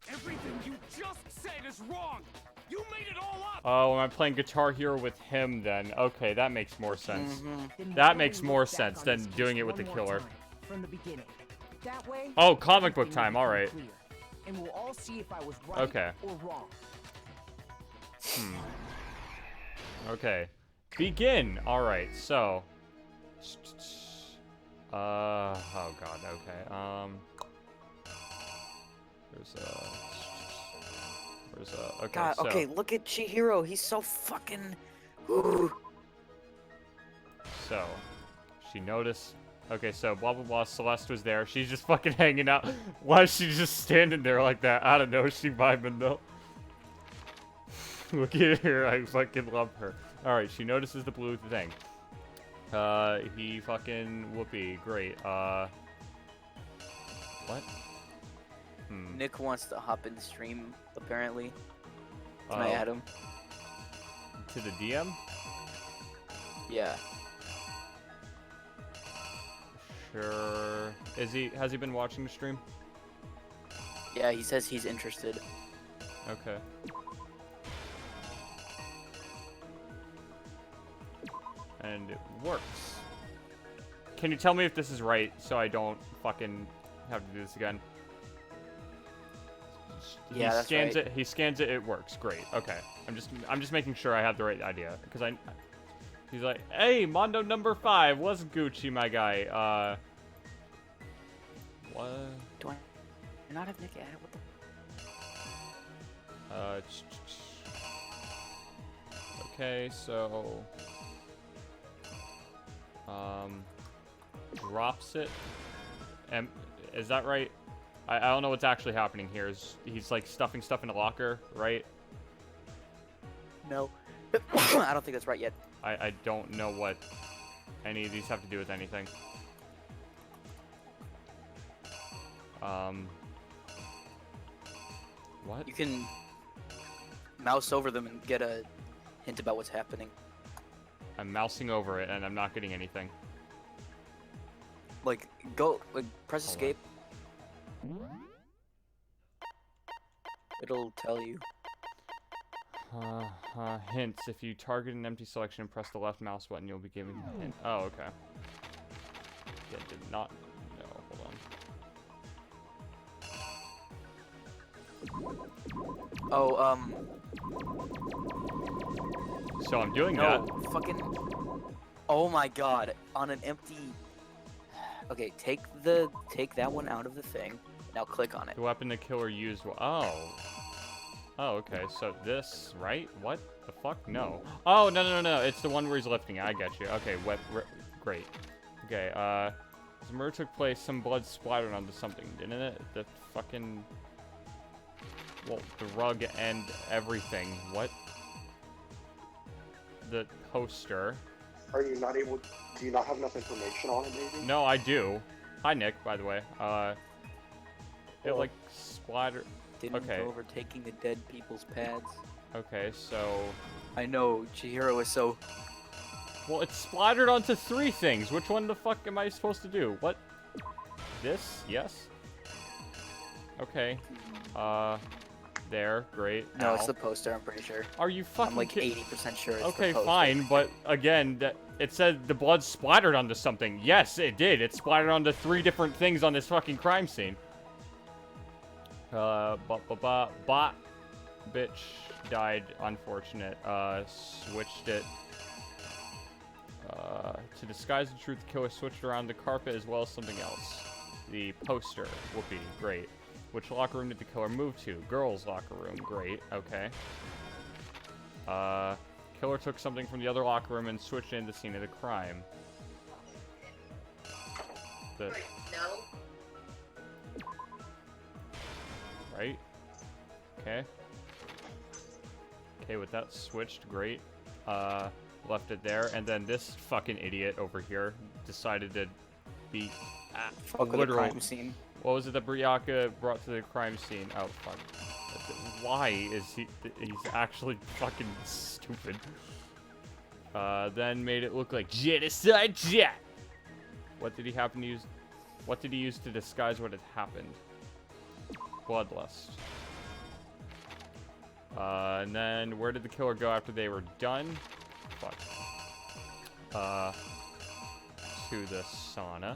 Speaker 14: Everything you just said is wrong. You made it all up.
Speaker 1: Oh, am I playing Guitar Hero with him then? Okay, that makes more sense.
Speaker 7: Then
Speaker 1: That
Speaker 7: why
Speaker 1: makes
Speaker 7: don't we
Speaker 1: more
Speaker 7: look back
Speaker 1: sense
Speaker 7: on
Speaker 1: than
Speaker 7: this case
Speaker 1: doing it with the
Speaker 7: one more
Speaker 1: killer.
Speaker 7: time, from the beginning. That way,
Speaker 1: Oh, comic book
Speaker 7: everything
Speaker 1: time,
Speaker 7: will become
Speaker 1: alright.
Speaker 7: clear, and we'll all see if I was right
Speaker 1: Okay.
Speaker 7: or wrong.
Speaker 1: Okay. Begin! Alright, so... oh god, okay, okay,
Speaker 3: God,
Speaker 1: so...
Speaker 3: okay, look at Chihiro. He's so fucking. Ooh.
Speaker 1: So, she noticed... Okay, so blah blah blah, Celeste was there. She's just fucking hanging out. Why is she just standing there like that? I don't know, she vibing though. Look at her, I fucking love her. Alright, she notices the blue thing. He fucking whoopee, great. What?
Speaker 3: Nick wants to hop in the stream, apparently. Can
Speaker 1: Oh.
Speaker 3: I add him?
Speaker 1: To the DM?
Speaker 3: Yeah.
Speaker 1: Sure. Has he been watching the stream?
Speaker 3: Yeah, he says he's interested.
Speaker 1: Okay. And it works. Can you tell me if this is right so I don't fucking have to do this again?
Speaker 3: Yeah,
Speaker 1: he
Speaker 3: that's
Speaker 1: scans
Speaker 3: right.
Speaker 1: it. He scans it. It works. Great. Okay. I'm just making sure I have the right idea because he's like, hey, Mondo number 5 was Gucci, my guy. What?
Speaker 3: Do I not have Nick added? What the?
Speaker 1: Okay, so drops it. Is that right? I don't know what's actually happening here. He's like stuffing stuff in a locker, right?
Speaker 3: No. I don't think that's right yet.
Speaker 1: I don't know what any of these have to do with anything. What?
Speaker 3: You can mouse over them and get a hint about what's happening.
Speaker 1: I'm mousing over it and I'm not getting anything.
Speaker 3: Like, press escape. It'll tell you.
Speaker 1: Hints. If you target an empty selection and press the left mouse button, you'll be given a hint. Oh, okay. Yeah, did not... No, hold on.
Speaker 3: Oh,
Speaker 1: So I'm doing
Speaker 3: no,
Speaker 1: that.
Speaker 3: fucking... Oh my god. On an empty... Okay, take that one out of the thing. Now click on it.
Speaker 1: The weapon the killer used... Oh. Oh, okay. So this, right? What the fuck? No. Oh, no. It's the one where he's lifting it. I get you. Okay, great. Okay, the murder took place, some blood splattered onto something, didn't it? The fucking... Well, the rug and everything. What? The poster.
Speaker 17: Are you not able... Do you not have enough information on it, maybe?
Speaker 1: No, I do. Hi, Nick, by the way. It, like, splattered...
Speaker 3: Didn't
Speaker 1: Okay.
Speaker 3: go over taking the dead people's pads.
Speaker 1: Okay, so...
Speaker 3: I know, Chihiro is so...
Speaker 1: Well, it splattered onto 3 things. Which one the fuck am I supposed to do? What? This? Yes? Okay. There. Great.
Speaker 3: No,
Speaker 1: Ow.
Speaker 3: it's the poster, I'm pretty sure.
Speaker 1: Are you fucking
Speaker 3: I'm like 80% sure it's
Speaker 1: Okay,
Speaker 3: the poster.
Speaker 1: fine, but again, it said the blood splattered onto something. Yes, it did. It splattered onto 3 different things on this fucking crime scene. Bot bitch died. Unfortunate. Switched it. To disguise the truth, the killer switched around the carpet as well as something else. The poster. Whoopee. Great. Which locker room did the killer move to? Girls' locker room. Great. Okay. Killer took something from the other locker room and switched it into the scene of the crime. No. Right? Okay. Okay, with that switched, great. Left it there, and then this fucking idiot over here decided to be
Speaker 3: Fuck with the crime scene.
Speaker 1: What was it that Briaka brought to the crime scene? Oh, fuck. Why is he's actually fucking stupid. Then made it look like genocide jet. What did he happen to use? What did he use to disguise what had happened? Bloodlust. And then where did the killer go after they were done? Fuck. To the sauna.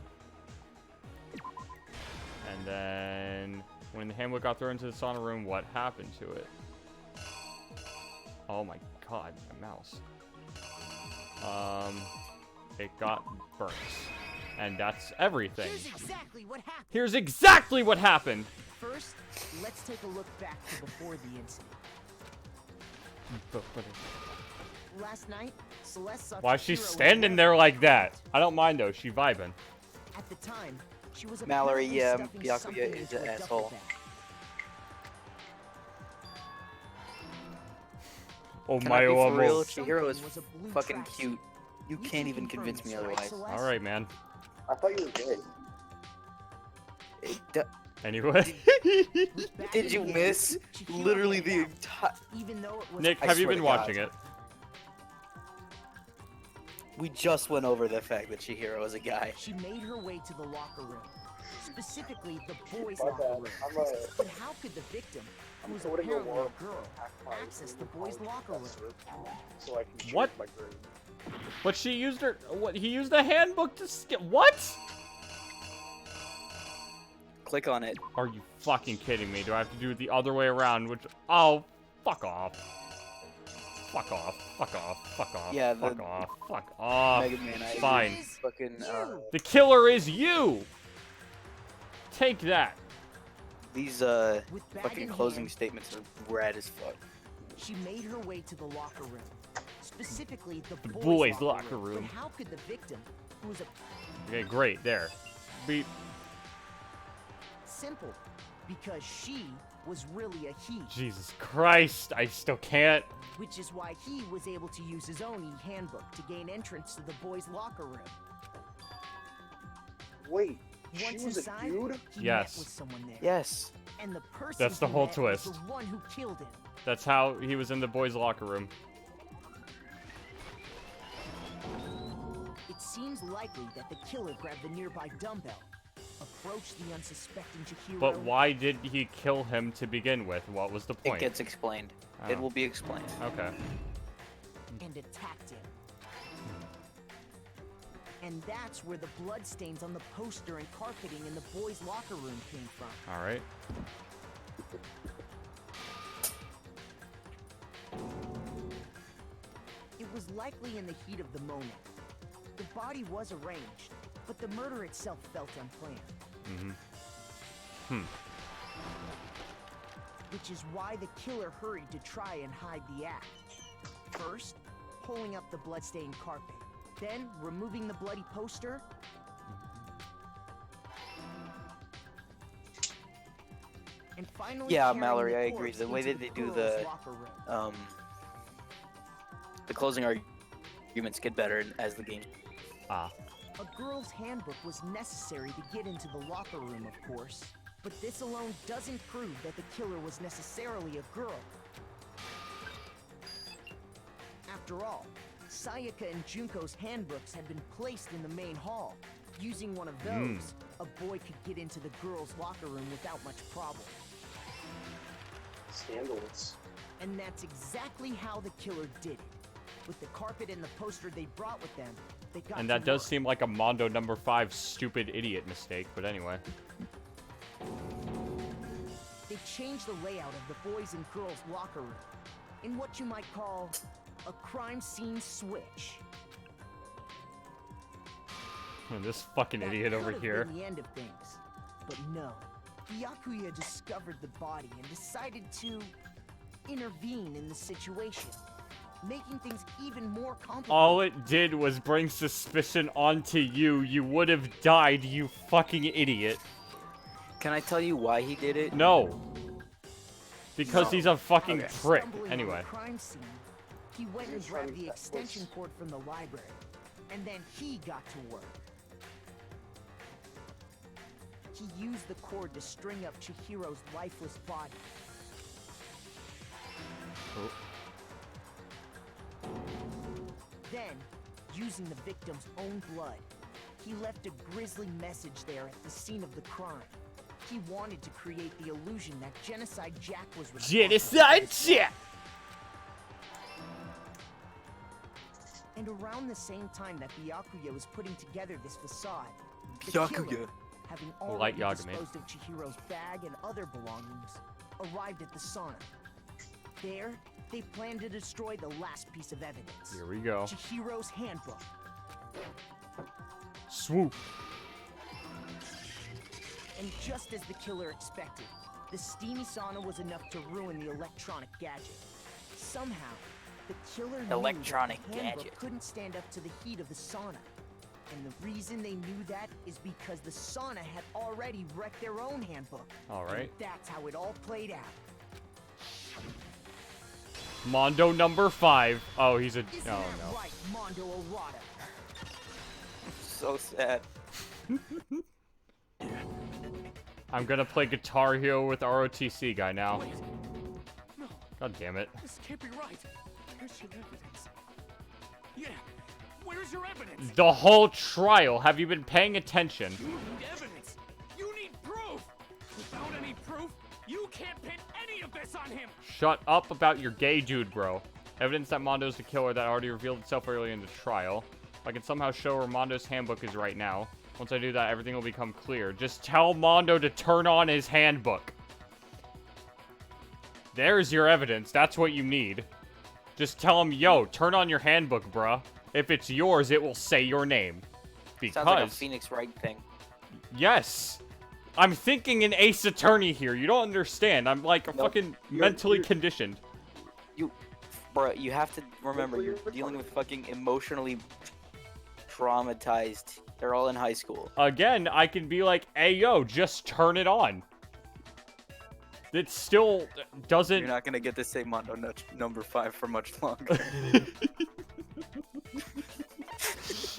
Speaker 1: And then when the handbook got thrown into the sauna room, what happened to it? Oh my god, my mouse. It got burnt. And that's everything.
Speaker 7: Here's exactly what happened.
Speaker 1: Here's exactly what happened.
Speaker 7: First, let's take a look back to before the incident. Last night, Celeste saw
Speaker 1: Why is she
Speaker 7: Chihiro
Speaker 1: standing there like that? I don't mind though, she vibing.
Speaker 7: At the time, she was
Speaker 3: Mallory,
Speaker 7: apparently
Speaker 3: yeah,
Speaker 7: stuffing
Speaker 3: Byakuya
Speaker 7: something
Speaker 3: is
Speaker 7: into
Speaker 3: an
Speaker 7: a duffel
Speaker 3: asshole.
Speaker 7: bag.
Speaker 1: Oh
Speaker 3: Can
Speaker 1: my
Speaker 3: I be for
Speaker 1: god.
Speaker 3: real? Chihiro is fucking cute. You can't even convince me otherwise.
Speaker 1: Alright, man.
Speaker 17: I thought you were gay.
Speaker 1: Anyway.
Speaker 3: Did you miss literally the entire...
Speaker 1: Nick, have you been watching it?
Speaker 3: We just went over the fact that Chihiro is a guy.
Speaker 7: She made her way to the locker room, specifically the boys'
Speaker 17: My
Speaker 7: locker
Speaker 17: bad.
Speaker 7: room.
Speaker 17: I'm a-
Speaker 7: But how could the victim, who was
Speaker 17: putting a
Speaker 7: apparently
Speaker 17: war
Speaker 7: a girl, access the boys' locker room?
Speaker 17: So I can choose
Speaker 1: What?
Speaker 17: my grade.
Speaker 1: But she used her. What? He used the handbook to skip. What?
Speaker 3: Click on it.
Speaker 1: Are you fucking kidding me? Do I have to do it the other way around? Which. Oh, fuck off. Fuck off. Fuck off. Fuck off.
Speaker 3: Yeah,
Speaker 1: Fuck
Speaker 3: the
Speaker 1: off. Fuck off.
Speaker 3: Mega Man ID
Speaker 1: Fine.
Speaker 3: is fucking,
Speaker 1: The killer is you! Take that.
Speaker 3: These,
Speaker 7: bag
Speaker 3: fucking
Speaker 7: in
Speaker 3: closing
Speaker 7: hand.
Speaker 3: statements are rad as fuck.
Speaker 7: She made her way to the locker room, specifically the
Speaker 1: boys' locker room.
Speaker 7: But how could the victim, who was a
Speaker 1: Okay, great. There. Beep.
Speaker 7: simple, because she was really a he.
Speaker 1: Jesus Christ, I still can't.
Speaker 7: Which is why he was able to use his own e-handbook to gain entrance to the boys' locker room.
Speaker 17: Wait,
Speaker 7: Once
Speaker 17: she was
Speaker 7: inside,
Speaker 17: a dude?
Speaker 7: he
Speaker 1: Yes.
Speaker 7: met with someone there.
Speaker 3: Yes.
Speaker 7: And the person
Speaker 1: That's the
Speaker 7: he
Speaker 1: whole
Speaker 7: met was
Speaker 1: twist.
Speaker 7: the one who killed him.
Speaker 1: That's how he was in the boys' locker room.
Speaker 7: It seems likely that the killer grabbed the nearby dumbbell, approached the unsuspecting Chihiro.
Speaker 1: But why did he kill him to begin with? What was the
Speaker 3: It
Speaker 1: point?
Speaker 3: gets explained.
Speaker 1: Oh.
Speaker 3: It will be explained.
Speaker 1: Okay.
Speaker 7: And attacked him. And that's where the bloodstains on the poster and carpeting in the boys' locker room came from.
Speaker 1: All right.
Speaker 7: It was likely in the heat of the moment. The body was arranged, but the murder itself felt unplanned. Which is why the killer hurried to try and hide the act. First, pulling up the bloodstained carpet. Then, removing the bloody poster. And finally,
Speaker 3: Yeah,
Speaker 7: carrying
Speaker 3: Mallory,
Speaker 7: the
Speaker 3: I agree.
Speaker 7: corpse
Speaker 3: The way
Speaker 7: into
Speaker 3: that they do
Speaker 7: girls'
Speaker 3: the
Speaker 7: locker room.
Speaker 3: the closing arguments get better as the game.
Speaker 1: Ah.
Speaker 7: A girl's handbook was necessary to get into the locker room, of course. But this alone doesn't prove that the killer was necessarily a girl. After all, Sayaka and Junko's handbooks had been placed in the main hall. Using one of those, a boy could get into the girls' locker room without much problem.
Speaker 17: Scandalous.
Speaker 7: And that's exactly how the killer did it. With the carpet and the poster they brought with them, they got
Speaker 1: And
Speaker 7: to
Speaker 1: that does
Speaker 7: work.
Speaker 1: seem like a Mondo number 5 stupid idiot mistake, but anyway.
Speaker 7: They changed the layout of the boys' and girls' locker room in what you might call a crime scene switch.
Speaker 1: This fucking idiot
Speaker 7: That
Speaker 1: over
Speaker 7: could have
Speaker 1: here.
Speaker 7: been the end of things, but no. Yakuya discovered the body and decided to intervene in the situation, making things even more complicated.
Speaker 1: All it did was bring suspicion onto you. You would have died, you fucking idiot.
Speaker 3: Can I tell you why he did it?
Speaker 1: No. Because
Speaker 3: No.
Speaker 1: he's a fucking
Speaker 3: Okay.
Speaker 1: prick.
Speaker 7: Stumbling on
Speaker 1: Anyway.
Speaker 7: the crime scene, he went and grabbed the extension cord from the library, and then he got to work. He used the cord to string up Chihiro's lifeless body.
Speaker 1: Oh.
Speaker 7: Then, using the victim's own blood, he left a grisly message there at the scene of the crime. He wanted to create the illusion that Genocide Jack was responsible.
Speaker 1: Genocide Jack!
Speaker 7: And around the same time that Byakuya was putting together this facade, the
Speaker 3: Byakuya.
Speaker 7: killer, having
Speaker 1: Light
Speaker 7: already
Speaker 1: Yagami.
Speaker 7: disposed of Chihiro's bag and other belongings, arrived at the sauna. There, they planned to destroy the last piece of evidence.
Speaker 1: Here we go.
Speaker 7: Chihiro's handbook.
Speaker 1: Swoop.
Speaker 7: And just as the killer expected, the steamy sauna was enough to ruin the electronic gadget. Somehow, the killer knew
Speaker 3: Electronic
Speaker 7: that the handbook
Speaker 3: gadget.
Speaker 7: couldn't stand up to the heat of the sauna. And the reason they knew that is because the sauna had already wrecked their own handbook.
Speaker 1: All right.
Speaker 7: And that's how it all played out.
Speaker 1: Mondo number 5. Oh, he's a...
Speaker 7: Isn't
Speaker 1: Oh,
Speaker 7: that
Speaker 1: no.
Speaker 7: right, Mondo Arata?
Speaker 3: So sad.
Speaker 1: I'm gonna play Guitar Hero with ROTC guy now.
Speaker 14: Wait. No,
Speaker 1: God damn it.
Speaker 14: this can't be right. Where's your evidence? Yeah, where's your evidence?
Speaker 1: The whole trial. Have you been paying attention?
Speaker 14: You need evidence. You need proof. Without any proof, you can't pin any of this on him.
Speaker 1: Shut up about your gay dude, bro. Evidence that Mondo's the killer that already revealed itself early in the trial. I can somehow show where Mondo's handbook is right now. Once I do that, everything will become clear. Just tell Mondo to turn on his handbook. There's your evidence. That's what you need. Just tell him, yo, turn on your handbook, bruh. If it's yours, it will say your name. Because...
Speaker 3: Sounds like a Phoenix Wright thing.
Speaker 1: Yes. I'm thinking an Ace Attorney here. You don't understand. I'm like fucking mentally conditioned.
Speaker 3: Bro, you have to remember, you're dealing with fucking emotionally traumatized They're all in high school.
Speaker 1: Again, I can be like, hey, yo, just turn it on. It still doesn't...
Speaker 3: You're not gonna get to say Mondo number 5 for much longer.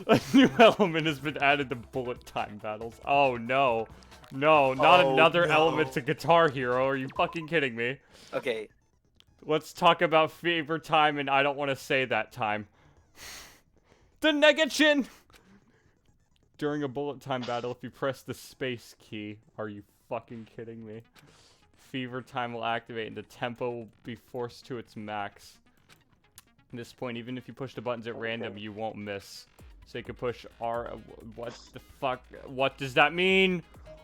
Speaker 1: A new element has been added to bullet time battles. Oh, no. No, not another element to Guitar Hero. Are you fucking kidding me?
Speaker 3: Okay.
Speaker 1: Let's talk about Fever Time, and I don't want to say that time. The Negachin! During a bullet time battle, if you press the space key, are you fucking kidding me? Fever Time will activate and the tempo will be forced to its max. At this point, even if you push the buttons at random, you won't miss. So you can push R... What the fuck? What does that mean?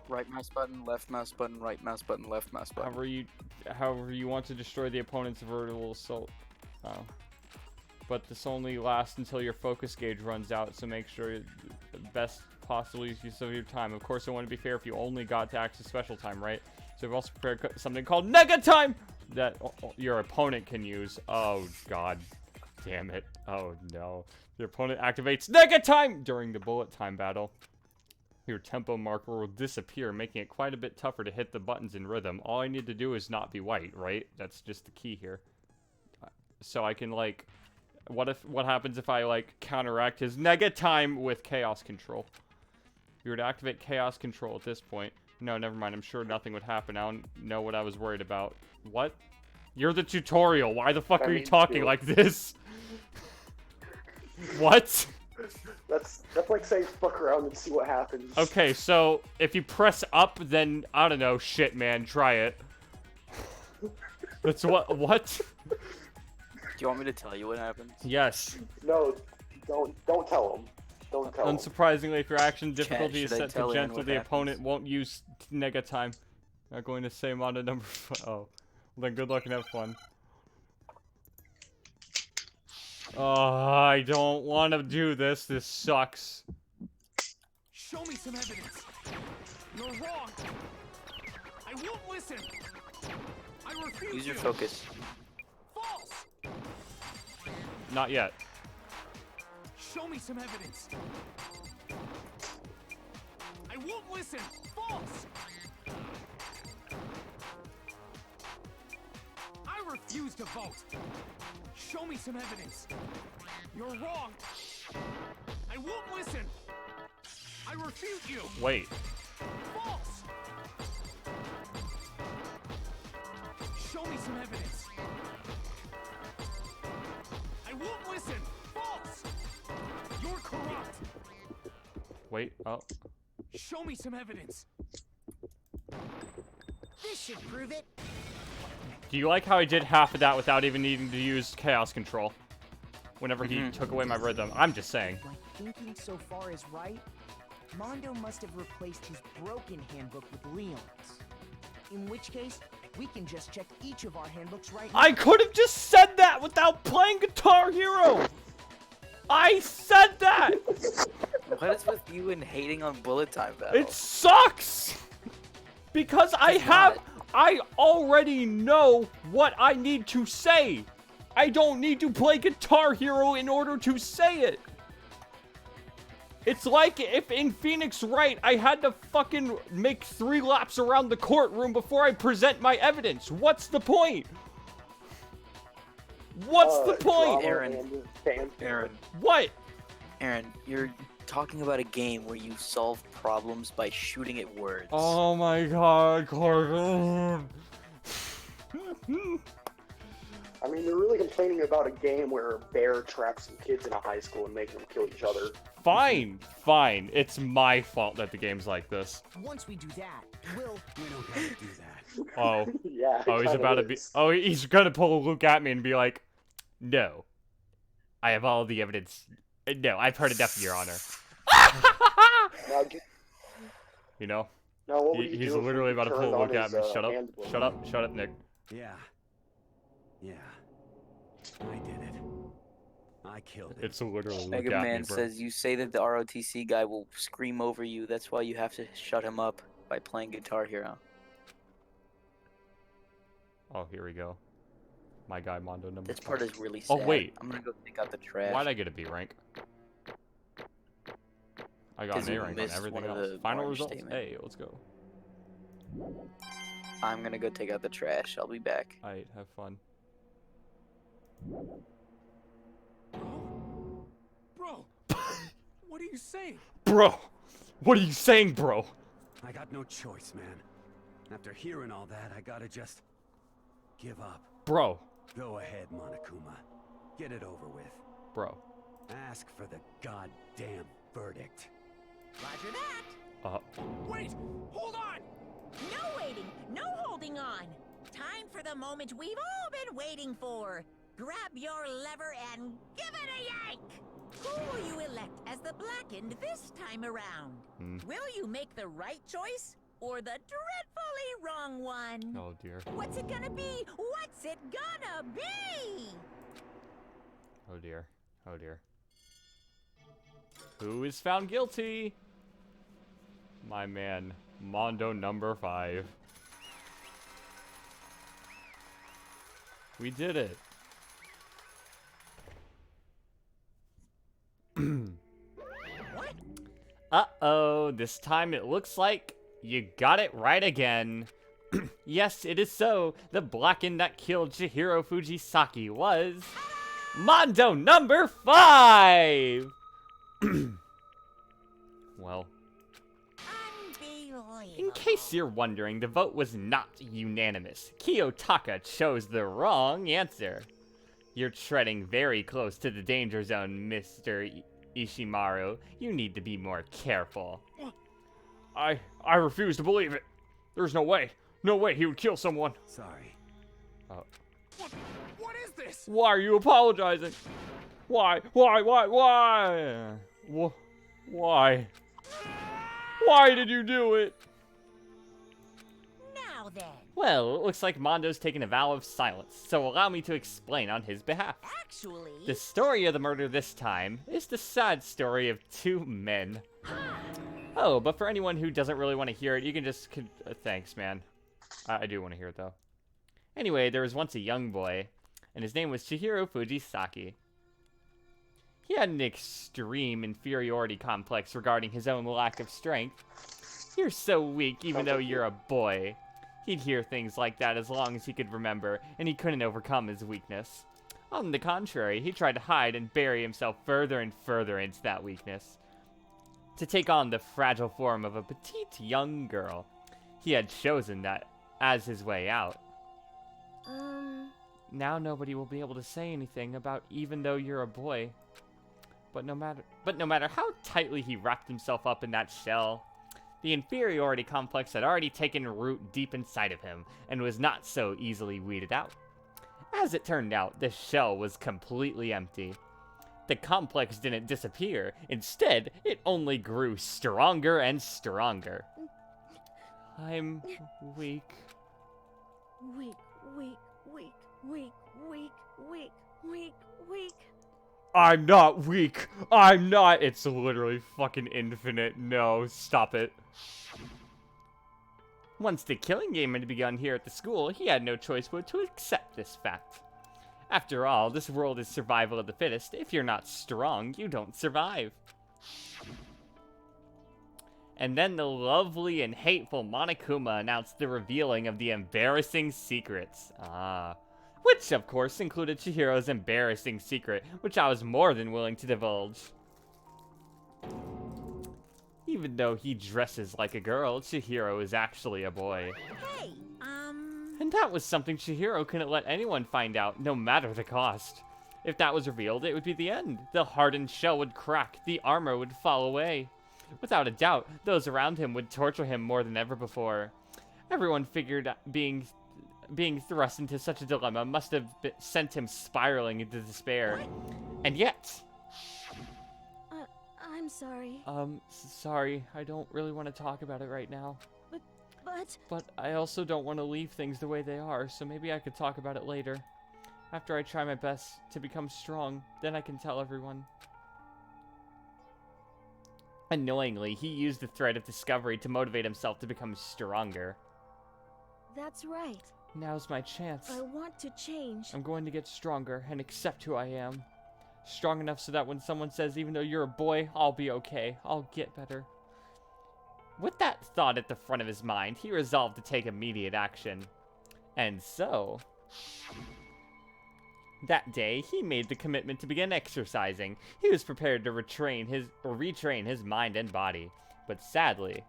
Speaker 3: Right mouse button, left mouse button, right mouse button, left mouse button.
Speaker 1: However you want to destroy the opponent's vertical assault. Oh. But this only lasts until your focus gauge runs out, so make sure the best possible use of your time. Of course, I want to be fair if you only got to access special time, right? So I've also prepared something called Nega Time that your opponent can use. Oh, god damn it. Oh, no. Your opponent activates Nega Time during the bullet time battle. Your tempo marker will disappear, making it quite a bit tougher to hit the buttons in rhythm. All I need to do is not be white, right? That's just the key here. So I can, like... What happens if I, like, counteract his Nega Time with Chaos Control? If you were to activate Chaos Control at this point... No, never mind. I'm sure nothing would happen. I don't know what I was worried about. What? You're the tutorial. Why the fuck are you talking like this? What?
Speaker 17: That's like saying fuck around and see what happens.
Speaker 1: Okay, so if you press up, then I don't know. Shit, man, try it. That's what? What?
Speaker 3: Do you want me to tell you what happens?
Speaker 1: Yes.
Speaker 17: No, don't tell him. Don't tell him.
Speaker 1: Unsurprisingly, if your action difficulty is
Speaker 3: should I
Speaker 1: set
Speaker 3: tell
Speaker 1: to
Speaker 3: Aaron
Speaker 1: gentle,
Speaker 3: what
Speaker 1: the
Speaker 3: happens?
Speaker 1: opponent won't use Nega Time. Not going to say Mondo number. Oh, then good luck and have fun. Oh, I don't want to do this. This sucks.
Speaker 14: Show me some evidence. You're wrong. I won't listen. I refuse.
Speaker 3: Use your focus.
Speaker 14: False.
Speaker 1: Not yet.
Speaker 14: Show me some evidence. I won't listen. False. I refuse to vote. Show me some evidence. You're wrong. I won't listen. I refute you.
Speaker 1: Wait.
Speaker 14: False. Show me some evidence. I won't listen. False. You're corrupt.
Speaker 1: Wait. Oh.
Speaker 14: Show me some evidence.
Speaker 4: This should prove it.
Speaker 1: Do you like how I did half of that without even needing to use Chaos Control? Whenever he took away my rhythm. I'm just saying.
Speaker 7: My thinking so far is right. Mondo must have replaced his broken handbook with Leon's. In which case, we can just check each of our handbooks right now.
Speaker 1: I could have just said that without playing Guitar Hero! I said that!
Speaker 3: What is with you and hating on bullet time battle?
Speaker 1: It sucks! Because I already know what I need to say. I don't need to play Guitar Hero in order to say it. It's like if in Phoenix Wright, I had to fucking make 3 laps around the courtroom before I present my evidence. What's the point? What's the point?
Speaker 3: Aaron.
Speaker 1: What?
Speaker 3: Aaron, you're talking about a game where you solve problems by shooting at words.
Speaker 1: Oh my god, Corbin.
Speaker 17: I mean, they're really complaining about a game where a bear traps some kids in a high school and making them kill each other.
Speaker 1: Fine, fine. It's my fault that the game's like this.
Speaker 7: Once we do that, we'll...
Speaker 11: We don't have to do that.
Speaker 1: Oh.
Speaker 17: Yeah.
Speaker 1: Oh, he's about to be... Oh, he's gonna pull a Luke at me and be like, no. I have all the evidence. No, I've heard enough, Your Honor. You know?
Speaker 17: Now, what would you
Speaker 1: He's
Speaker 17: do if
Speaker 1: literally
Speaker 17: he
Speaker 1: about to pull a
Speaker 17: turned
Speaker 1: Luke
Speaker 17: on
Speaker 1: at me.
Speaker 17: his,
Speaker 1: Shut up.
Speaker 17: handbook?
Speaker 1: Shut up. Shut up, Nick.
Speaker 11: Yeah. Yeah. I did it. I killed it.
Speaker 1: It's literally Luke
Speaker 3: Mega
Speaker 1: at
Speaker 3: Man
Speaker 1: me, bro.
Speaker 3: says you say that the ROTC guy will scream over you. That's why you have to shut him up by playing Guitar Hero.
Speaker 1: Oh, here we go. My guy, Mondo number
Speaker 3: This
Speaker 1: 5.
Speaker 3: part is really sad.
Speaker 1: Oh, wait.
Speaker 3: I'm gonna go take out the trash.
Speaker 1: Why'd I get a B rank? I got
Speaker 3: 'Cause
Speaker 1: an A
Speaker 3: you
Speaker 1: rank on
Speaker 3: missed
Speaker 1: everything
Speaker 3: one of
Speaker 1: else.
Speaker 3: the
Speaker 1: Final
Speaker 3: orange
Speaker 1: results.
Speaker 3: statement.
Speaker 1: Hey, let's go.
Speaker 3: I'm gonna go take out the trash. I'll be back.
Speaker 1: Alright, have fun.
Speaker 14: Bro, what are you saying?
Speaker 1: Bro! What are you saying, bro?
Speaker 11: I got no choice, man. After hearing all that, I gotta just give up.
Speaker 1: Bro.
Speaker 11: Go ahead, Monokuma. Get it over with.
Speaker 1: Bro.
Speaker 11: Ask for the goddamn verdict.
Speaker 4: Roger that.
Speaker 14: Wait! Hold on!
Speaker 4: No waiting, no holding on. Time for the moment we've all been waiting for. Grab your lever and give it a yank! Who will you elect as the Blackened this time around? Will you make the right choice or the dreadfully wrong one?
Speaker 1: Oh dear.
Speaker 4: What's it gonna be? What's it gonna be?
Speaker 1: Oh dear. Oh dear. Who is found guilty? My man, Mondo number 5. We did it. Uh-oh, this time it looks like you got it right again. Yes, it is so. The Blackened that killed Chihiro Fujisaki was Mondo number 5! Well, in case you're wondering, the vote was not unanimous. Kiyotaka chose the wrong answer. You're treading very close to the danger zone, Mr. Ishimaru. You need to be more careful. I refuse to believe it. There's no way. No way he would kill someone.
Speaker 11: Sorry.
Speaker 1: Oh.
Speaker 14: What is this?
Speaker 1: Why are you apologizing? Why? Why? Why? Why did you do it?
Speaker 4: Now then.
Speaker 1: Well, it looks like Mondo's taken a vow of silence, so allow me to explain on his behalf.
Speaker 4: Actually...
Speaker 1: The story of the murder this time is the sad story of 2 men. Oh, but for anyone who doesn't really want to hear it, you can just... thanks, man. I do want to hear it, though. Anyway, there was once a young boy, and his name was Chihiro Fujisaki. He had an extreme inferiority complex regarding his own lack of strength. You're so weak, even though you're a boy. He'd hear things like that as long as he could remember, and he couldn't overcome his weakness. On the contrary, he tried to hide and bury himself further and further into that weakness, to take on the fragile form of a petite young girl. He had chosen that as his way out. Now nobody will be able to say anything about even though you're a boy. But no matter how tightly he wrapped himself up in that shell, the inferiority complex had already taken root deep inside of him and was not so easily weeded out. As it turned out, the shell was completely empty. The complex didn't disappear. Instead, it only grew stronger and stronger. I'm weak.
Speaker 15: Weak.
Speaker 1: I'm not weak. I'm not. It's literally fucking infinite. No, stop it. Once the killing game had begun here at the school, he had no choice but to accept this fact. After all, this world is survival of the fittest. If you're not strong, you don't survive. And then the lovely and hateful Monokuma announced the revealing of the embarrassing secrets. Which, of course, included Chihiro's embarrassing secret, which I was more than willing to divulge. Even though he dresses like a girl, Chihiro is actually a boy.
Speaker 4: Hey,
Speaker 1: And that was something Chihiro couldn't let anyone find out, no matter the cost. If that was revealed, it would be the end. The hardened shell would crack, the armor would fall away. Without a doubt, those around him would torture him more than ever before. Everyone figured being thrust into such a dilemma must have sent him spiraling into despair. And yet...
Speaker 15: I'm sorry.
Speaker 1: Sorry, I don't really want to talk about it right now.
Speaker 15: But...
Speaker 1: But I also don't want to leave things the way they are, so maybe I could talk about it later. After I try my best to become strong, then I can tell everyone. Annoyingly, he used the thread of discovery to motivate himself to become stronger.
Speaker 15: That's right.
Speaker 1: Now's my chance.
Speaker 15: I want to change.
Speaker 1: I'm going to get stronger and accept who I am. Strong enough so that when someone says, even though you're a boy, I'll be okay. I'll get better. With that thought at the front of his mind, he resolved to take immediate action. And so, that day, he made the commitment to begin exercising. He was prepared to retrain his mind and body. But sadly,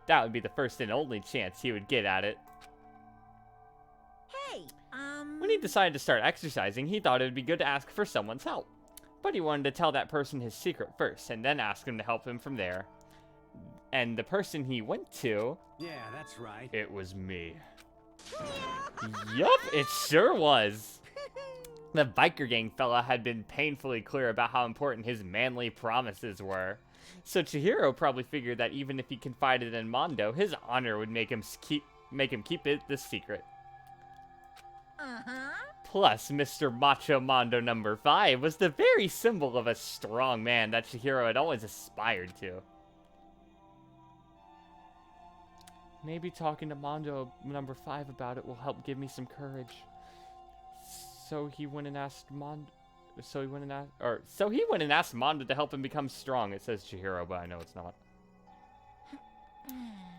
Speaker 1: that would be the first and only chance he would get at it.
Speaker 4: Hey,
Speaker 1: When he decided to start exercising, he thought it would be good to ask for someone's help. But he wanted to tell that person his secret first, and then ask him to help him from there. And the person he went to...
Speaker 11: Yeah, that's right.
Speaker 1: It was me. Yup, it sure was. The biker gang fella had been painfully clear about how important his manly promises were. So Chihiro probably figured that even if he confided in Mondo, his honor would make him keep it the secret. Plus, Mr. Macho Mondo number 5 was the very symbol of a strong man that Chihiro had always aspired to. Maybe talking to Mondo number 5 about it will help give me some courage. So he went and asked Mondo to help him become strong. It says Chihiro, but I know it's not.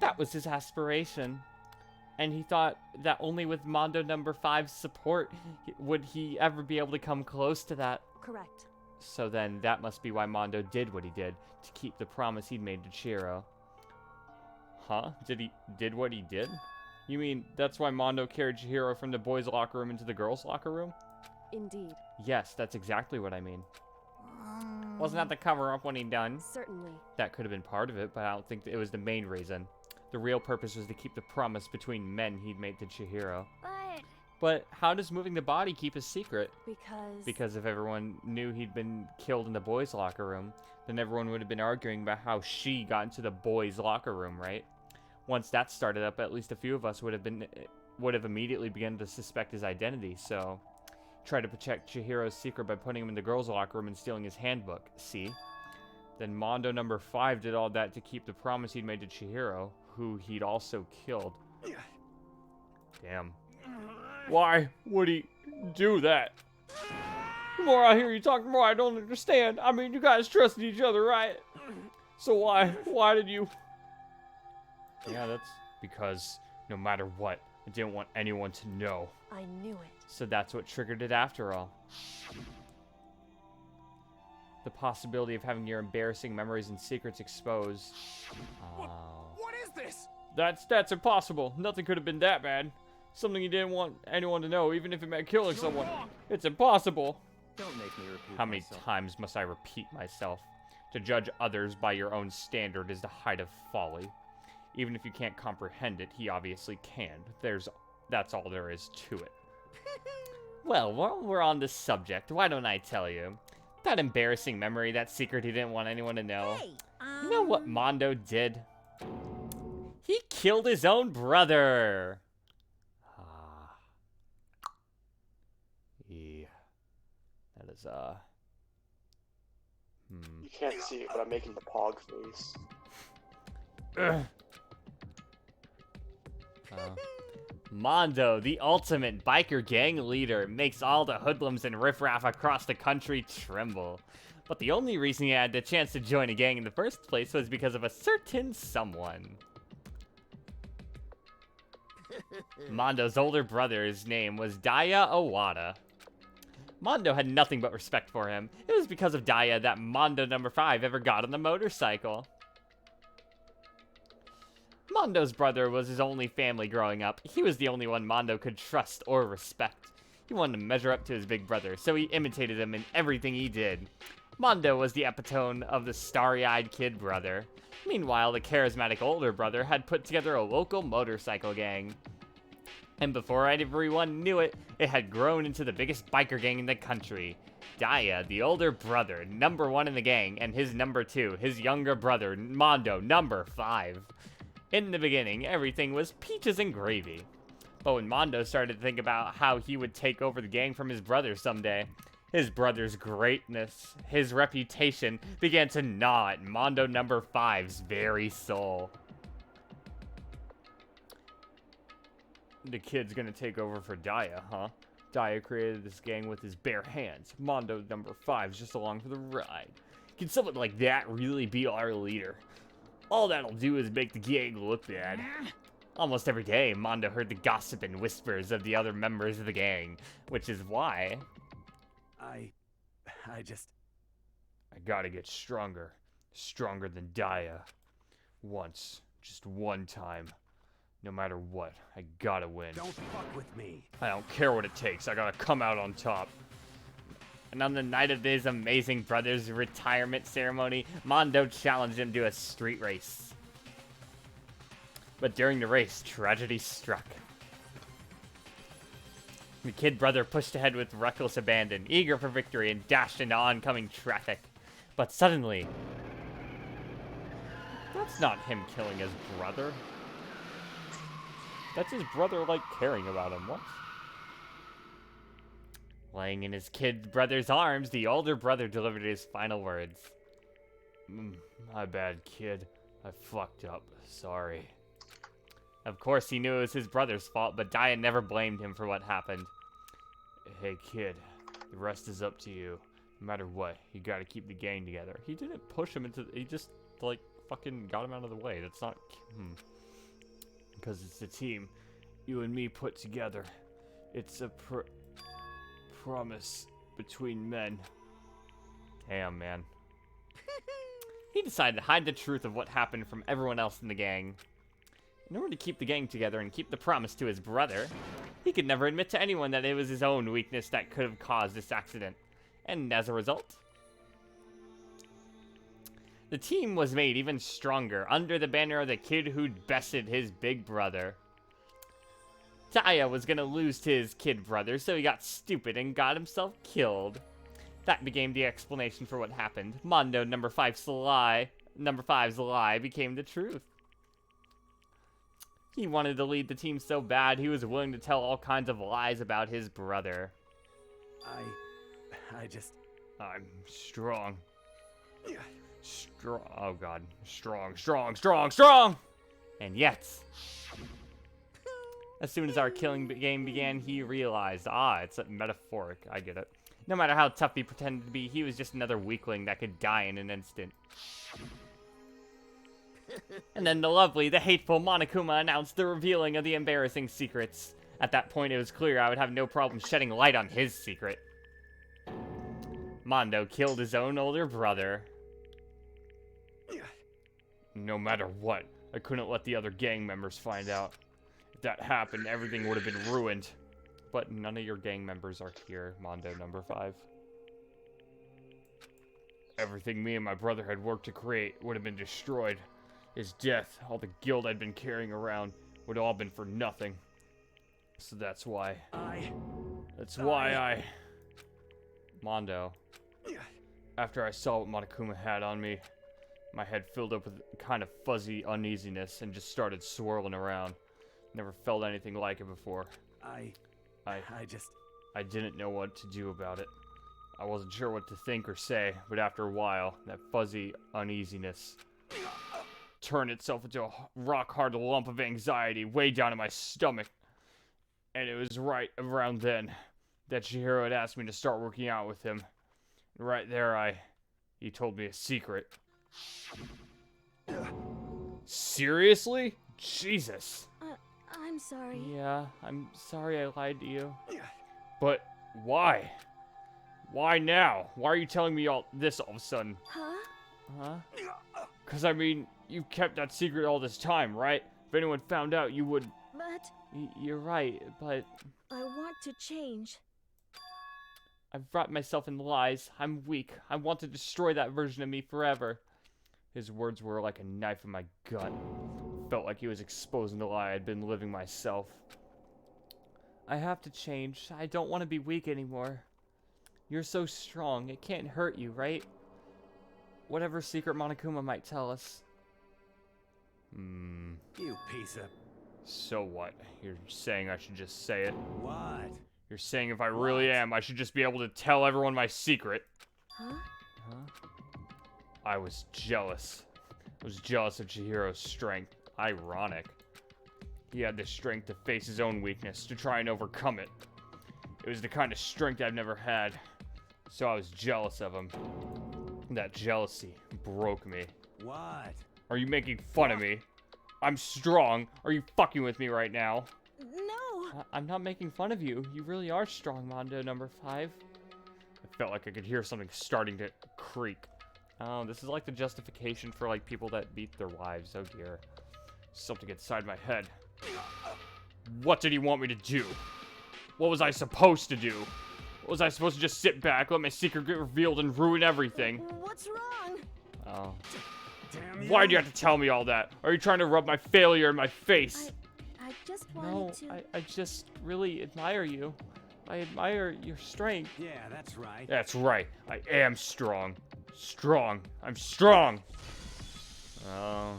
Speaker 1: That was his aspiration. And he thought that only with Mondo number 5's support would he ever be able to come close to that.
Speaker 15: Correct.
Speaker 1: So then that must be why Mondo did what he did, to keep the promise he'd made to Chihiro. Huh? Did what he did? You mean that's why Mondo carried Chihiro from the boys' locker room into the girls' locker room?
Speaker 15: Indeed.
Speaker 1: Yes, that's exactly what I mean. Wasn't that the cover-up when he done?
Speaker 15: Certainly.
Speaker 1: That could have been part of it, but I don't think it was the main reason. The real purpose was to keep the promise between men he'd made to Chihiro. But how does moving the body keep a secret? Because if everyone knew he'd been killed in the boys' locker room, then everyone would have been arguing about how she got into the boys' locker room, right? Once that started up, at least a few of us would have immediately begun to suspect his identity, so try to protect Chihiro's secret by putting him in the girls' locker room and stealing his handbook. See? Then Mondo number 5 did all that to keep the promise he'd made to Chihiro, who he'd also killed. Damn. Why would he do that? The more I hear you talk, the more I don't understand. I mean, you guys trusted each other, right? So why did you... Yeah, that's because no matter what, I didn't want anyone to know.
Speaker 15: I knew it.
Speaker 1: So that's what triggered it after all. The possibility of having your embarrassing memories and secrets exposed.
Speaker 14: What is this?
Speaker 1: That's impossible. Nothing could have been that bad. Something you didn't want anyone to know, even if it meant killing someone. It's impossible.
Speaker 10: Don't make me repeat
Speaker 1: How many
Speaker 10: myself.
Speaker 1: times must I repeat myself? To judge others by your own standard is the height of folly. Even if you can't comprehend it, he obviously can. That's all there is to it. Well, while we're on this subject, why don't I tell you? That embarrassing memory, that secret he didn't want anyone to know. You know what Mondo did? He killed his own brother. That is,
Speaker 17: You can't see it, but I'm making the pog face.
Speaker 1: Mondo, the ultimate biker gang leader, makes all the hoodlums and riffraff across the country tremble. But the only reason he had the chance to join a gang in the first place was because of a certain someone. Mondo's older brother's name was Daya Owada. Mondo had nothing but respect for him. It was because of Daya that Mondo number 5 ever got on the motorcycle. Mondo's brother was his only family growing up. He was the only one Mondo could trust or respect. He wanted to measure up to his big brother, so he imitated him in everything he did. Mondo was the epitome of the starry-eyed kid brother. Meanwhile, the charismatic older brother had put together a local motorcycle gang. And before everyone knew it, it had grown into the biggest biker gang in the country. Daya, the older brother, number 1 in the gang, and his number 2, his younger brother, Mondo, number 5. In the beginning, everything was peaches and gravy. But when Mondo started to think about how he would take over the gang from his brother someday, his brother's greatness, his reputation, began to gnaw at Mondo number 5's very soul. The kid's gonna take over for Daya, huh? Daya created this gang with his bare hands. Mondo number 5 is just along for the ride. Can someone like that really be our leader? All that'll do is make the gang look bad. Almost every day, Mondo heard the gossip and whispers of the other members of the gang, which is why...
Speaker 11: I
Speaker 1: gotta get stronger. Stronger than Daya. Once. Just one time. No matter what, I gotta win.
Speaker 11: Don't fuck with me.
Speaker 1: I don't care what it takes. I gotta come out on top. And on the night of his amazing brother's retirement ceremony, Mondo challenged him to a street race. But during the race, tragedy struck. The kid brother pushed ahead with reckless abandon, eager for victory, and dashed into oncoming traffic. But suddenly... That's not him killing his brother. That's his brother, like, caring about him. What? Laying in his kid brother's arms, the older brother delivered his final words. My bad, kid. I fucked up. Sorry. Of course, he knew it was his brother's fault, but Daya never blamed him for what happened. Hey, kid. The rest is up to you. No matter what, you gotta keep the gang together. He didn't push him into... He just, like, fucking got him out of the way. That's not... Because it's a team. You and me put together. It's a promise between men. Damn, man. He decided to hide the truth of what happened from everyone else in the gang. In order to keep the gang together and keep the promise to his brother, he could never admit to anyone that it was his own weakness that could have caused this accident. And as a result, the team was made even stronger under the banner of the kid who'd bested his big brother. Daya was gonna lose to his kid brother, so he got stupid and got himself killed. That became the explanation for what happened. Mondo number 5's lie became the truth. He wanted to lead the team so bad, he was willing to tell all kinds of lies about his brother. I'm strong. Oh god. Strong! And yet, as soon as our killing game began, he realized, it's metaphoric, I get it. No matter how tough he pretended to be, he was just another weakling that could die in an instant. And then the hateful Monokuma announced the revealing of the embarrassing secrets. At that point, it was clear I would have no problem shedding light on his secret. Mondo killed his own older brother. No matter what, I couldn't let the other gang members find out. If that happened, everything would have been ruined. But none of your gang members are here, Mondo number 5. Everything me and my brother had worked to create would have been destroyed. His death, all the guilt I'd been carrying around, would have all been for nothing. So that's why I... Mondo. After I saw what Monokuma had on me, my head filled up with a kind of fuzzy uneasiness and just started swirling around. Never felt anything like it before. I didn't know what to do about it. I wasn't sure what to think or say, but after a while, that fuzzy uneasiness turned itself into a rock-hard lump of anxiety way down in my stomach. And it was right around then that Chihiro had asked me to start working out with him. And right there, he told me a secret. Seriously? Jesus.
Speaker 13: I'm sorry.
Speaker 1: Yeah, I'm sorry I lied to you. But why? Why now? Why are you telling me all this all of a sudden? Huh? Because, I mean, you kept that secret all this time, right? If anyone found out, you would...
Speaker 13: But...
Speaker 1: You're right, but...
Speaker 13: I want to change.
Speaker 1: I've wrapped myself in lies. I'm weak. I want to destroy that version of me forever. His words were like a knife in my gut. Felt like he was exposing the lie I'd been living myself. I have to change. I don't want to be weak anymore. You're so strong. It can't hurt you, right? Whatever secret Monokuma might tell us.
Speaker 11: You piece of...
Speaker 1: So what? You're saying I should just say it?
Speaker 11: What?
Speaker 1: You're saying if I really am, I should just be able to tell everyone my secret?
Speaker 13: Huh?
Speaker 1: I was jealous. I was jealous of Chihiro's strength. Ironic. He had the strength to face his own weakness, to try and overcome it. It was the kind of strength I've never had. So I was jealous of him. That jealousy broke me.
Speaker 11: What?
Speaker 1: Are you making fun of me? I'm strong. Are you fucking with me right now?
Speaker 8: No.
Speaker 1: I'm not making fun of you. You really are strong, Mondo number 5. I felt like I could hear something starting to creak. Oh, this is like the justification for like people that beat their wives. Oh dear. Something inside my head. What did he want me to do? What was I supposed to do? Was I supposed to just sit back, let my secret get revealed, and ruin everything?
Speaker 8: What's wrong?
Speaker 1: Oh.
Speaker 11: Damn you.
Speaker 1: Why do you have to tell me all that? Are you trying to rub my failure in my face?
Speaker 8: I just wanted to...
Speaker 1: I just really admire you. I admire your strength.
Speaker 11: Yeah, that's right.
Speaker 1: That's right. I am strong. Strong. I'm strong. Oh.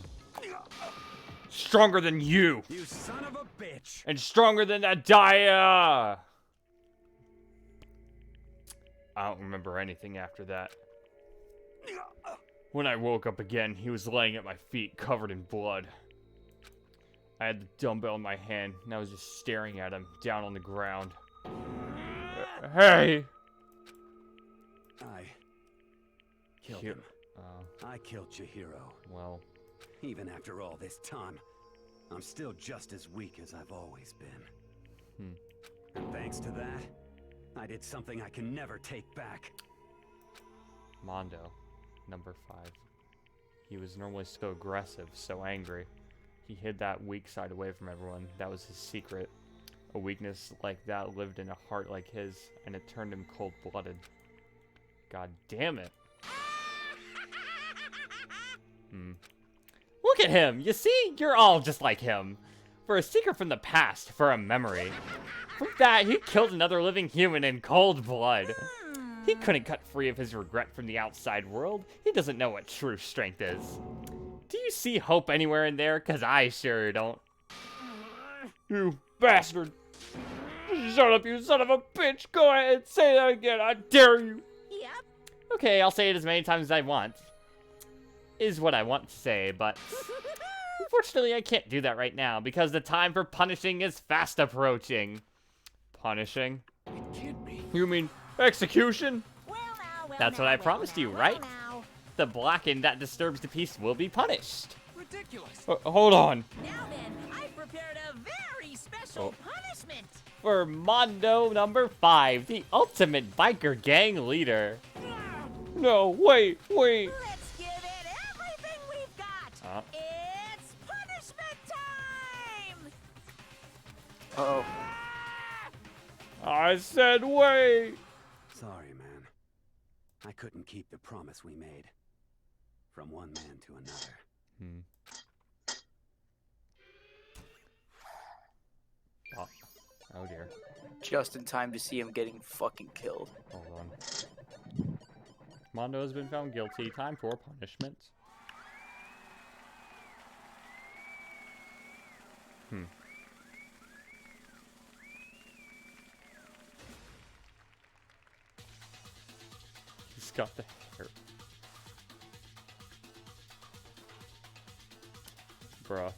Speaker 1: Stronger than you.
Speaker 11: You son of a bitch.
Speaker 1: And stronger than that Daya. I don't remember anything after that. When I woke up again, he was laying at my feet, covered in blood. I had the dumbbell in my hand, and I was just staring at him, down on the ground. Hey!
Speaker 11: I killed him. I killed Chihiro.
Speaker 1: Well.
Speaker 11: Even after all this time, I'm still just as weak as I've always been. And thanks to that, I did something I can never take back.
Speaker 1: Mondo, number 5. He was normally so aggressive, so angry. He hid that weak side away from everyone. That was his secret. A weakness like that lived in a heart like his, and it turned him cold-blooded. God damn it. Look at him! You see? You're all just like him. For a secret from the past, for a memory. From that, he killed another living human in cold blood. He couldn't cut free of his regret from the outside world. He doesn't know what true strength is. Do you see hope anywhere in there? 'Cause I sure don't. You bastard! Shut up, you son of a bitch! Go ahead and say that again, I dare you!
Speaker 4: Yep.
Speaker 1: Okay, I'll say it as many times as I want. Is what I want to say, but unfortunately I can't do that right now because the time for punishing is fast approaching. Punishing?
Speaker 14: It can't be.
Speaker 1: You mean execution? That's what I promised you, right?
Speaker 4: Now.
Speaker 1: The blackened that disturbs the peace will be punished.
Speaker 14: Ridiculous.
Speaker 1: Hold on.
Speaker 4: Now then, I prepared a very special punishment.
Speaker 1: For Mondo number 5, the ultimate biker gang leader. No, wait.
Speaker 4: Let's give it everything we've got. It's punishment time.
Speaker 3: Uh-oh.
Speaker 1: I said wait.
Speaker 11: Sorry, man. I couldn't keep the promise we made. From one man to another.
Speaker 1: Oh dear.
Speaker 3: Just in time to see him getting fucking killed.
Speaker 1: Hold on. Mondo has been found guilty. Time for punishment. He's got the hair. Bruh.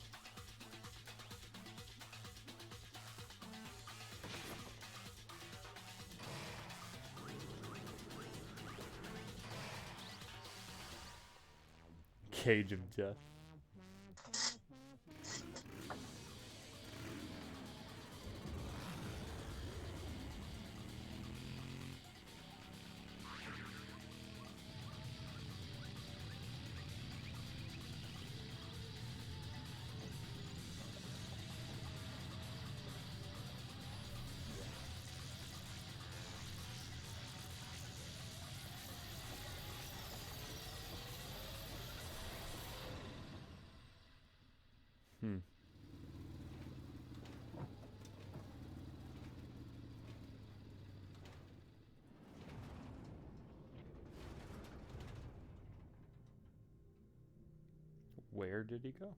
Speaker 1: Cage of Death. Where did he go?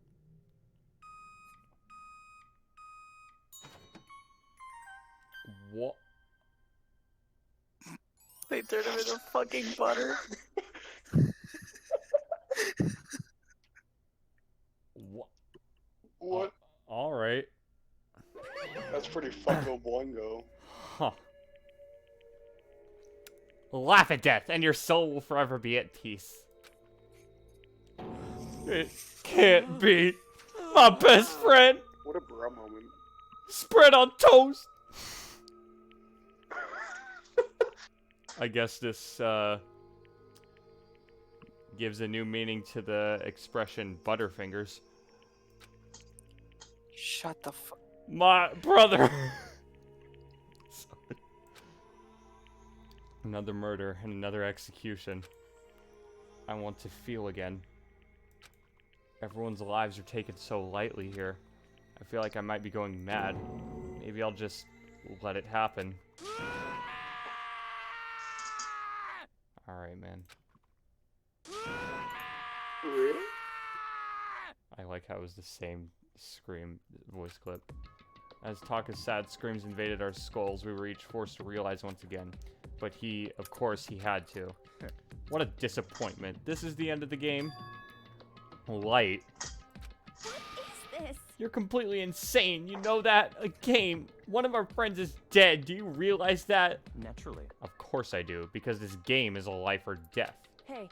Speaker 1: What?
Speaker 3: They turned him into fucking butter.
Speaker 2: What?
Speaker 1: Alright.
Speaker 2: That's pretty fucko boingo.
Speaker 1: Huh. Laugh at death, and your soul will forever be at peace. It can't be. My best friend.
Speaker 17: What a bro moment.
Speaker 1: Spread on toast. I guess this gives a new meaning to the expression Butterfingers.
Speaker 3: Shut the fuck.
Speaker 1: My brother. Another murder and another execution. I want to feel again. Everyone's lives are taken so lightly here. I feel like I might be going mad. Maybe I'll just let it happen. Alright, man.
Speaker 17: Really?
Speaker 1: I like how it was the same scream voice clip. As Taka's sad screams invaded our skulls, we were each forced to realize once again. But of course, he had to. What a disappointment. This is the end of the game. Light.
Speaker 9: What is this?
Speaker 1: You're completely insane. You know that? A game. One of our friends is dead. Do you realize that?
Speaker 10: Naturally.
Speaker 1: Of course I do, because this game is a life or death.
Speaker 15: Hey.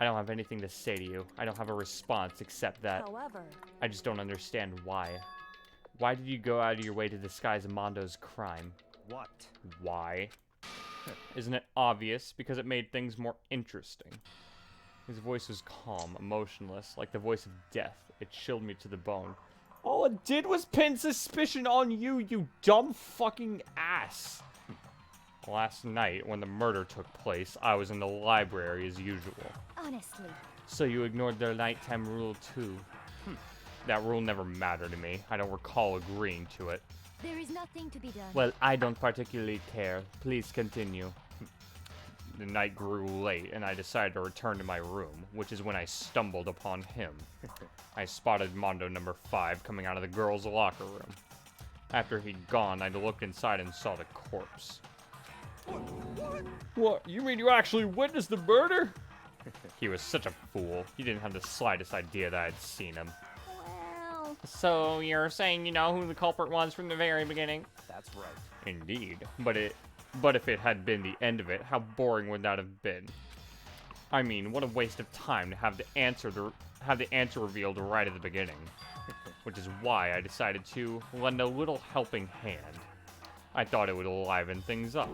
Speaker 1: I don't have anything to say to you. I don't have a response except that.
Speaker 15: However.
Speaker 1: I just don't understand why. Why did you go out of your way to disguise Amondo's crime?
Speaker 10: What?
Speaker 1: Why? Isn't it obvious? Because it made things more interesting. His voice was calm, emotionless, like the voice of death. It chilled me to the bone. All it did was pin suspicion on you, you dumb fucking ass. Last night, when the murder took place, I was in the library as usual.
Speaker 13: Honestly.
Speaker 1: So you ignored the nighttime rule too. That rule never mattered to me. I don't recall agreeing to it.
Speaker 13: There is nothing to be done.
Speaker 1: Well, I don't particularly care. Please continue. The night grew late, and I decided to return to my room, which is when I stumbled upon him. I spotted Mondo number 5 coming out of the girls' locker room. After he'd gone, I looked inside and saw the corpse. What? You mean you actually witnessed the murder? He was such a fool. He didn't have the slightest idea that I'd seen him.
Speaker 13: Well...
Speaker 1: So, you're saying you know who the culprit was from the very beginning?
Speaker 10: That's right.
Speaker 1: Indeed. But if it had been the end of it, how boring would that have been? I mean, what a waste of time to have the answer revealed right at the beginning. Which is why I decided to lend a little helping hand. I thought it would liven things up.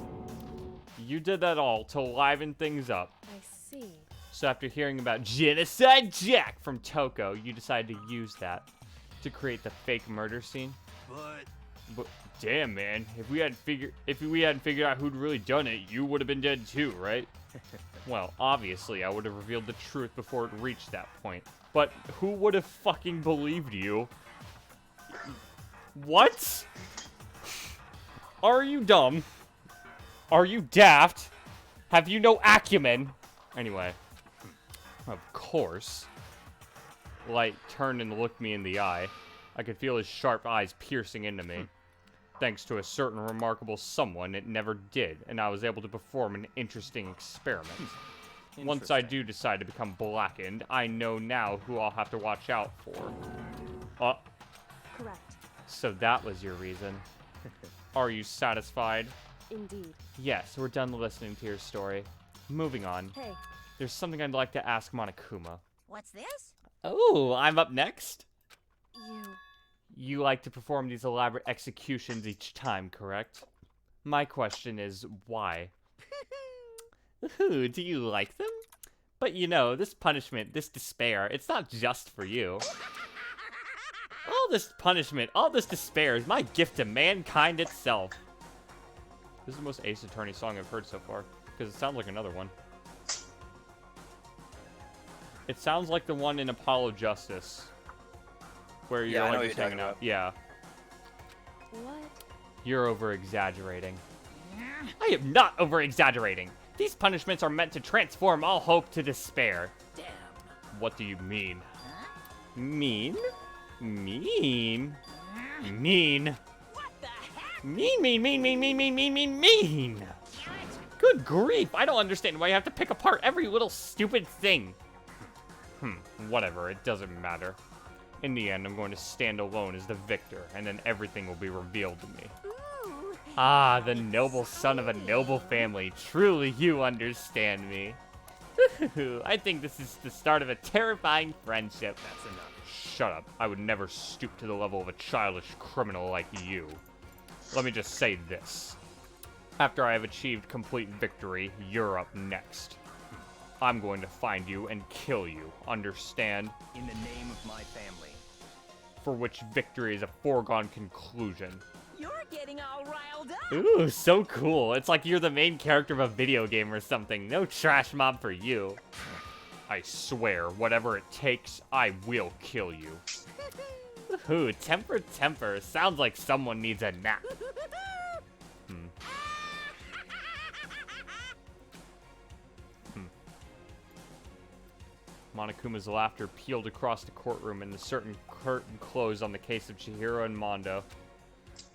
Speaker 1: You did that all to liven things up.
Speaker 15: I see.
Speaker 1: So after hearing about Genocide Jack from Toko, you decided to use that to create the fake murder scene? But damn, man, if we hadn't figured out who'd really done it, you would have been dead too, right? Well, obviously, I would have revealed the truth before it reached that point. But who would have fucking believed you? What? Are you dumb? Are you daft? Have you no acumen? Anyway, of course. Light turned and looked me in the eye. I could feel his sharp eyes piercing into me. Thanks to a certain remarkable someone, it never did, and I was able to perform an interesting experiment. Once I do decide to become blackened, I know now who I'll have to watch out for.
Speaker 15: Correct.
Speaker 1: So that was your reason. Are you satisfied?
Speaker 15: Indeed.
Speaker 1: Yes, we're done listening to your story. Moving on.
Speaker 15: Hey.
Speaker 1: There's something I'd like to ask Monokuma.
Speaker 4: What's this?
Speaker 1: Oh, I'm up next?
Speaker 15: You...
Speaker 1: You like to perform these elaborate executions each time, correct? My question is, why? Ooh, do you like them? But you know, this punishment, this despair, it's not just for you. All this punishment, all this despair is my gift to mankind itself. This is the most Ace Attorney song I've heard so far, because it sounds like another one. It sounds like the one in Apollo Justice, where you're like just hanging out. Yeah.
Speaker 15: What?
Speaker 1: You're over-exaggerating. I am not over-exaggerating. These punishments are meant to transform all hope to despair.
Speaker 5: Damn.
Speaker 1: What do you mean? Mean? Mean? Mean?
Speaker 5: What the heck?
Speaker 1: Mean. Good grief, I don't understand why you have to pick apart every little stupid thing. Whatever, it doesn't matter. In the end, I'm going to stand alone as the victor, and then everything will be revealed to me.
Speaker 13: Ooh,
Speaker 1: Ah, the noble son of a noble family. Truly, you understand me. I think this is the start of a terrifying friendship. That's enough. Shut up. I would never stoop to the level of a childish criminal like you. Let me just say this. After I have achieved complete victory, you're up next. I'm going to find you and kill you, understand?
Speaker 10: In the name of my family.
Speaker 1: For which victory is a foregone conclusion.
Speaker 12: You're getting all riled up.
Speaker 1: Ooh, so cool. It's like you're the main character of a video game or something. No trash mob for you. I swear, whatever it takes, I will kill you. Ooh, temper. Sounds like someone needs a nap. Monokuma's laughter peeled across the courtroom and the certain curtain closed on the case of Chihiro and Mondo.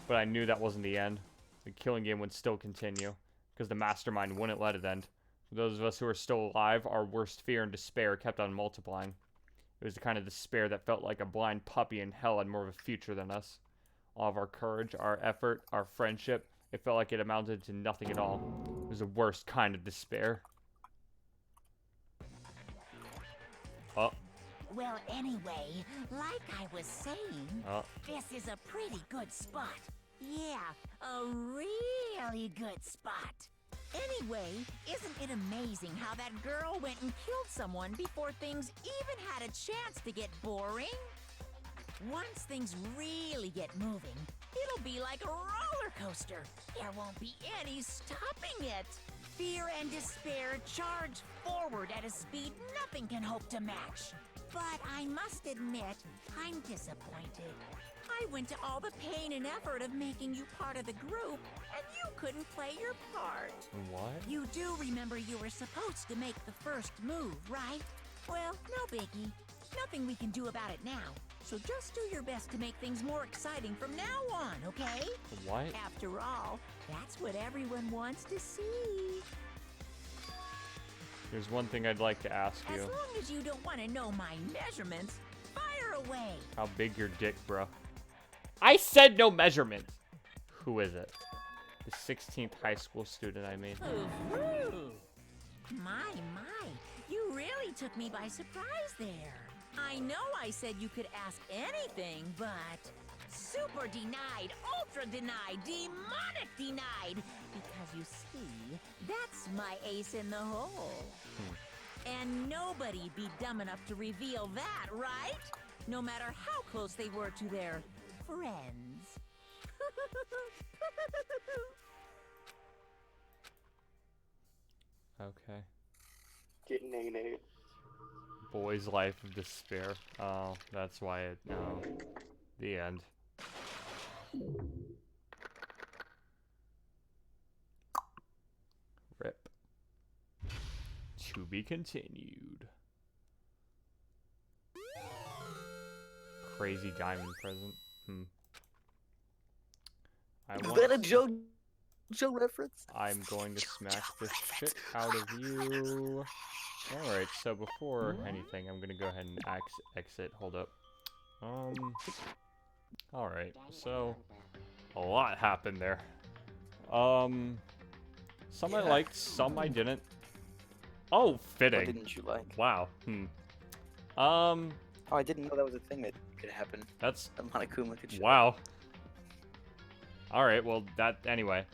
Speaker 1: But I knew that wasn't the end. The killing game would still continue, because the mastermind wouldn't let it end. For those of us who are still alive, our worst fear and despair kept on multiplying. It was the kind of despair that felt like a blind puppy in hell had more of a future than us. All of our courage, our effort, our friendship, it felt like it amounted to nothing at all. It was the worst kind of despair. Oh.
Speaker 4: Well, anyway, like I was saying, this is a pretty good spot. Yeah, a really good spot. Anyway, isn't it amazing how that girl went and killed someone before things even had a chance to get boring? Once things really get moving, it'll be like a roller coaster. There won't be any stopping it. Fear and despair charge forward at a speed nothing can hope to match. But I must admit, I'm disappointed. I went to all the pain and effort of making you part of the group, and you couldn't play your part.
Speaker 1: What?
Speaker 4: You do remember you were supposed to make the first move, right? Well, no biggie. Nothing we can do about it now. So just do your best to make things more exciting from now on, okay?
Speaker 1: What?
Speaker 4: After all, that's what everyone wants to see.
Speaker 1: There's one thing I'd like to ask you.
Speaker 4: As long as you don't want to know my measurements, fire away.
Speaker 1: How big your dick, bro? I said no measurements. Who is it? The 16th high school student I made.
Speaker 4: My, you really took me by surprise there. I know I said you could ask anything, but super denied, ultra denied, demonic denied. Because you see, that's my ace in the hole. And nobody'd be dumb enough to reveal that, right? No matter how close they were to their friends.
Speaker 1: Okay.
Speaker 17: Get nay-nay.
Speaker 1: Boy's life of despair. Oh, that's why it... No. The end. Rip. To be continued. Crazy diamond present.
Speaker 3: Is that a JoJo reference?
Speaker 1: I'm going to smash the shit out of you. Alright, so before anything, I'm gonna go ahead and exit. Hold up. Alright, so a lot happened there. Some I liked, some I didn't. Oh, fitting.
Speaker 3: What didn't you like?
Speaker 1: Wow.
Speaker 3: Oh, I didn't know that was a thing that could happen.
Speaker 1: That's
Speaker 3: a Monokuma could show.
Speaker 1: Wow. Alright, well that anyway.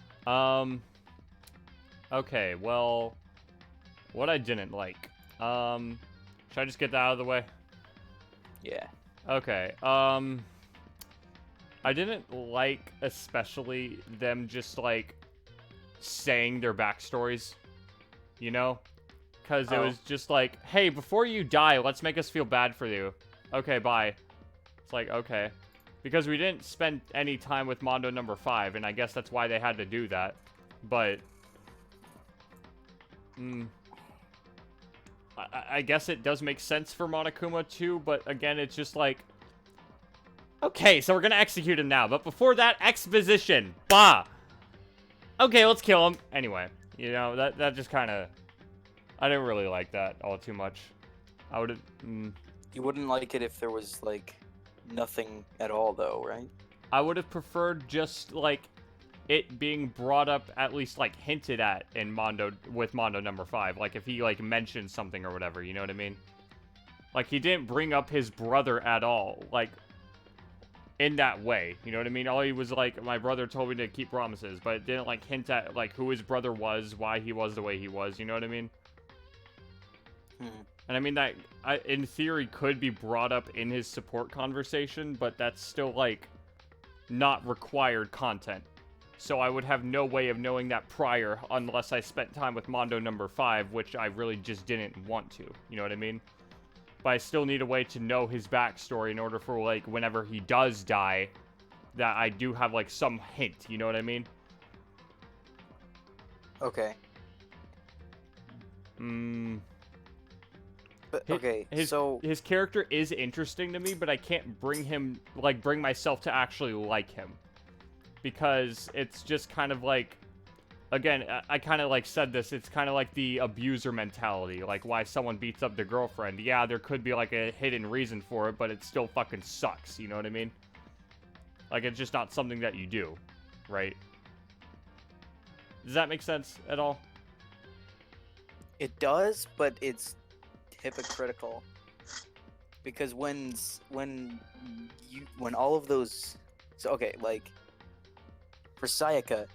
Speaker 1: Okay, well, what I didn't like. Should I just get that out of the way?
Speaker 3: Yeah.
Speaker 1: Okay, I didn't like especially them just like saying their backstories, you know? Because it was just like, hey, before you die, let's make us feel bad for you. Okay, bye. It's like, okay. Because we didn't spend any time with Mondo number 5, and I guess that's why they had to do that. But... I guess it does make sense for Monokuma too, but again, it's just like... Okay, so we're gonna execute him now, but before that, exposition! Bah! Okay, let's kill him. Anyway, you know, that just kind of... I didn't really like that all too much. I would've...
Speaker 3: You wouldn't like it if there was, like, nothing at all, though, right?
Speaker 1: I would have preferred just, like... it being brought up, at least, like, hinted at in Mondo, with Mondo number 5. Like, if he, like, mentioned something or whatever, you know what I mean? Like, he didn't bring up his brother at all, like, in that way, you know what I mean? All he was like, my brother told me to keep promises, but it didn't, like, hint at, like, who his brother was, why he was the way he was, you know what I mean? And I mean, that, in theory, could be brought up in his support conversation, but that's still, like, not required content. So I would have no way of knowing that prior unless I spent time with Mondo number 5, which I really just didn't want to. You know what I mean? But I still need a way to know his backstory in order for, like, whenever he does die, that I do have, like, some hint. You know what I mean?
Speaker 3: Okay. But, okay,
Speaker 1: his character is interesting to me, but I can't bring myself to actually like him. Because it's just kind of like, again, I kind of like said this, it's kind of like the abuser mentality, like why someone beats up their girlfriend. Yeah, there could be like a hidden reason for it, but it still fucking sucks, you know what I mean? Like, it's just not something that you do, right? Does that make sense at all?
Speaker 3: It does, but it's hypocritical. Because when all of those, so okay, like, for Sayaka,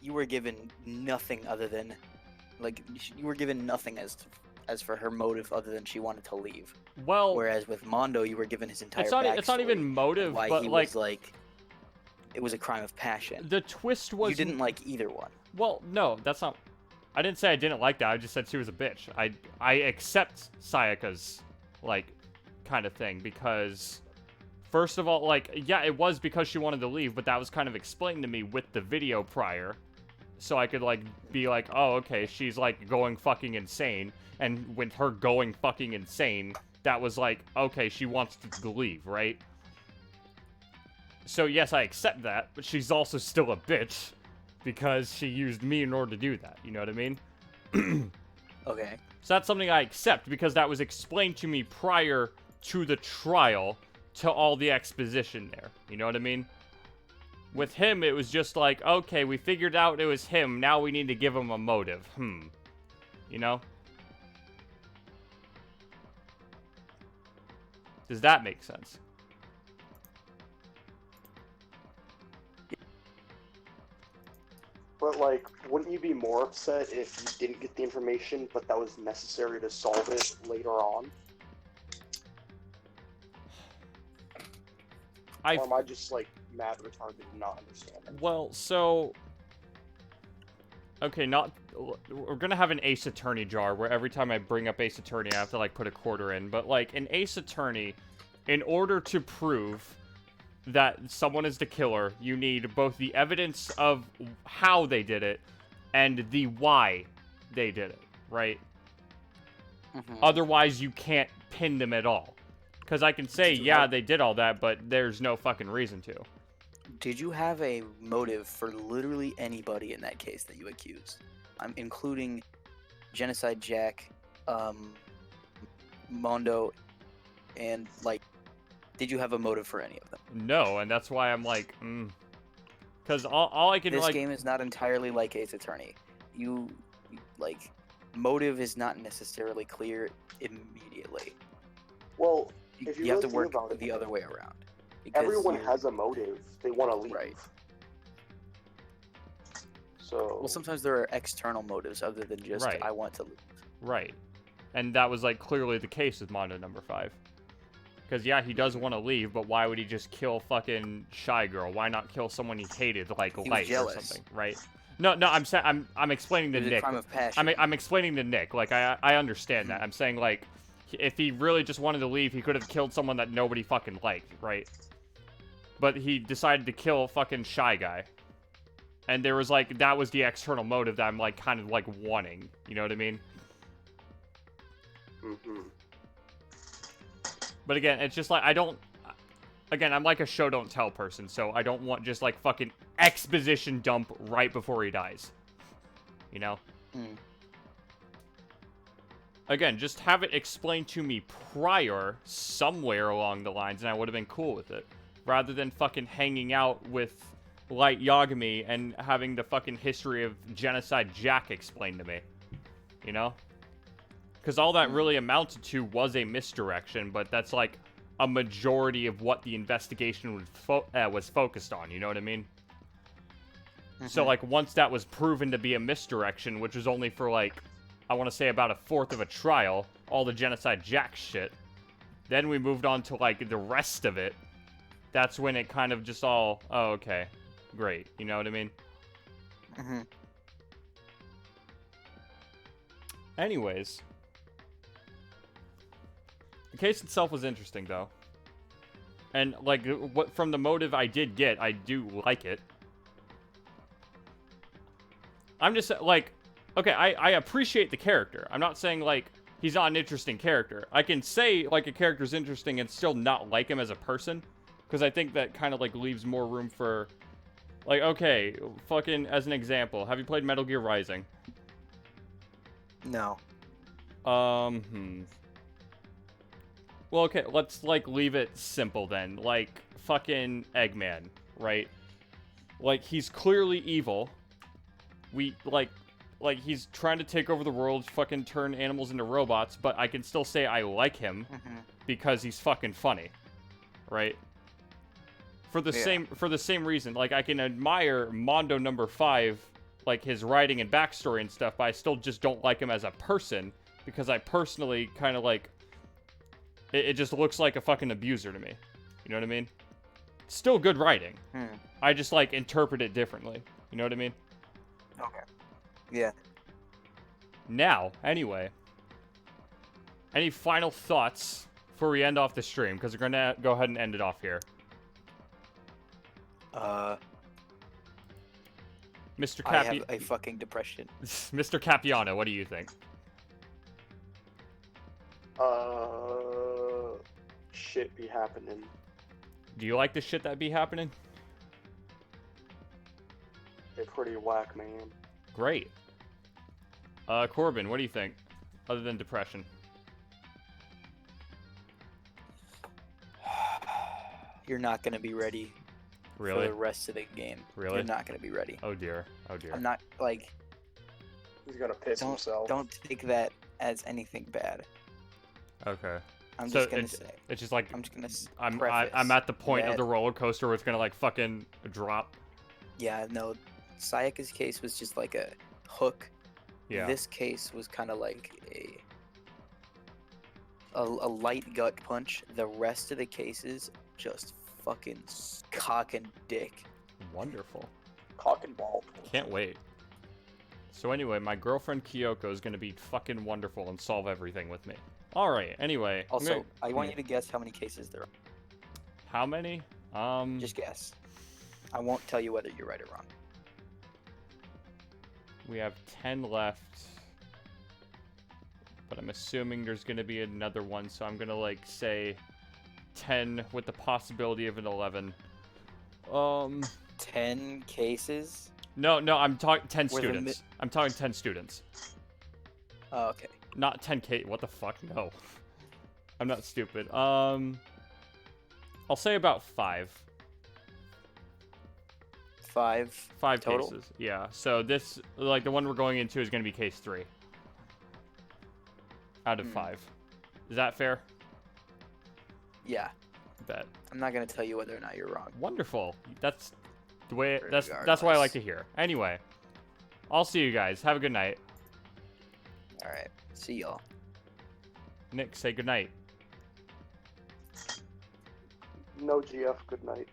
Speaker 3: you were given nothing other than, like, you were given nothing as for her motive other than she wanted to leave.
Speaker 1: Well,
Speaker 3: whereas with Mondo, you were given his entire
Speaker 1: it's not even motive,
Speaker 3: why
Speaker 1: but
Speaker 3: he
Speaker 1: like,
Speaker 3: was like, it was a crime of passion.
Speaker 1: The twist was
Speaker 3: you didn't like either one.
Speaker 1: Well, no, that's not. I didn't say I didn't like that. I just said she was a bitch. I accept Sayaka's, like, kind of thing because. First of all, like, yeah, it was because she wanted to leave, but that was kind of explained to me with the video prior. So I could, like, be like, oh, okay, she's, like, going fucking insane. And with her going fucking insane, that was like, okay, she wants to leave, right? So, yes, I accept that, but she's also still a bitch. Because she used me in order to do that, you know what I mean?
Speaker 3: Okay.
Speaker 1: So that's something I accept, because that was explained to me prior to the trial, to all the exposition there. You know what I mean? With him, it was just like, okay, we figured out it was him, now we need to give him a motive. You know? Does that make sense?
Speaker 17: But, like, wouldn't you be more upset if you didn't get the information, but that was necessary to solve it later on? Or am I just, like, mad retarded and not understanding?
Speaker 1: Well, so... Okay, we're gonna have an Ace Attorney jar, where every time I bring up Ace Attorney, I have to, like, put a quarter in. But, like, in Ace Attorney, in order to prove that someone is the killer, you need both the evidence of how they did it, and the why they did it, right? Otherwise, you can't pin them at all. Because I can say, yeah, they did all that, but there's no fucking reason to.
Speaker 3: Did you have a motive for literally anybody in that case that you accused? I'm including Genocide Jack, Mondo, and, like, did you have a motive for any of them?
Speaker 1: No, and that's why I'm like, Because all I can,
Speaker 3: This
Speaker 1: like...
Speaker 3: game is not entirely like Ace Attorney. Like, motive is not necessarily clear immediately.
Speaker 17: Well, if
Speaker 3: you have to
Speaker 17: really
Speaker 3: work
Speaker 17: think about it,
Speaker 3: the other way around.
Speaker 17: Everyone has a motive. They want to leave.
Speaker 3: Right.
Speaker 17: So...
Speaker 3: Well, sometimes there are external motives other than just,
Speaker 1: Right.
Speaker 3: I want to leave.
Speaker 1: Right. And that was, like, clearly the case with Mondo number 5. Because, yeah, he does want to leave, but why would he just kill fucking Shy Girl? Why not kill someone he hated, like Light or something, right? No, I'm explaining to
Speaker 3: It was a
Speaker 1: Nick.
Speaker 3: crime of passion.
Speaker 1: I'm explaining to Nick. Like, I understand that. I'm saying, like, if he really just wanted to leave, he could have killed someone that nobody fucking liked, right? But he decided to kill fucking Shy Guy. And there was, like, that was the external motive that I'm, like, kind of, like, wanting. You know what I mean? But again, it's just like, again, I'm like a show don't tell person, so I don't want just, like, fucking exposition dump right before he dies. You know? Again, just have it explained to me prior, somewhere along the lines, and I would have been cool with it. Rather than fucking hanging out with Light Yagami and having the fucking history of Genocide Jack explained to me. You know? Because all that really amounted to was a misdirection, but that's like a majority of what the investigation was focused on, you know what I mean? So, like, once that was proven to be a misdirection, which was only for, like, I want to say about a fourth of a trial, all the Genocide Jack shit, then we moved on to, like, the rest of it. That's when it kind of just all, oh, okay, great, you know what I mean? Anyways. The case itself was interesting, though. And, like, what from the motive I did get, I do like it. I'm just, like, okay, I appreciate the character. I'm not saying, like, he's not an interesting character. I can say, like, a character's interesting and still not like him as a person. Because I think that kind of, like, leaves more room for, like, okay, fucking, as an example, have you played Metal Gear Rising?
Speaker 3: No.
Speaker 1: Well, okay, let's, like, leave it simple then. Like, fucking Eggman, right? Like, he's clearly evil. We, like, he's trying to take over the world, fucking turn animals into robots, but I can still say I like him because he's fucking funny, right? For the same reason, like, I can admire Mondo number 5, like, his writing and backstory and stuff, but I still just don't like him as a person because I personally kind of, like, it just looks like a fucking abuser to me. You know what I mean? Still good writing. I just, like, interpret it differently. You know what I mean?
Speaker 3: Okay. Yeah.
Speaker 1: Now, anyway. Any final thoughts before we end off the stream? Because we're going to go ahead and end it off here. Mr.
Speaker 3: I have a fucking depression.
Speaker 1: Mr. Capiano, what do you think?
Speaker 17: Shit be happening.
Speaker 1: Do you like the shit that be happening?
Speaker 17: They're pretty whack, man.
Speaker 1: Great. Corbin, what do you think? Other than depression.
Speaker 3: You're not gonna be ready.
Speaker 1: Really?
Speaker 3: For the rest of the game.
Speaker 1: Really?
Speaker 3: You're not gonna be ready.
Speaker 1: Oh dear. Oh dear.
Speaker 3: I'm not, like...
Speaker 17: He's gonna piss himself.
Speaker 3: Don't take that as anything bad.
Speaker 1: Okay.
Speaker 3: I'm just gonna say.
Speaker 1: It's just like...
Speaker 3: I'm just gonna
Speaker 1: I'm at the point of
Speaker 3: that-
Speaker 1: the roller coaster where it's gonna, like, fucking drop.
Speaker 3: Yeah, no. Sayaka's case was just like a hook.
Speaker 1: Yeah.
Speaker 3: This case was kind of like a light gut punch. The rest of the cases just fucking cock and dick.
Speaker 1: Wonderful.
Speaker 17: Cock and ball.
Speaker 1: Can't wait. So anyway, my girlfriend Kyoko is gonna be fucking wonderful and solve everything with me. Alright, anyway.
Speaker 3: Also, I want you to guess how many cases there are.
Speaker 1: How many?
Speaker 3: Just guess. I won't tell you whether you're right or wrong.
Speaker 1: We have 10 left. But I'm assuming there's going to be another one, so I'm going to, like, say 10 with the possibility of an 11.
Speaker 3: 10 cases?
Speaker 1: No, I'm talking 10 students. I'm talking 10 students.
Speaker 3: Oh, okay.
Speaker 1: Not 10K. What the fuck? No. I'm not stupid. I'll say about 5.
Speaker 3: 5 total?
Speaker 1: Cases. Yeah. So this, like, the one we're going into is going to be case 3. Out of 5. Is that fair?
Speaker 3: Yeah.
Speaker 1: Bet.
Speaker 3: I'm not gonna tell you whether or not you're wrong.
Speaker 1: Wonderful. That's the way. That's what I like to hear. Anyway, I'll see you guys. Have a good night.
Speaker 3: All right. See y'all.
Speaker 1: Nick, say good night.
Speaker 17: No GF, good night.